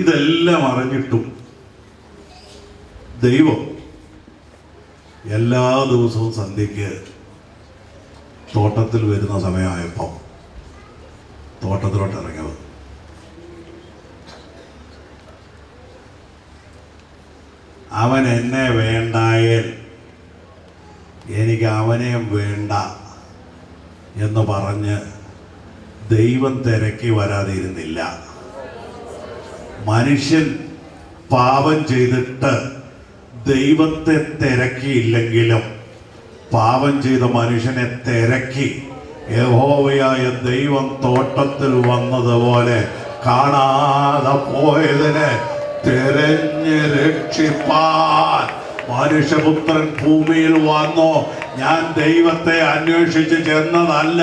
ഇതെല്ലാം അറിഞ്ഞിട്ടും ദൈവം എല്ലാ ദിവസവും സന്ധ്യയ്ക്ക് തോട്ടത്തിൽ വരുന്ന സമയമായപ്പോൾ തോട്ടത്തിലോട്ട് ഇറങ്ങിയത്. അവൻ എന്നെ വേണ്ടായേൽ എനിക്ക് അവനെയും വേണ്ട എന്ന് പറഞ്ഞ് ദൈവം തിരക്കി വരാതിരുന്നില്ല. മനുഷ്യൻ പാപം ചെയ്തിട്ട് ദൈവത്തെ തിരക്കിയില്ലെങ്കിലും പാപം ചെയ്ത മനുഷ്യനെ തിരക്കി യഹോവയായ ദൈവം തോട്ടത്തിൽ വന്നതുപോലെ കാണാതെ പോയതിനെ തിരഞ്ഞ് രക്ഷിപ്പാൻ മനുഷ്യപുത്രൻ ഭൂമിയിൽ വന്നു. ഞാൻ ദൈവത്തെ അന്വേഷിച്ച് ചെന്നതല്ല,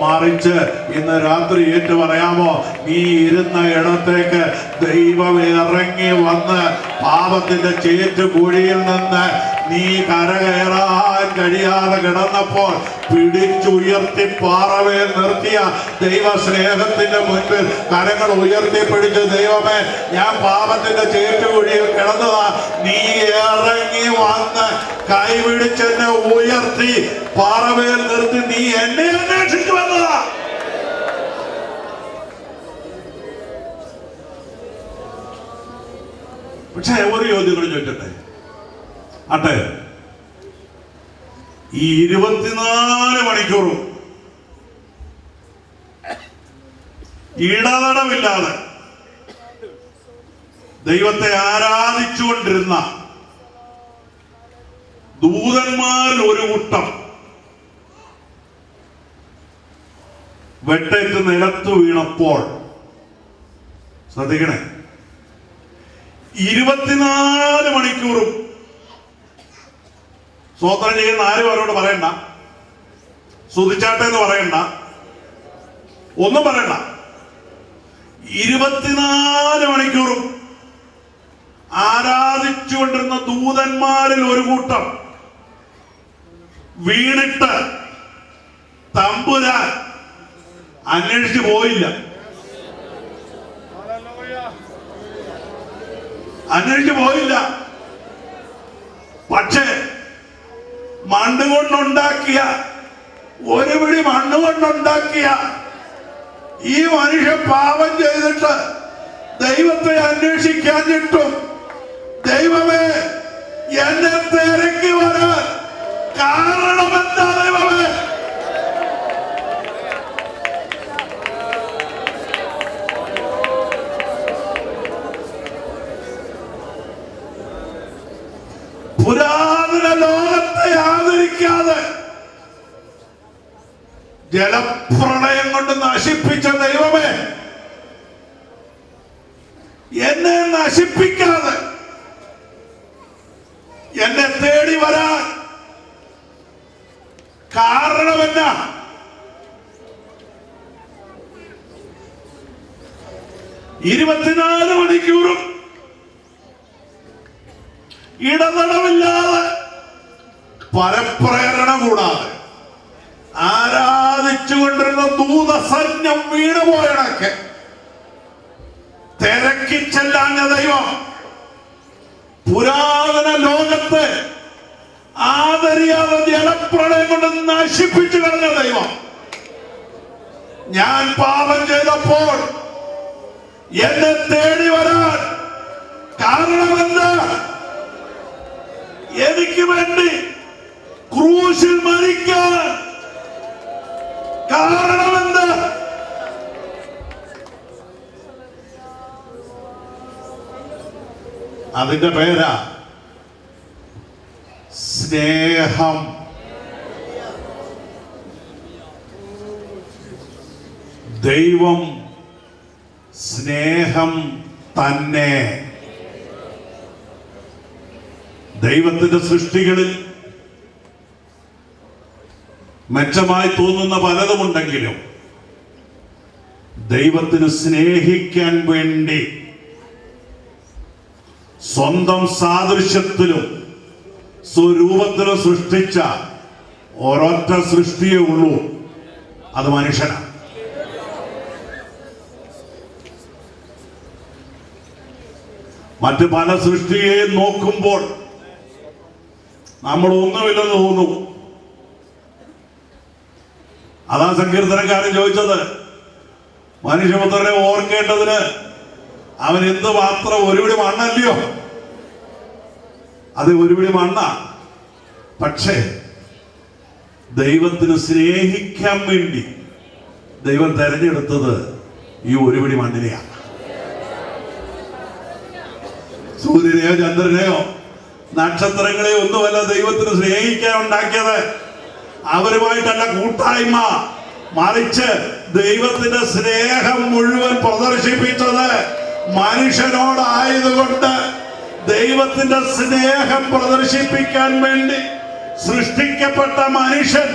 മറിച്ച് ഇന്ന് രാത്രി ഏറ്റു പറയാമോ, നീ ഇരുന്ന ഇടത്തേക്ക് ദൈവം ഇറങ്ങി വന്ന് പാപത്തിന്റെ ചേറ്റുകുഴിയിൽ നിന്ന് നീ കരകയറാൻ കഴിയാതെ കിടന്നപ്പോൾ പിടിച്ചുയർത്തി പാറവേൽ നിർത്തിയ ദൈവ സ്നേഹത്തിന്റെ മുൻപിൽ കരങ്ങൾ ഉയർത്തിപ്പിടിച്ച്, ദൈവമേ ഞാൻ പാപത്തിന്റെ ചേറ്റുകുഴിയിൽ കിടന്നതാ, നീ ഇറങ്ങി വന്ന് കൈപിടിച്ചെന്നെ ഉയർത്തി പാറവേൽ നിർത്തി നീ എന്നെ അന്വേഷിച്ചു വന്നതാ. പക്ഷേ ഒരു ചോദ്യം കൂടി ചോദിക്കട്ടെ, അട്ടെ, ഈ 24 മണിക്കൂറും ഇടതടവില്ലാതെ ദൈവത്തെ ആരാധിച്ചുകൊണ്ടിരുന്ന ദൂതന്മാരിൽ ഒരു കൂട്ടം വെട്ടേറ്റ് നിലത്ത് വീണപ്പോൾ, ശ്രദ്ധിക്കണേ, 24 മണിക്കൂറും സ്തോത്രം ചെയ്യുന്ന ആരും അവരോട് പറയണ്ട, സ്തുതിച്ചാട്ടെ എന്ന് പറയണ്ട, ഒന്നും പറയണ്ട. 24 മണിക്കൂറും ആരാധിച്ചുകൊണ്ടിരുന്ന ദൂതന്മാരിൽ ഒരു കൂട്ടം വീണിട്ട് തമ്പുരാൻ അന്വേഷിച്ചു പോയില്ല. അന്വേഷിച്ചു പോയില്ല. പക്ഷേ മണ്ണുകൊണ്ടുണ്ടാക്കിയ, ഒരു പിടി മണ്ണുകൊണ്ടുണ്ടാക്കിയ ഈ മനുഷ്യൻ പാപം ചെയ്തിട്ട് ദൈവത്തെ അന്വേഷിക്കാഞ്ഞിട്ടും, ദൈവമേ എന്നെ തിരക്കി വരാൻ കാരണമെന്താ ദൈവമേ? പുരാതന ലോകത്തെ ആദരിക്കാതെ ജലപ്രളയം കൊണ്ട് നശിപ്പിച്ച ദൈവമേ, എന്നെ നശിപ്പിക്കാതെ എന്നെ തേടി വരാൻ കാരണമെന്നാ? ഇരുപത്തിനാല് മണിക്കൂറും ഇടതടവില്ലാതെ, പരപ്രേരണ കൂടാതെ ആരാധിച്ചുകൊണ്ടിരുന്ന ദൂതസൈന്യം വീണുപോയണക്കെ തിരക്കി ചെല്ലാഞ്ഞ ദൈവം, പുരാതന ലോകത്തെ ആദരിയാതെ ജലപ്രളയം കൊണ്ട് നശിപ്പിച്ചു കളഞ്ഞ ദൈവം, ഞാൻ പാപം ചെയ്തപ്പോൾ എന്നെ തേടി വരാൻ കാരണമെന്താ? എനിക്ക് വേണ്ടി ക്രൂശിൽ മരിക്കാൻ കാരണമെന്താ? അതിന്റെ പേരാ സ്നേഹം. ദൈവം സ്നേഹം തന്നെ. ദൈവത്തിന്റെ സൃഷ്ടികളിൽ മെച്ചമായി തോന്നുന്ന പലതുമുണ്ടെങ്കിലും ദൈവത്തിന് സ്നേഹിക്കാൻ വേണ്ടി സ്വന്തം സാദൃശ്യത്തിലും സ്വരൂപത്തിലും സൃഷ്ടിച്ച ഒരൊറ്റ സൃഷ്ടിയേ ഉള്ളൂ, അത് മനുഷ്യനാണ്. മറ്റ് പല സൃഷ്ടിയെ നോക്കുമ്പോൾ നമ്മൾ ഒന്നുമില്ലെന്ന് തോന്നും. അതാ സങ്കീർത്തനക്കാരൻ ചോദിച്ചത്, മനുഷ്യപുത്രനെ ഓർക്കേണ്ടതിന് അവൻ എന്ത് മാത്രം ഒരുപിടി മണ്ണല്ലയോ? അത് ഒരുപിടി മണ്ണ. പക്ഷേ ദൈവത്തിന് സ്നേഹിക്കാൻ വേണ്ടി ദൈവം തെരഞ്ഞെടുത്തത് ഈ ഒരുപിടി മണ്ണിനെയാണ്. സൂര്യനെയോ ചന്ദ്രനെയോ നക്ഷത്രങ്ങളെയോ ഒന്നുമല്ല ദൈവത്തിന് സ്നേഹിക്കാൻ ഉണ്ടാക്കിയത്. അവരുമായിട്ടല്ല കൂട്ടായ്മ, മറിച്ച് ദൈവത്തിന്റെ സ്നേഹം മുഴുവൻ പ്രദർശിപ്പിച്ചത് മനുഷ്യനോടായതുകൊണ്ട് ദൈവത്തിന്റെ സ്നേഹം പ്രദർശിപ്പിക്കാൻ വേണ്ടി സൃഷ്ടിക്കപ്പെട്ട മനുഷ്യൻ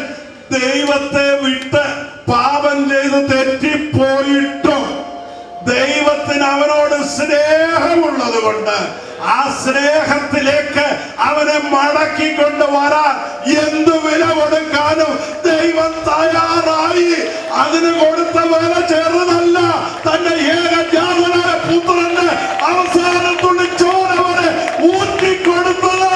ദൈവത്തെ വിട്ട് പാപം ചെയ്ത് തെറ്റിപ്പോയിട്ടും ദൈവത്തിന് അവനോട് സ്നേഹമുള്ളത് കൊണ്ട് ആ സ്നേഹത്തിലേക്ക് അവനെ മടക്കിക്കൊണ്ട് വരാൻ എന്തു വില കൊടുക്കാനും ദൈവം തയ്യാറായി. അതിന് കൊടുത്ത വില ചെറുതല്ല. തന്റെ ഏകജാതനായ പുത്രന്റെ അവസാനത്തുള്ള ചോര വരെ ഊറ്റിക്കൊടുത്തത്.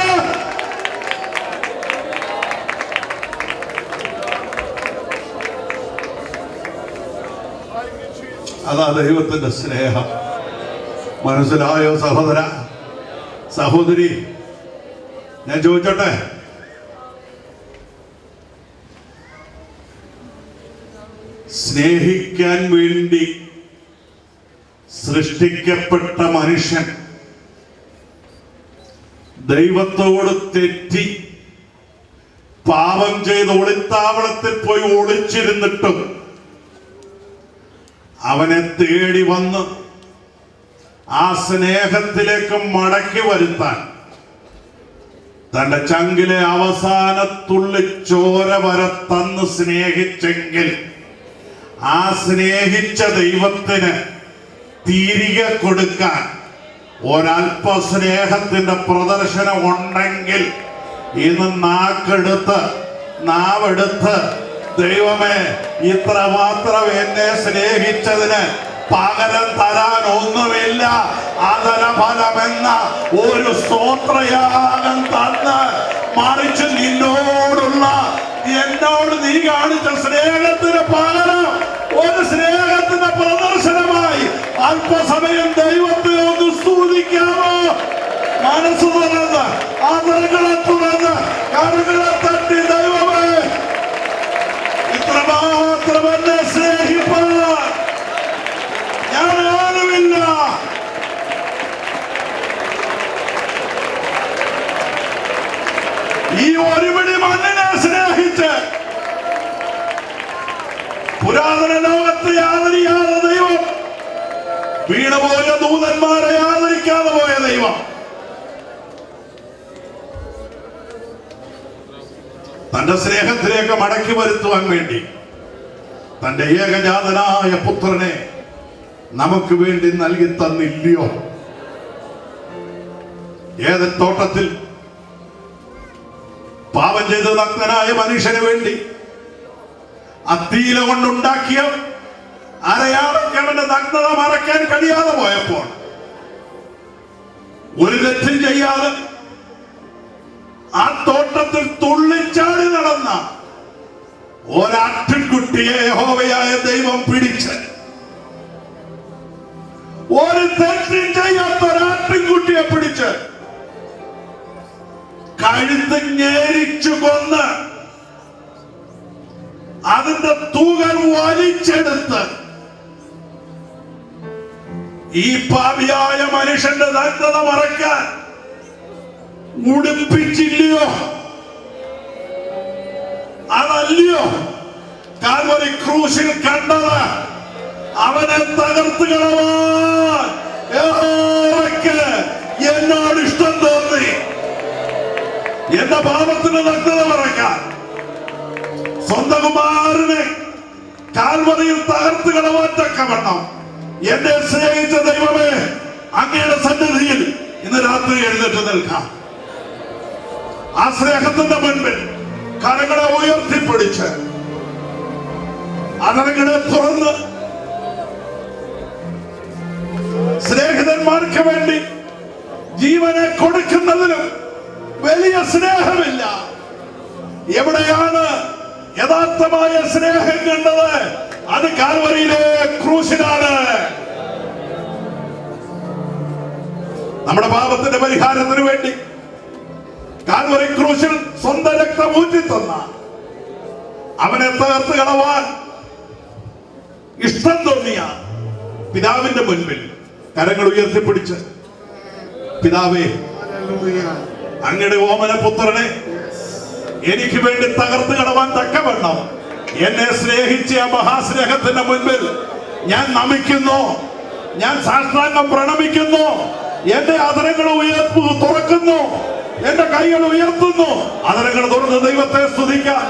അതാ ദൈവത്തിന്റെ സ്നേഹം. മനസ്സിലായോ സഹോദര സഹോദരി? ഞാൻ ചോദിച്ചോട്ടെ, സ്നേഹിക്കാൻ വേണ്ടി സൃഷ്ടിക്കപ്പെട്ട മനുഷ്യൻ ദൈവത്തോട് തെറ്റി പാപം ചെയ്ത് ഒളിത്താവളത്തിൽ പോയി ഒളിച്ചിരുന്നിട്ടും അവനെ തേടി വന്ന് ആ സ്നേഹത്തിലേക്ക് മടക്കി വരുത്താൻ തന്റെ ചങ്കിലെ അവസാനത്തുള്ളി ചോര വരെ തന്ന് സ്നേഹിച്ചെങ്കിൽ ആ സ്നേഹിച്ച ദൈവത്തിന് തിരികെ കൊടുക്കാൻ ഒരൽപ്പ സ്നേഹത്തിന്റെ പ്രദർശനം ഉണ്ടെങ്കിൽ ഇന്ന് നാവെടുത്ത് ദൈവമേ, ഇത്ര മാത്രം എന്നെ സ്നേഹിച്ചതിന് പകരം തരാൻ ഒന്നുമില്ല, ആദരഫലമെന്ന ഒരു സ്തോത്രയാഗം തന്ന് മറിച്ച് എന്നോട് നീ കാണിച്ച സ്നേഹത്തിന് പകരം ഒരു സ്നേഹത്തിന്റെ പ്രദർശനമായി അല്പസമയം ദൈവത്തെ ഒന്ന് സ്തുതിക്കാമോ? മനസ്സ് തുറന്ന് ആദരങ്ങളെ തുറന്ന് കരുകളെ തട്ടി ദൈവമേ, ഇത്രമാത്രം എന്നെ സ്നേഹിപ്പാൻ ഞാൻ ആരുമില്ല. ഈ ഒരുപിടി മണ്ണിനെ സ്നേഹിച്ച് പുരാതന ലോകത്തെ ആദരിക്കാതെ ദൈവം, വീണുപോയ ദൂതന്മാരെ ആദരിക്കാതെ പോയ ദൈവം, തന്റെ സ്നേഹത്തിലേക്ക് മടക്കി വരുത്തുവാൻ വേണ്ടി തന്റെ ഏകജാതനായ പുത്രനെ നമുക്ക് വേണ്ടി നൽകി തന്നില്ലയോ? ഏതൻ തോട്ടത്തിൽ പാപം ചെയ്ത നഗ്നനായ മനുഷ്യന് വേണ്ടി അത്തീല കൊണ്ടുണ്ടാക്കിയ അരയാളൊക്കെ അവന്റെ നഗ്നത മറയ്ക്കാൻ കഴിയാതെ പോയപ്പോൾ ഒരു തെറ്റും ചെയ്യാതെ ആ തോട്ടത്തിൽ തുള്ളിച്ചാടി നടന്ന ഒരാട്ടിൻകുട്ടിയെ യഹോവയായ ദൈവം പിടിച്ച്, ഒരു തെറ്റും ചെയ്യാത്ത ഒരാട്ടിൻകുട്ടിയെ പിടിച്ച് കഴുത്ത് ഞെരിച്ചു കൊന്ന് അതിന്റെ തൂകൽ വലിച്ചെടുത്ത് ഈ പാപിയായ മനുഷ്യന്റെ നഗ്നത മറയ്ക്കാൻ ഉടുപ്പിച്ചില്ലയോ? അതല്ലയോ കാൽവരി ക്രൂശിൽ കണ്ടത്? അവനെ തകർത്ത് കളവാൻ യഹോവയ്ക്ക് എന്നോട് ഇഷ്ടം തോന്നി. എന്റെ പാപത്തിന് നഗ്നത മറയ്ക്കാൻ സ്വന്തം കുമാരനെ കാൽവരിയിൽ തകർത്ത് കളവാൻ തക്കവണ്ണം എന്നെ സ്നേഹിച്ച ദൈവമേ, അങ്ങയുടെ സന്നിധിയിൽ ഇന്ന് രാത്രി എഴുന്നേറ്റ് നിൽക്കാം. ആ സ്നേഹത്തിന്റെ മുൻപിൽ കരങ്ങളെ ഉയർത്തിപ്പിടിച്ച് അതരങ്ങളെ തുറന്ന് സ്നേഹിതന്മാർക്ക് വേണ്ടി ജീവനെ കൊടുക്കുന്നതിലും വലിയ സ്നേഹമില്ല. എവിടെയാണ് യഥാർത്ഥമായ സ്നേഹം കണ്ടത്? അത് കാൽവരിയിലെ ക്രൂശിലാണ്. നമ്മുടെ പാപത്തിന്റെ പരിഹാരത്തിന് വേണ്ടി കാൽവരി ക്രൂശിൽ സ്വന്തം രക്തം ഊറ്റിത്തന്ന അവനെ തകർത്ത് കളവാൻ ഇഷ്ടം തോന്നിയ പിതാവിന്റെ മുൻപിൽ കരങ്ങൾ ഉയർത്തിപ്പിടിച്ച്, പിതാവേ, അങ്ങയുടെ ഓമന പുത്രനെ എനിക്ക് വേണ്ടി തകർത്ത് കളവാൻ തക്കവണ്ണം എന്നെ സ്നേഹിച്ച ആ മഹാസ്നേഹത്തിന്റെ മുൻപിൽ ഞാൻ നമിക്കുന്നു, ഞാൻ സാഷ്ടാംഗം പ്രണമിക്കുന്നു. എന്റെ അതരങ്ങൾ തുറക്കുന്നു, എന്റെ കൈകൾ ഉയർത്തുന്നു. അതരങ്ങൾ തുറന്ന് ദൈവത്തെ സ്തുതിക്കാൻ,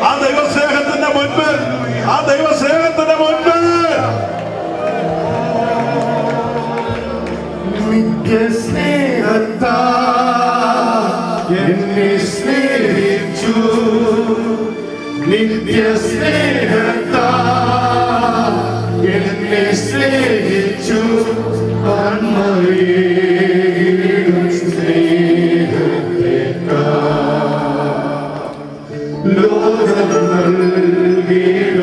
ആ ദൈവസ്നേഹത്തിന്റെ മുൻപിൽ, ആ ദൈവസ്നേഹത്തിന്റെ മുൻപിൽ. നിത്യസ്നേഹത്താ എന്നെ സ്നേഹിച്ചു, നിത്യസ്നേഹത്താ എന്നെ സ്നേഹിച്ചു. ആത്മയേയും സ്നേഹത്തേക്കാൾ ലോകം നൽകിയിടും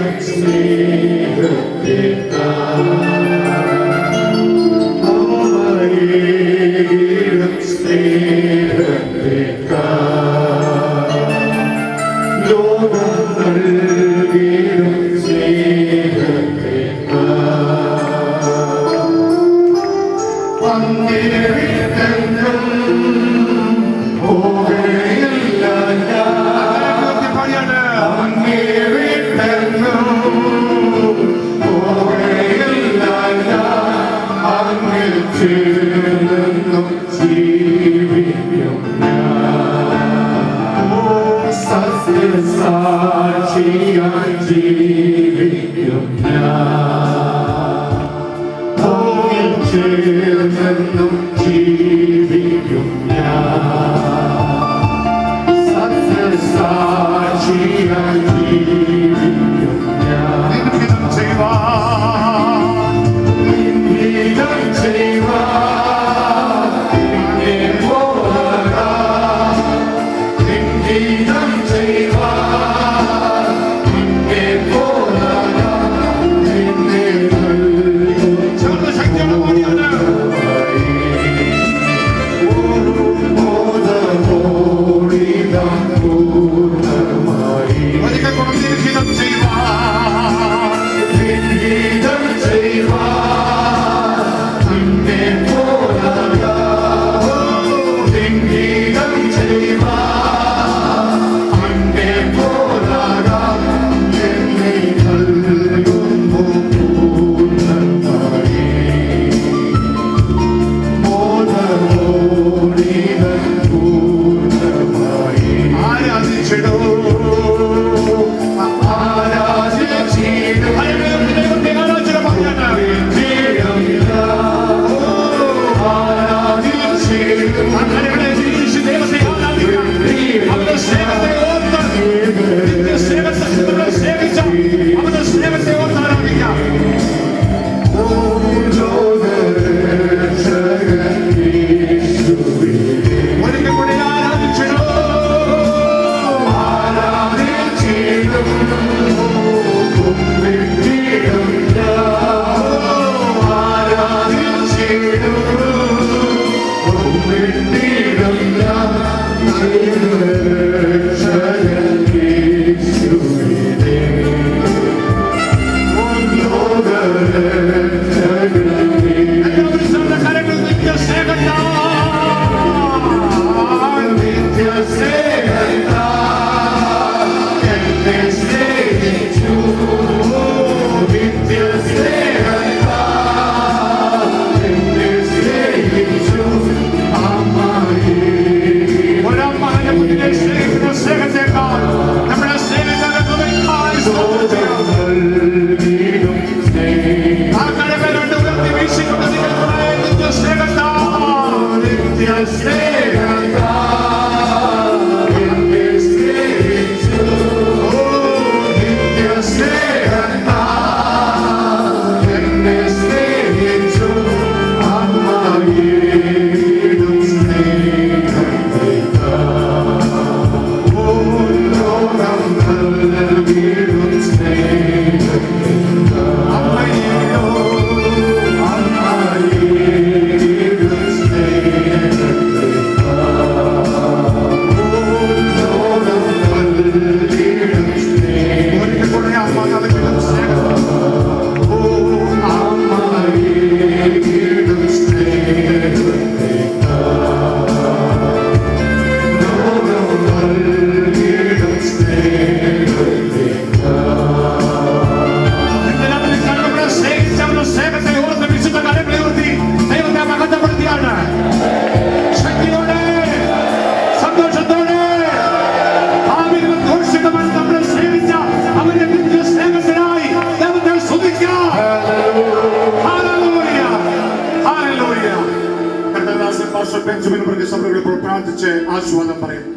ആശീർവാദം പറയും.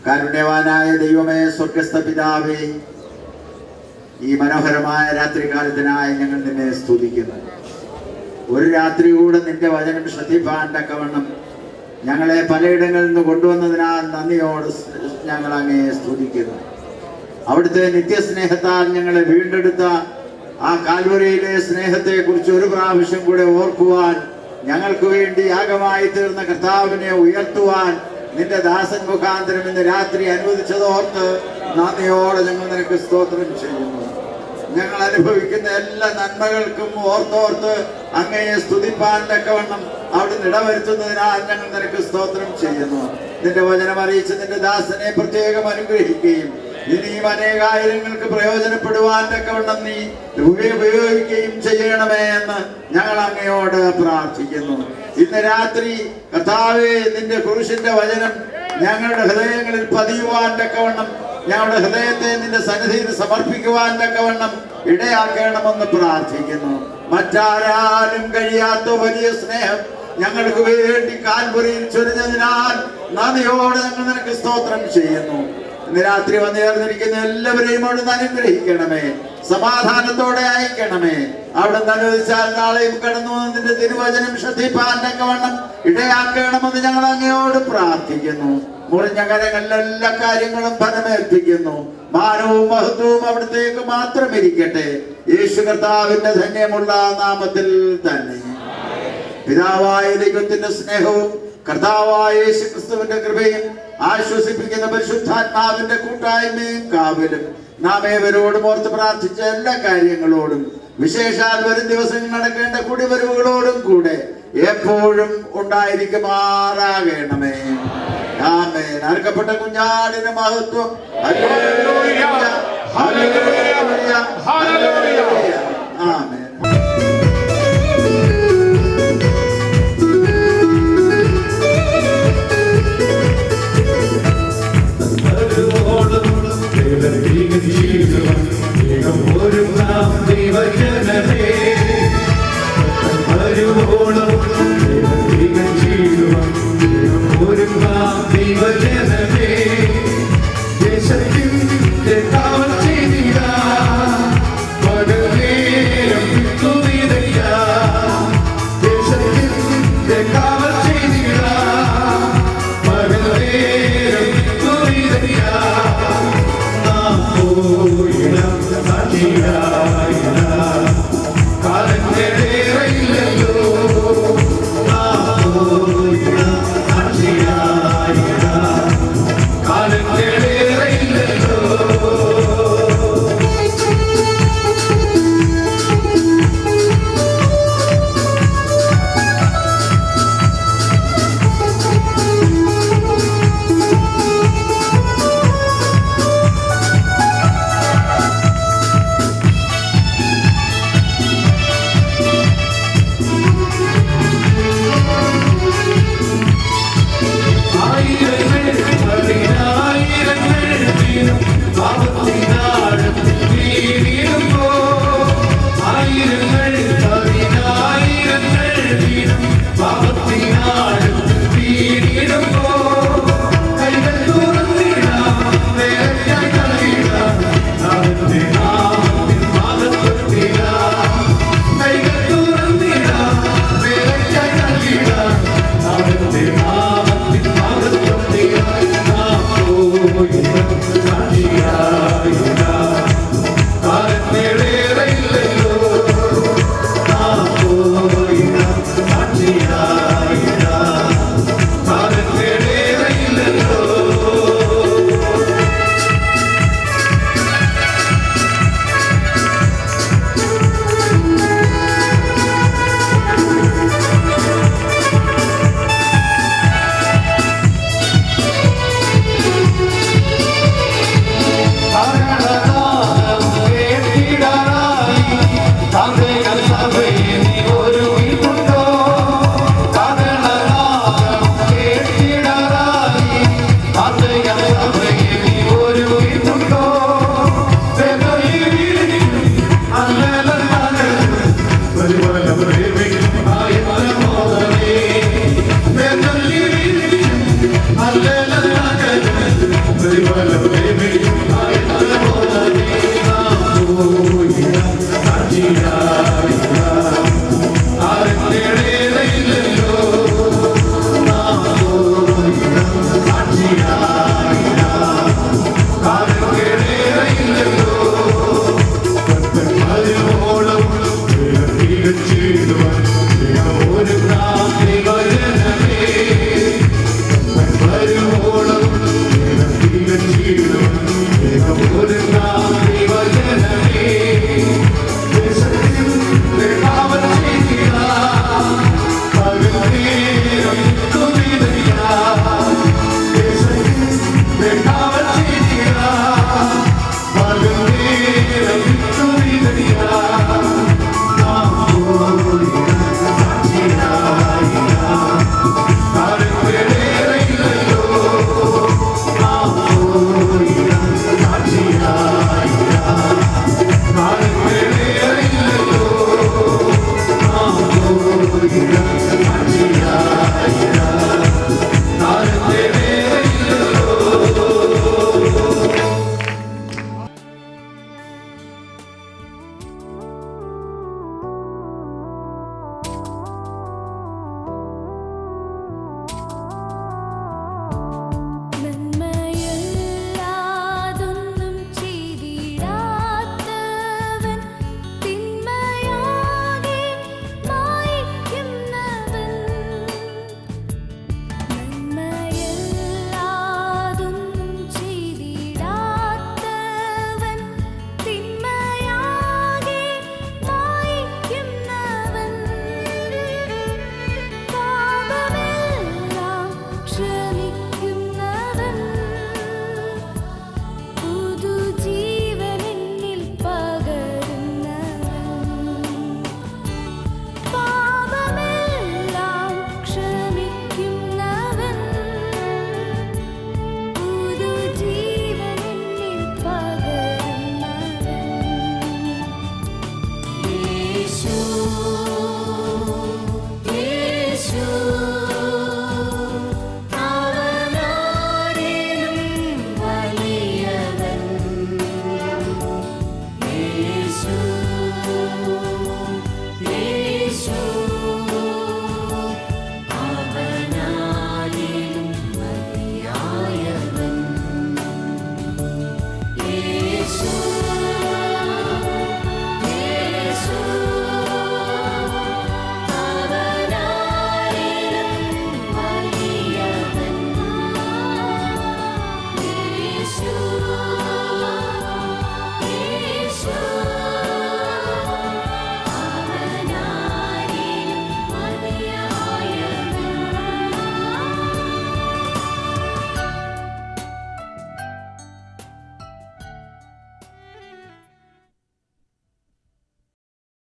കാരുണ്യവാനായ ദൈവമേ, സ്വർഗസ്ഥ പിതാവേ, ഈ മനോഹരമായ രാത്രികാലത്തിനായി ഞങ്ങൾ നിന്നെ സ്തുതിക്കുന്നു. ഒരു രാത്രി കൂടെ നിന്റെ വചനം ശ്രദ്ധിപ്പാൻ തക്കവണ്ണം ഞങ്ങളെ പലയിടങ്ങളിൽ നിന്ന് കൊണ്ടുവന്നതിനാൽ നന്ദിയോട് ഞങ്ങൾ അങ്ങയെ സ്തുതിക്കുന്നു. അവിടുത്തെ നിത്യസ്നേഹത്താൽ ഞങ്ങളെ വീണ്ടെടുത്ത ആ കാൽവരിയിലെ സ്നേഹത്തെക്കുറിച്ച് ഒരു പ്രാവശ്യം കൂടെ ഓർക്കുവാൻ, ഞങ്ങൾക്ക് വേണ്ടി യാഗമായി തീർന്ന കർത്താവിനെ ഉയർത്തുവാൻ നിന്റെ ദാസൻ മുഖാന്തരം ഇന്ന് രാത്രി അനുവദിച്ചതോർത്ത് നന്ദിയോടെ ഞങ്ങൾ നിനക്ക് സ്തോത്രം ചെയ്യുന്നു. ഞങ്ങൾ അനുഭവിക്കുന്ന എല്ലാ നന്മകൾക്കും ഓർത്തോർത്ത് അങ്ങയെ സ്തുതിപ്പാൻ തക്കവണ്ണം അവിടുന്ന് ഇടവരുത്തുന്നതിനാൽ ഞങ്ങൾ നിനക്ക് സ്തോത്രം ചെയ്യുന്നു. നിന്റെ വചനം അറിയിച്ച് നിന്റെ ദാസനെ പ്രത്യേകം അനുഗ്രഹിക്കുകയും ഇനിയും അനേകായിരങ്ങൾക്ക് പ്രയോജനപ്പെടുവാൻ തക്കവണ്ണം നീ ഉപയോഗിക്കുകയും ചെയ്യണമേ എന്ന് ഞങ്ങൾ അങ്ങയോട് പ്രാർത്ഥിക്കുന്നു. ഇന്ന് രാത്രി കർത്താവേ, നിന്റെ ക്രൂശിന്റെ വചനം ഞങ്ങളുടെ ഹൃദയങ്ങളിൽ പതിയുവാൻ തക്കവണ്ണം, ഞങ്ങളുടെ ഹൃദയത്തെ നിന്റെ സന്നിധിയിൽ സമർപ്പിക്കുവാൻ തക്കവണ്ണം ഇടയാക്കണമെന്ന് പ്രാർത്ഥിക്കുന്നു. മറ്റാരാലും കഴിയാത്ത വലിയ സ്നേഹം ഞങ്ങൾക്ക് വേണ്ടി കാൽവരിയിൽ ചൊരിഞ്ഞതിനാൽ നന്ദിയോടെ ഞങ്ങൾ നിനക്ക് സ്തോത്രം ചെയ്യുന്നു. ഇന്ന് രാത്രി വന്നു ചേർന്നിരിക്കുന്ന എല്ലാവരെയും അവിടുന്ന് അനുഗ്രഹിക്കണമേ, സമാധാനത്തോടെ അയക്കണമേ. അവിടുന്ന് അനുവദിച്ചാൽ നാളെയും കടന്നു നിന്റെ തിരുവചനം ശ്രദ്ധിപ്പാൻ തക്കവണ്ണം ഇടയാക്കണമെന്ന് ഞങ്ങൾ അങ്ങയോട് പ്രാർത്ഥിക്കുന്നു. മുറിഞ്ഞ കരങ്ങളിൽ എല്ലാ കാര്യങ്ങളും ഫലമേൽപ്പിക്കുന്നു. മാനവും മഹത്വവും അവിടത്തേക്ക് മാത്രം ഇരിക്കട്ടെ, യേശു കർത്താവിന്റെ ധന്യമുള്ള നാമത്തിൽ തന്നെ. പിതാവായ ദൈവത്തിന്റെ സ്നേഹവും കർത്താവായ യേശു ക്രിസ്തുവിന്റെ കൃപയും ആശ്വസിപ്പിക്കുന്ന പരിശുദ്ധാത്മാവിന്റെ കൂട്ടായ്മയും കാവലും നാം ഏവരോടും ഓർത്ത് പ്രാർത്ഥിച്ച എല്ലാ കാര്യങ്ങളോടും, വിശേഷാൽ വരും ദിവസങ്ങൾ നടക്കേണ്ട കുടിവരവുകളോടും കൂടെ എപ്പോഴും ഉണ്ടായിരിക്കുമാറാകണമേ. ആമേൻ. അർക്കപ്പെട്ട കുഞ്ഞാടിന്റെ മഹത്വം. Hallelujah, hallelujah, hallelujah. Amen. Yeah.